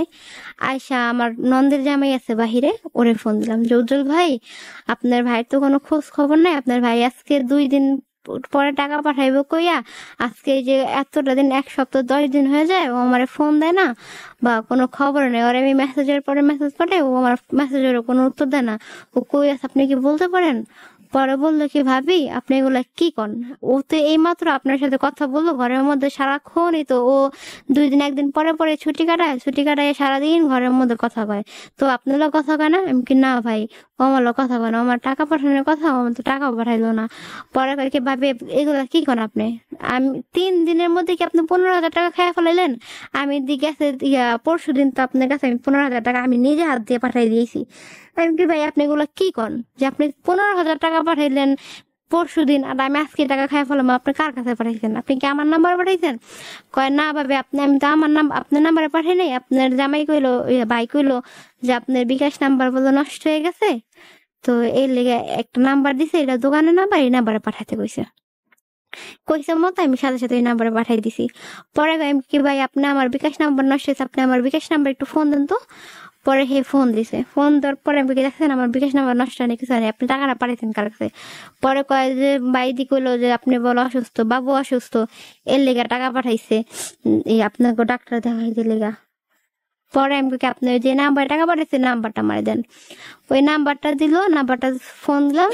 আয়সা আমার নন্দের জামাই আছে বাহিরে, ওরে ফোন দিলাম যে উজ্জ্বল ভাই, আপনার ভাইয়ের তো কোনো খোঁজ খবর নাই, আপনার ভাই আজকে 2 দিন পরে টাকা পাঠাইবো কইয়া, আজকে এই যে এতটা দিন, 1 সপ্তাহ 10 দিন হয়ে যায়, ও আমার ফোন দেয় না বা কোনো খবর নেই। ওর আমি মেসেজের পরে মেসেজ পাঠাই, ও আমার মেসেজেরও কোনো উত্তর দেয় না। ও কই আছে আপনি কি বলতে পারেন? পরে বললো কি ভাবি আপনি এগুলা কি করেন, ও তো এই মাত্র আপনার সাথে কথা বললো, ঘরের মধ্যে সারাক্ষণই তো ও 2 দিন 1 দিন পরে পরে ছুটি কাটায় সারাদিন ঘরের মধ্যে কথা কয়, তো আপনারা কথা কয় না? আমি কি না ভাই, ও আমার কথা কয় না, আমার টাকা পাঠানোর কথা, আমার তো টাকাও পাঠাইলো না। পরে কয় কি ভাবি এগুলা কি করেন আপনি, আমি 3 দিনের মধ্যে কি আপনি 15,000 টাকা খেয়ে ফেলাইলেন? আমি গেছে পরশু দিন তো আপনার কাছে আমি 15,000 টাকা আমি নিজে হাত দিয়ে পাঠাই দিয়েছি। আমি কি ভাই আপনি এগুলো কি করেন যে আপনি 15,000 টাকা পাঠাইলেন পরশু দিন, আর আমি আজকে টাকা খাই ফেলাম, আপনি কার কাছে পাঠাইছেন? আপনি কি আমার নাম্বার পাঠাইছেন? কয় না ভাবে আপনি, আমি তো আমার আপনার নাম্বারে পাঠাই নাই, আপনার জামাই কইলো, ভাই কইলো যে আপনার বিকাশ নাম্বার বলে নষ্ট হয়ে গেছে, তো এর লেগে একটা নাম্বার দিছে, এটা দোকানের নাম্বার, এই নাম্বারে পাঠাইতে কইছে মতো আমি সাথে সাথে এই নাম্বারে পাঠাই দিছি। পরে আমি কি ভাই আপনি আমার বিকাশ নাম্বার নষ্ট হয়েছে, আপনি আমার বিকাশ নাম্বার একটু ফোন দেন তো। পরে হে ফোন দিছে, ফোন দেওয়ার পরে আমি দেখছেন আমার বিকাশ নাম্বার নষ্ট হয়নি, কিছু হয়নি, আপনি টাকাটা পাঠাইছেন কার কাছে? পরে কয় যে বাইদি কইলো যে আপনি বলো অসুস্থ, বাবু অসুস্থ, এর লেগা টাকা পাঠাইছে, এই আপনাকে ডাক্তার দেখাইতে লেগা। পরে আমি কি আপনি যে নাম্বার টাকা পাঠাইছে নাম্বারটা মারে দেন। ওই নাম্বারটা দিল, নাম্বারটা ফোন দিলাম,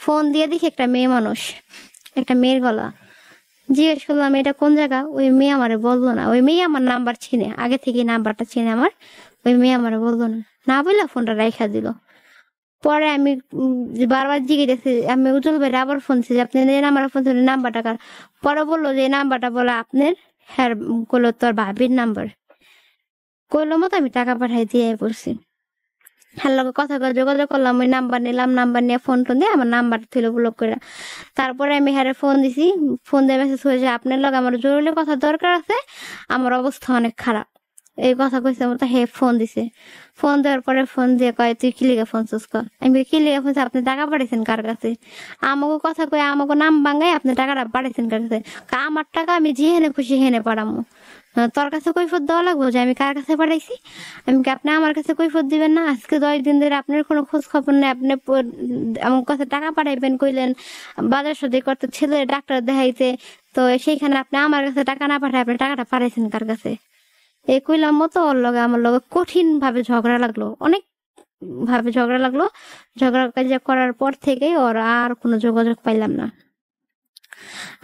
ফোন দিয়ে দেখি একটা মেয়ে মানুষ, একটা মেয়ের গলা। জিজ্ঞেস করলাম এটা কোন জায়গা, ওই মেয়ে আমারে বললো না। ওই মেয়ে আমার নাম্বার চিনে, আগে থেকে নাম্বারটা চিনে আমার, ওই মেয়ে আমারে বললো না, না বললে ফোনটা রাইখা দিল। পরে আমি বারবার জিজ্ঞেস, আমি উজ্জ্বল ভাই আবার ফোন ছিল, আপনি নাম্বার ফোন ছিল, নাম্বারটা কার? পরে বললো যে নাম্বারটা বলে আপনার, হ্যাঁ করলো তোর ভাবির নাম্বার। কইলো মতো আমি টাকা পাঠাই দিয়ে পড়ছি। হ্যাঁ লগে কথা কয়ে যোগাযোগ করলাম, ওই নাম্বার নিলাম, নাম্বার নিয়ে ফোন টোন দিয়ে আমার নাম্বার ছিল ব্লক করে। তারপরে আমি হ্যারে ফোন দিছি, ফোন দিয়ে মেসেজ হয়েছে আপনার লগে আমার জরুরি কথা দরকার আছে, আমার অবস্থা অনেক খারাপ, এই কথা কইছে। আমার তো হে ফোন দিছে, ফোন দেওয়ার পরে ফোন দিয়ে কয় তুই কি লিগে ফোন চুস কর। আমি কই, কি লিগে ফোন, আপনি টাকা পাঠাইছেন কার কাছে? আমাকে কথা কয়ে আমাকে নাম ভাঙাই আপনি টাকাটা পাঠাইছেন কার কাছে? আমার টাকা আমি যেহেনে খুশি হেনে পাঠামো, তোর কাছে কৈফত দেওয়া লাগবো যে আমি কার কাছে পাঠাইছি? আমি কি আপনি আমার কাছে কৈফত দিবেন না? আজকে 10 দিন ধরে আপনার কোনো খোঁজ খবর নেই, আপনি আমার কাছে টাকা পাঠাইবেন কইলেন, বাজার সদাই করতে ছেলে ডাক্তার দেখাইতে, তো সেইখানে আপনি আমার কাছে টাকা না পাঠায় আপনি টাকাটা পাঠাইছেন কার কাছে? এই কইলাম মতো ওর লগে আমার লগে কঠিন ভাবে ঝগড়া লাগলো, অনেক ভাবে ঝগড়া লাগলো। ঝগড়া কাজা করার পর থেকেই ওর আর কোনো যোগাযোগ পাইলাম না।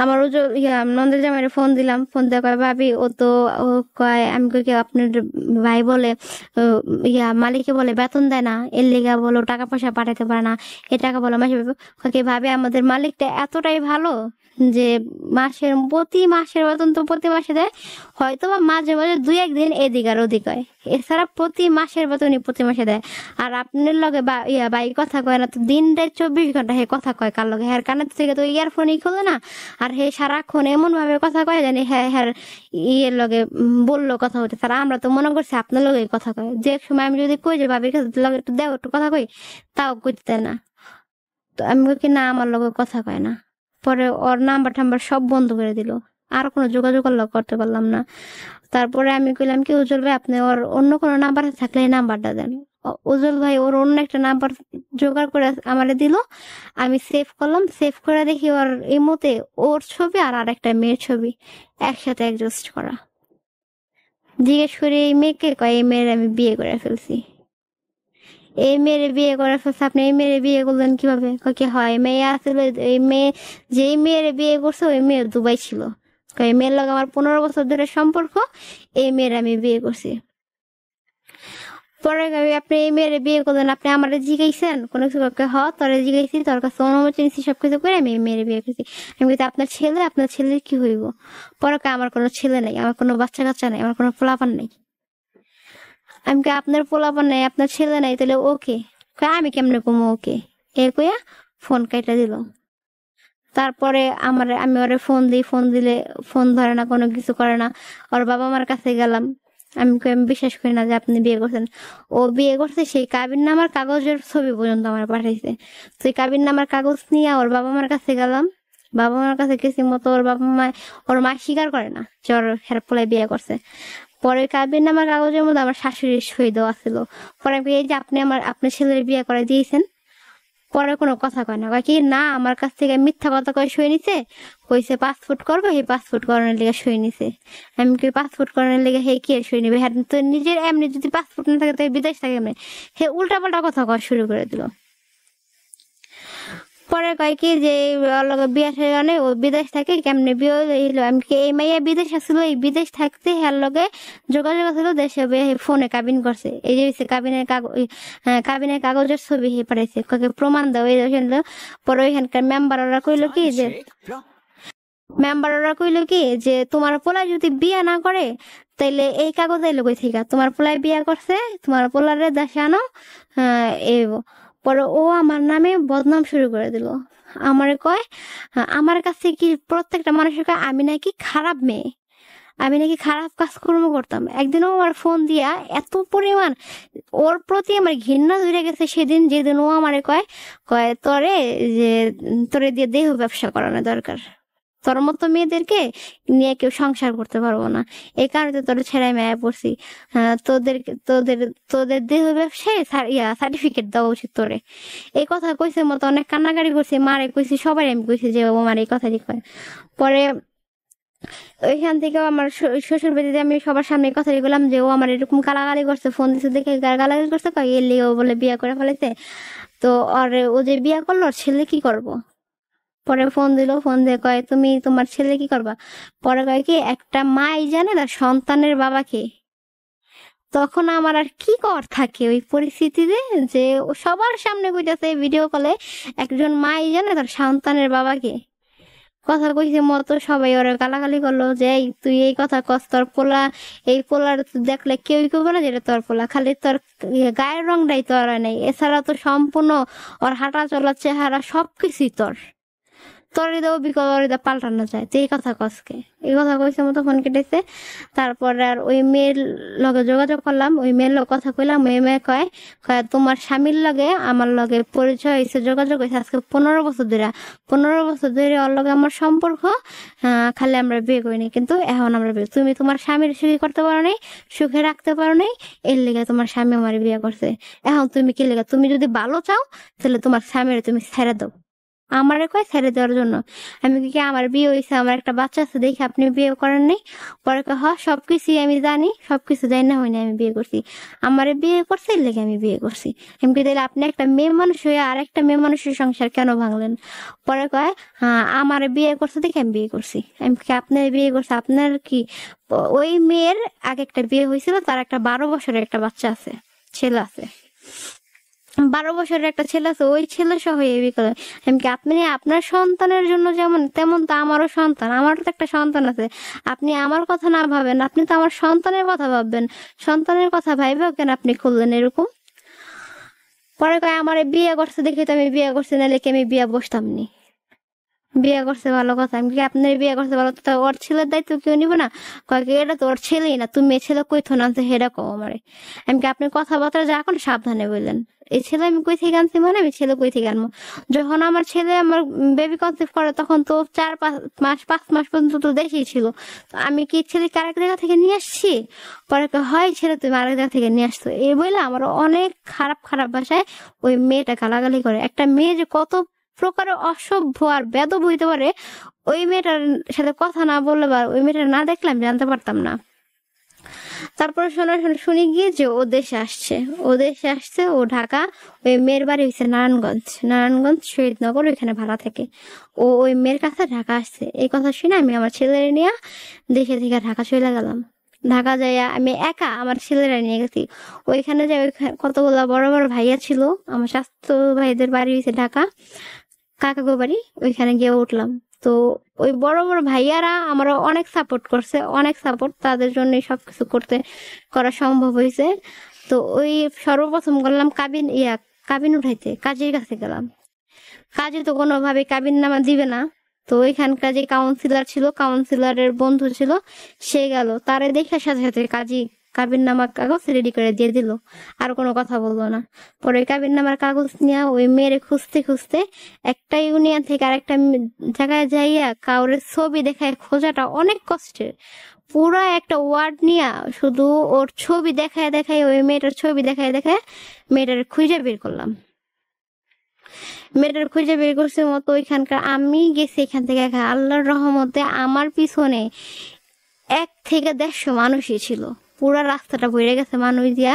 আমার ওই যে নন্দের জামাইরে ফোন দিলাম, ফোন দিয়ে কয় ভাবি ও তো ও কয়, আমি কই কি আপনার ভাই বলে মালিকে বলে বেতন দেয় না, এর লিগা বলো টাকা পয়সা পাঠাতে পারে না, এ টাকা বলো মাসে ভাবে আমাদের মালিকটা এতটাই ভালো যে প্রতি মাসের বেতন তো প্রতি মাসে দেয়, হয়তো বা মাঝে মাঝে 2-1 দিন এদিক আর ওদিক হয়, এছাড়া প্রতি মাসের বেতনই প্রতি মাসে দেয়। আর আপনার লগে বাই কথা কয় না তো, দিন রাত 24 ঘন্টা হে কথা কয় কার লগে, হ্যার কানের থেকে তো ইয়ারফোনই খোলে না, আর হে সারাক্ষণ এমন ভাবে কথা কয় জানি হ্যাঁ হ্যাঁ ইয়ের লগে বললো কথা হতে। তারা আমরা তো মনে করছি আপনার লগে কথা কয়, যে এক সময় আমি যদি কই যে ভাবির কাছে লগে একটু দেও একটু কথা কই, তাও কইতে না। তো আমি কই কি না আমার লগে কথা কয় না। পরে ওর নাম্বার টাম্বার সব বন্ধ করে দিল, আর কোনো যোগাযোগ করতে পারলাম না। তারপরে আমি কইলাম কি উজ্জ্বল ভাই আপনি ওর অন্য কোনো নাম্বার থাকলে এই নাম্বারটা দেন। উজ্জ্বল ভাই ওর অন্য একটা নাম্বার জোগাড় করে আমারে দিল, আমি সেভ করলাম, সেভ করে দেখি ওর ইমোতে ওর ছবি আর আরেকটা মেয়ের ছবি একসাথে অ্যাডজাস্ট করা। জিজ্ঞেস করি এই মেয়েকে, কয় এই মেয়ের আমি বিয়ে করে ফেলছি। এই মেয়ের বিয়ে করে ফেলছে, আপনি এই মেয়ের বিয়ে করলেন কিভাবে? কি হয় মেয়ে আসলে, এই মেয়ে যেই মেয়ের বিয়ে করছে ওই মেয়ে দুবাই ছিল, এই মেয়ের লগে আমার 15 বছর ধরে সম্পর্ক, এই মেয়ের আমি বিয়ে করছি। পরে আপনি এই মেয়ের বিয়ে করলেন, আপনি আমার জিগাইছেন কোনো কিছু? তোরে জিগাইছি, তোর কাছে অনুমতি নিচ্ছি, সবকিছু করে আমি এই মেয়ের বিয়ে করছি। আমি কিন্তু আপনার ছেলের কি হইব? পরে আমার কোনো ছেলে নেই, আমার কোনো বাচ্চা কাচ্চা নেই, আমার কোনো পোলাপান নেই। আমি কি আপনার পোলাপান নাই, আপনার ছেলে নাই, তাহলে ওকে? আমি কেমনে কমো ওকে? এ কইয়া ফোন কাইটা দিল। তারপরে আমি ওরে ফোন দিই, ফোন দিলে ফোন ধরে না, কোনো কিছু করে না। ওর বাবা মার কাছে গেলাম, আমি বিশ্বাস করি না যে আপনি বিয়ে করছেন। ও বিয়ে করছে, সেই কাবিন নামার কাগজের ছবি পর্যন্ত আমার পাঠাইছে। সেই কাবিন নামার কাগজ নিয়ে ওর বাবা মার কাছে গেলাম, বাবা মার কাছে গেছি মতো ওর মা স্বীকার করে না যে ওর হেরপোলায় বিয়ে করছে। পরে কাবিন নামার কাগজের মধ্যে আমার শাশুড়ির সই দেওয়া ছিল। পরে এই যে আপনি আপনার ছেলের বিয়ে করে দিয়েছেন। পরে কোনো কথা কয় না, কয় কি না আমার কাছ থেকে মিথ্যা কথা কয় সই নিছে, কইছে পাসপোর্ট করবো, এই পাসপোর্ট করানোর লেগে সই নিছে। আমি কি পাসপোর্ট করানোর লেগে হে কি সই নিবে? হ্যাঁ তো নিজের এমনি যদি পাসপোর্ট না থাকে তো বিদেশ থাকে এমনি, হে উল্টা পাল্টা কথা কওয়া শুরু করে দিল। পরে কয় কি যে বিয়ে সেখানে ও বিদেশ থাকে, কেমনে বিয়ে হইলো? আমি কি এই মাইয়া বিদেশ আসলো, এই বিদেশ থাকতে হ্যার লগে যোগাযোগ আসলো, দেশে ফোনে কাবিন করছে। এই যে কাবিনের কাগজের ছবি হে পাঠাইছে, কাকে প্রমাণ দাও এই। পরে ওইখানকার মেম্বাররা কইলো কি যে তোমার পোলা যদি বিয়ে না করে তাইলে এই কাগজ এলো কই থেকে? তোমার পোলায় বিয়ে করছে, তোমার পোলারে দেশে আনো। পরে ও আমার নামে বদনাম শুরু করে দিল। আমারে কয়, আমার কাছে কি প্রত্যেকটা মানুষের কয় আমি নাকি খারাপ মেয়ে, আমি নাকি খারাপ কাজকর্ম করতাম। একদিনও আমার ফোন দিয়া এত পরিমাণ ওর প্রতি আমার ঘৃণা ধরে গেছে সেদিন, যেদিন ও আমারে কয় তোরে দিয়ে দেহ ব্যবসা করানো দরকার, তোর মতো মেয়েদেরকে নিয়ে কেউ সংসার করতে পারবো না, এই কারণে তোর ছেড়ে মেয়ে পড়ছি। তোদের তোদের তোদের দেহ ব্যবসায় সার্টিফিকেট দেওয়া উচিত তোরে। এই কথা কইছে মতো অনেক কান্নাকাটি করছি, মারে কইছি, সবাই আমি কইছি যে ও আমার এই কথাটি কয়। পরে ওইখান থেকে আমার শ্বশুর বাড়িতে আমি সবার সামনে কথাটি বললাম যে ও আমার এরকম গালাগালি করছে, ফোন দিছে দেখে গালাগালি করছে, কয় এর লিগে ও বলে বিয়ে করে ফেলেছে। তো ও যে বিয়ে করলো ওর ছেলে কি করবো? পরে ফোন দিল, ফোন দিয়ে কয় তুমি তোমার ছেলে কি করবা? পরে কয় কি একটা মাই জানে তার সন্তানের বাবাকে। তখন আমার আর কি কর থাকে ওই পরিস্থিতিতে, যে সবার সামনে কইতাছে ভিডিও কলে একজন মাই জানে তার সন্তানের বাবাকে। কথা কইছে মতো সবাই ওরা গালাগালি করলো যে এই তুই এই কথা কস, তোর পোলা, এই পোলার দেখলে কেউই করবে না যেটা তোর পোলা, খালি তোর গায়ের রংটাই তোর নেই, এছাড়া তো সম্পূর্ণ ওর হাঁটা চলা চেহারা সবকিছুই তোর, তোর দেবো বিকল ওর পাল্টানো যায়, তো এই কথা কসকে, এই কথা কইছে মতো ফোন কেটেছে। তারপরে আর ওই মেয়ের লগে যোগাযোগ করলাম, ওই মেয়ের লগে কথা কইলাম, ওই মেয়ে কয় কয় তোমার স্বামীর লগে আমার লগে পরিচয় হয়েছে, যোগাযোগ হয়েছে আজকে 15 বছর ধরে, 15 বছর ধরে ওর লগে আমার সম্পর্ক, খালি আমরা বিয়ে করিনি, কিন্তু এখন আমরা বিয়ে, তুমি তোমার স্বামীর সুখী করতে পারো নাই, সুখে রাখতে পারো নাই, এর লেগে তোমার স্বামী আমার বিয়ে করছে, এখন তুমি কি লেগে, তুমি যদি ভালো চাও তাহলে তোমার স্বামীর তুমি ছেড়ে দাও। আমারে কয় ছেড়ে দেওয়ার জন্য। আমি কি আমার বিয়ে হয়েছে, আমার একটা বাচ্চা আছে দেখে আপনি বিয়ে করেন নাই? পরে কয় হ সবকিছুই আমি জানি, সবকিছু জানি না হয়নি আমি বিয়ে করছি, আমারে বিয়ে করছে এর লেগে আমি বিয়ে করছি। আমি কি তাহলে আপনি একটা মেয়ে মানুষ হয়ে আর একটা মেয়ে মানুষের সংসার কেন ভাঙলেন? পরে কয় হ্যাঁ আমারে বিয়ে করছে দেখে আমি বিয়ে করছি। আমি কি আপনার বিয়ে করছে, আপনার কি ওই মেয়ের আগে একটা বিয়ে হয়েছিল, তার একটা 12 বছরের একটা বাচ্চা আছে, ছেলে আছে, 12 বছরের একটা ছেলে আছে, ওই ছেলে সহ এই বিয়ে করে। এমনকি আপনি আপনার সন্তানের জন্য যেমন তেমন তো আমারও সন্তান, আমারও তো একটা সন্তান আছে, আপনি আমার কথা না ভাবেন, আপনি তো আমার সন্তানের কথা ভাববেন, সন্তানের কথা ভাইবেও কেন আপনি করলেন এরকম? পরে কয় আমার বিয়ে করছে দেখে তো আমি বিয়ে করছি, নাহলে কি আমি বিয়ে বসতাম নি? বিয়ে করছে ভালো কথা, আমি কি আপনার বিয়ে করছে ভালো, তো ওর ছেলের দায়িত্ব কেউ নিব না? কয় কি এটা তো ওর ছেলেই না, তুমি ছেলে কইথো না আনছে হেডা কও আমারে। আমি কি আপনি কথাবার্তা যা এখন সাবধানে বললেন, এই ছেলে আমি কই থেকে আনছি, মানে আমি ছেলে কই থেকে আনবো? যখন আমার ছেলে আমার বেবি কনসিভ করে তখন তো 4-5 মাস 5 মাস পর্যন্ত তো দেশেই ছিল, তো আমি কি ছেলেকে আরেক জায়গা থেকে নিয়ে আসছি? পরে কয়, হয় ছেলে তুমি আরেক জায়গা থেকে নিয়ে আসছো, এই বলে আমার অনেক খারাপ খারাপ ভাষায় ওই মেয়েটা গালাগালি করে। একটা মেয়ে যে কত প্রকারের অসভ্য আর বেদব হইতে পারে, ওই মেয়েটার সাথে কথা না বললে বা ওই মেয়েটা না দেখলে আমি জানতে পারতাম না। তারপরে শুনি গিয়ে যে ও দেশে আসছে, ও দেশে আসছে, ও ঢাকা, ওই মেয়ের বাড়ি হচ্ছে নারায়ণগঞ্জ, নারায়ণগঞ্জ শহীদনগর, ওইখানে ভাড়া থাকে, ও ওই মেয়ের কাছে ঢাকা আসছে। এই কথা শুনে আমি আমার ছেলের নিয়ে দেশে থেকে ঢাকা চলে গেলাম। ঢাকা যাইয়া আমি একা আমার ছেলেরা নিয়ে গেছি। ওইখানে যাই, ওইখানে কতগুলা বড় বড় ভাইয়া ছিল, আমার স্বাস্থ্য ভাইদের বাড়ি হয়েছে ঢাকা, কাকাগো বাড়ি, ওইখানে গিয়ে উঠলাম। তো ওই বড় বড় ভাইয়ারা আমার অনেক সাপোর্ট করছে, অনেক সাপোর্ট, তাদের জন্য সবকিছু করা সম্ভব হয়েছে। তো ওই সর্বপ্রথম করলাম কাবিন উঠাইতে, কাজীর কাছে গেলাম। কাজী তো কোনোভাবে কাবিন নামা দিবে না, তো ওইখানকার যে কাউন্সিলর ছিল, কাউন্সিলরের বন্ধু ছিল, সে গেল, তারে দেখার সাথে সাথে কাজী কাবিন নামার কাগজ রেডি করে দিয়ে দিল, আর কোনো কথা বললো না। পরে ওই কাবিন নামার কাগজ নিয়ে ওই মেয়েরে খুঁজতে খুঁজতে একটা ইউনিয়ন থেকে আরেকটা জায়গায় যাইয়া কাউরের ছবি দেখায় খোঁজাটা অনেক কষ্টের। পুরা একটা ওয়ার্ড নিয়ে শুধু ওর ছবি দেখায় দেখায়, ওই মেয়েটার ছবি দেখায় দেখায় মেয়েটার খুঁজে বের করলাম। মেয়েটার খুঁজে বের করছে মতো ওইখানকার, আমি গেছি এখান থেকে, আল্লাহর রহমতে আমার পিছনে 1 থেকে 150 মানুষই ছিল, পুরা রাস্তাটা ভরে গেছে মানুষ দিয়া।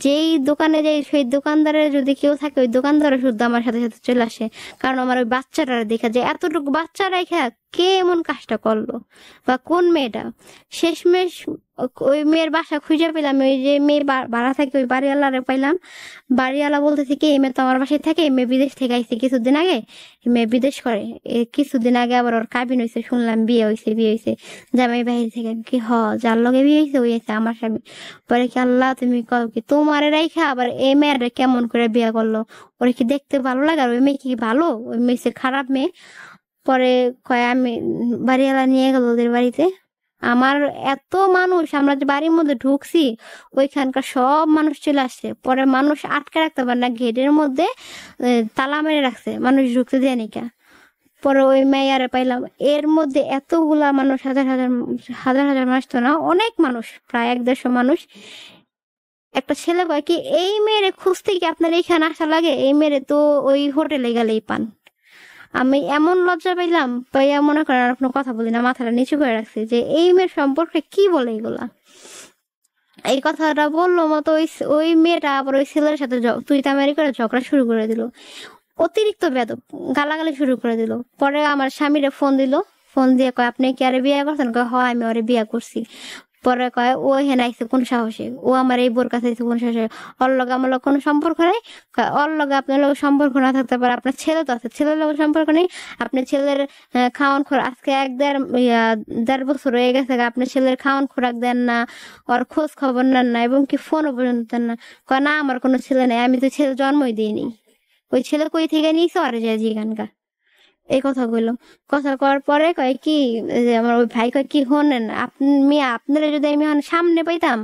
যেই দোকানে যাই সেই দোকানদারের যদি কেউ থাকে, ওই দোকানদারও শুদ্ধ আমার সাথে সাথে চলে আসে, কারণ আমার ওই বাচ্চাটা দেখা যায়, এতটুকু বাচ্চা রেখা কে এমন কাজটা করলো বা কোন মেয়েটা। শেষমেশ ওই মেয়ের বাসা খুঁজে পেলাম, ওই যে মেয়ে ভাড়া থাকে ওই বাড়িওয়ালারে পাইলাম। বাড়িওয়ালা বলতেছে কি, এই মেয়ে তো আমার বাসায় থাকে, এই মেয়ে বিদেশ থেকে আইছে কিছুদিন আগে, এই মেয়ে বিদেশ করে, কিছুদিন আগে আবার ওর কাবিন হয়েছে, শুনলাম বিয়ে হয়েছে জামাই বাহির থেকে। আমি কি যার লগে বিয়ে হয়েছে ওই আছে আমার স্বামী। পরে কি আল্লাহ তুমি কও কি, তোমারে রাইখা আবার এই মেয়েটা কেমন করে বিয়ে করলো, ওরে কি দেখতে ভালো লাগে, আর ওই মেয়ে কি ভালো, ওই মেয়ে খারাপ মেয়ে। পরে কয় আমি, বাড়িওয়ালা নিয়ে গেল ওদের বাড়িতে। আমার এত মানুষ, আমরা যে বাড়ির মধ্যে ঢুকছি ওইখানকার সব মানুষ চলে আসছে। পরে মানুষ আটকে রাখতে পারে না, গেটের মধ্যে তালা মেরে রাখছে, মানুষ ঢুকতে দেয় নিকা। পরে ওই মেয়ারে পাইলাম, এর মধ্যে এতগুলা মানুষ, হাজার হাজার হাজার হাজার মানুষ তো না, অনেক মানুষ, প্রায় 150 মানুষ। একটা ছেলে কয় কি, এই মেয়েরে খুঁজতে কি আপনার এইখানে আসা লাগে, এই মেয়েরে তো ওই হোটেলে গেলেই পান। আমি এমন লজ্জা পাইলাম, পাইয়া মনে করেন আর কোনো কথা বলি না, মাথাটা নিচু করে রাখছি যে এই মেয়ের সম্পর্কে কি বলে এগুলা। এই কথাটা বললো মতো ওই মেয়েটা আবার ওই ছেলের সাথে তুই তামারি করে ঝগড়া শুরু করে দিল, অতিরিক্ত বেদব, গালাগালি শুরু করে দিল। পরে আমার স্বামীরে ফোন দিল, ফোন দিয়ে কয় আপনি কি আরে বিয়ে করছেন? কয় হয় আমি ওরে বিয়ে করছি। পরে কয় ও এখানে আইসে কোন সাহসে, ও আমার এই বোর কাছে আইসে কোন সাহসে, ওর লগে আমার লগে কোনো সম্পর্ক নাই। ওর লগে আপনার লগে সম্পর্ক না থাকতে পারে, আপনার ছেলে তো আছে, ছেলের লগে সম্পর্ক নেই। আপনার ছেলের খাওয়ান খোরাক আজকে 1-1.5 বছর হয়ে গেছে, আপনার ছেলের খাওয়ান খোরাক দেন না, ওর খোঁজ খবর নেন না, এবং কি ফোনও পর্যন্ত দেন না। কয় না আমার কোনো ছেলে নেই, আমি তো ছেলে জন্মই দিইনি, ওই ছেলে কই থেকে নিয়েছে আরে যায় জিগানকা। এই কথা কইলাম। কথা কওয়ার পরে কয় কি যে আমার ওই ভাই কয় কি শোনেন আপনি মিয়া, আপনারা যদি আমি সামনে পাইতাম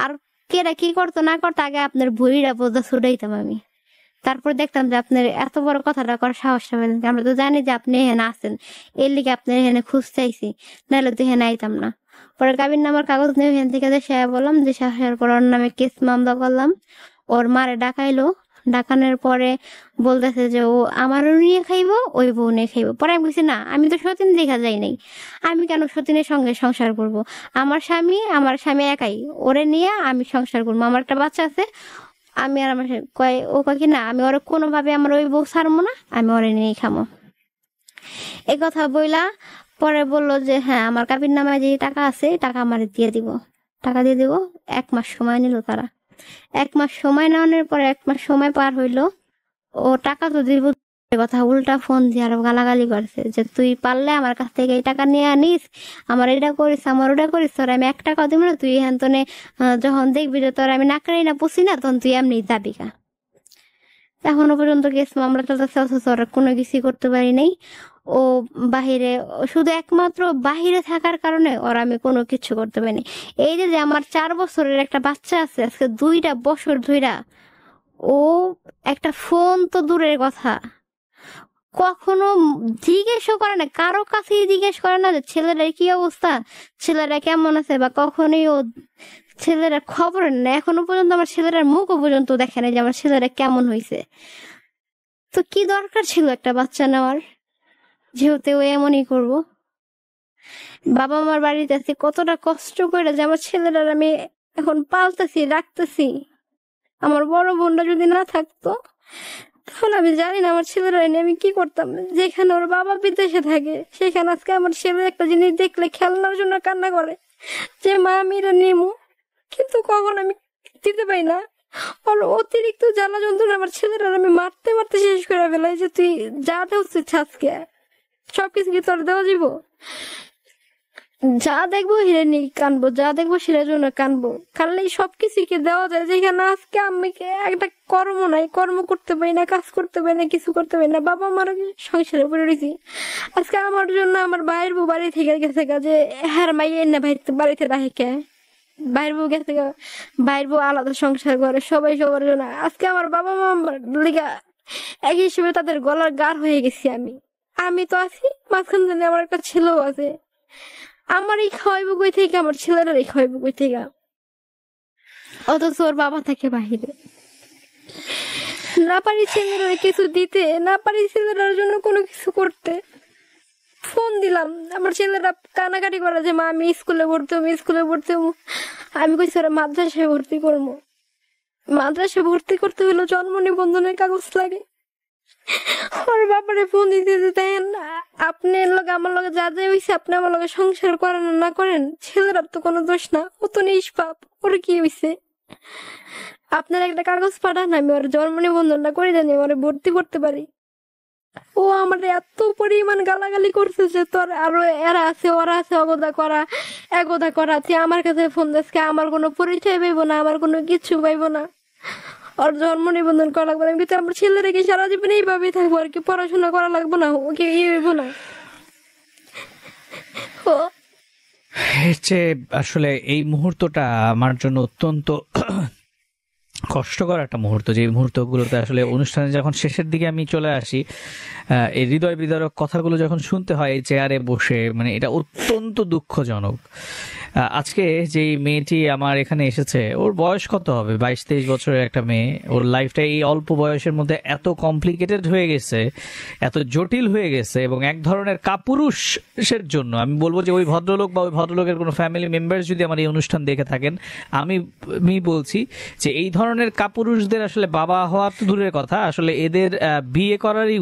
আর কেরা কি করতো না করতো আগে আপনার ভুঁড়িটা বোঝা ছুটাইতাম আমি, তারপর দেখতাম যে আপনার এত বড় কথাটা করার সাহসটা পেলেন। আমরা তো জানি যে আপনি এখানে আসেন, এর লিগে আপনার এখানে খুঁজ চাইছি, নাহলে তো এখানে আইতাম না। পরে কাবির নামার কাগজ নিয়ে এখান থেকে দেশে বললাম, দেশে আসার পর ওর নামে কেস মামলা করলাম। ওর মারে ডাকাইলো, ডাকানোর পরে বলতেছে যে ও আমারও নিয়ে খাইবো, ওই বউ নিয়ে খাইবো। পরে আমি বলছি না, আমি তো সতীন দেখা যাই নাই, আমি কেন সতীনের সঙ্গে সংসার করব? আমার স্বামী একাই, ওরে নিয়ে আমি সংসার করবো, আমার একটা বাচ্চা আছে, আমি আর আমার কয় ও কয় কি না আমি ওরে কোনোভাবে আমার ওই বউ ছাড়বো না, আমি ওরে নিয়েই খামো। এই কথা বইলা পরে বললো যে হ্যাঁ আমার কাবির নামায় যে টাকা আছে টাকা আমার দিয়ে দিব, টাকা দিয়ে দিব। 1 মাস সময় নিল তারা। 1 মাস সময় নেওয়ার পরে 1 মাস সময় পার হইলো, ও টাকা তো দিব কথা উল্টা ফোন দিয়ে আরো গালাগালি করছে যে তুই পারলে আমার কাছ থেকে এই টাকা নিয়ে আনিস, আমার এটা করিস, আমার ওটা করিস, তোর আমি 1 টাকা দিব না, তুই এখান তনে যখন দেখবি যে তোর আমি নাকড়াই না পুষি না, তখন তুই এমনি যাবি গা। এখনো পর্যন্ত কেস মামলা চলতেছে, অথচ ওরা কোনো কিছুই করতে পারি নাই। ও বাহিরে, শুধু একমাত্র বাহিরে থাকার কারণে ওরা আমি কোনো কিছু করতে পারিনি। এই যে আমার 4 বছরের একটা বাচ্চা আছে, আজকে 2টা বছর ধইরা ও একটা ফোন তো দূরের কথা, কখনো জিজ্ঞেসও করে না, কারো কাছেই জিজ্ঞেস করে না যে ছেলেটার কি অবস্থা, ছেলেরা কেমন আছে, বা কখনোই ও ছেলেরা খবর না। এখনো পর্যন্ত আমার ছেলেটার মুখও পর্যন্ত দেখে না যে আমার ছেলেরা কেমন হয়েছে। তো কি দরকার ছিল একটা বাচ্চা নেওয়ার, যেহেতু ও এমনই করবো। বাবা মার বাড়িতে আছি, কতটা কষ্ট করে যে আমার ছেলেটার আমি এখন পালতেছি রাখতেছি। আমার বড় বোনটা যদি না থাকতো তাহলে আমি জানি না আমার ছেলেরা নিয়ে আমি কি করতাম। যেখানে ওর বাবা বিদেশে থাকে সেখানে আজকে আমার ছেলে একটা জিনিস দেখলে খেলনার জন্য কান্না করে যে মা আমি এটা নিমু, কিন্তু কখন আমি দিতে পারি না। ওর অতিরিক্ত জ্বালা যন্ত্রণা আমার ছেলেরা আমি মারতে মারতে শেষ করে ফেলাই যে তুই যা দেওয়া আজকে সবকিছু কি তোর দেওয়া যাব, যা দেখবো হিরে নিয়ে কানবো, যা দেখবো সেটার জন্য কানবো। কারণ সবকিছু কি দেওয়া যায়, যেখানে আজকে আমি একটা কর্ম নাই, কর্ম করতে পারি না, কাজ করতে পারি না, কিছু করতে পারি না। বাবা মার সংসারে পড়ে রয়েছি। আজকে আমার জন্য আমার ভাইয়ের বউ বাড়ি থেকে গেছে যে হ্যাঁ মাইয়ের না ভাই বাড়িতে রাখে কে, ভাইয়ের বউ গেছে, ভাইয়ের বউ আলাদা সংসার করে, সবাই সবার জন্য। আজকে আমার বাবা মা লিগা এক হিসেবে তাদের গলার গার হয়ে গেছি আমি তো আছি মাঝখান জানি আমার একটা ছেলেও আছে, আমারই খাওয়াইবো কই থেকে, আমার ছেলেরাই খাওয়াইবো কই থেকে, অথচ ওর বাবা থাকে বাহিরে। না পারি ছেলেরা কিছু দিতে, না পারি ছেলেরার জন্য কোনো কিছু করতে। ফোন দিলাম, আমার ছেলেরা কানাকাটি করে যে মা আমি স্কুলে ভর্তি হবো, স্কুলে ভর্তি হবো। আমি কইছি ওরা মাদ্রাসায় ভর্তি করবো। মাদ্রাসায় ভর্তি করতে হলো জন্ম নিবন্ধনের কাগজ লাগে। ওর বাবারে ফোন দিতে দেন, আপনার লগে আমার লগে যা যা হয়েছে আপনি আমার লগে সংসার করেন না করেন, ছেলেরা তো কোনো দোষ না, ও তো নিষ্পাপ, ওর কি হয়েছে, আপনার একটা কাগজ পাঠান, আমি ওর জন্ম নিবন্ধনটা করে জানি ওরে ভর্তি করতে পারি। ও আমার এত পরিমাণ গালাগালি করছে যে তোর আরো এরা আছে ওরা আছে, একদা করা তুই আমার কাছে ফোন দিসকে, আমার কোনো পরিচয় পাইব না, আমার কোনো কিছু পাইব না, ওর জন্ম নিবন্ধন করা লাগবে। আমি কিন্তু আমার ছেলেরা কি সারা জীবন এইভাবেই থাকবো আর কি, পড়াশোনা করা লাগবো না, ওকে ইয়ে হইব না। এর চেয়ে আসলে এই মুহূর্তটা আমার জন্য অত্যন্ত কষ্টকর একটা মুহূর্ত, যে মুহূর্তগুলোতে আসলে অনুষ্ঠানে যখন শেষের দিকে আমি চলে আসি, এই হৃদয় বিদারক কথাগুলো যখন শুনতে হয় এই চেয়ারে বসে, মানে এটা অত্যন্ত দুঃখজনক। আজকে যে মেয়েটি আমার এখানে এসেছে, ওর বয়স কত হবে, 22-23 বছরের একটা মেয়ে। ওর লাইফটা এই অল্প বয়সের মধ্যে এত কমপ্লিকেটেড হয়ে গেছে, এত জটিল হয়ে গেছে, এবং এক ধরনের কাপুরুষের জন্য আমি বলবো যে ওই ভদ্রলোক বা ওই ভদ্রলোকের কোনো ফ্যামিলি মেম্বার্স যদি আমার এই অনুষ্ঠান দেখে থাকেন, আমি বলছি যে এই ধরনের কাপুরুষদের আসলে বাবা হওয়া তো দূরের কথা, আসলে এদের বিয়ে করারই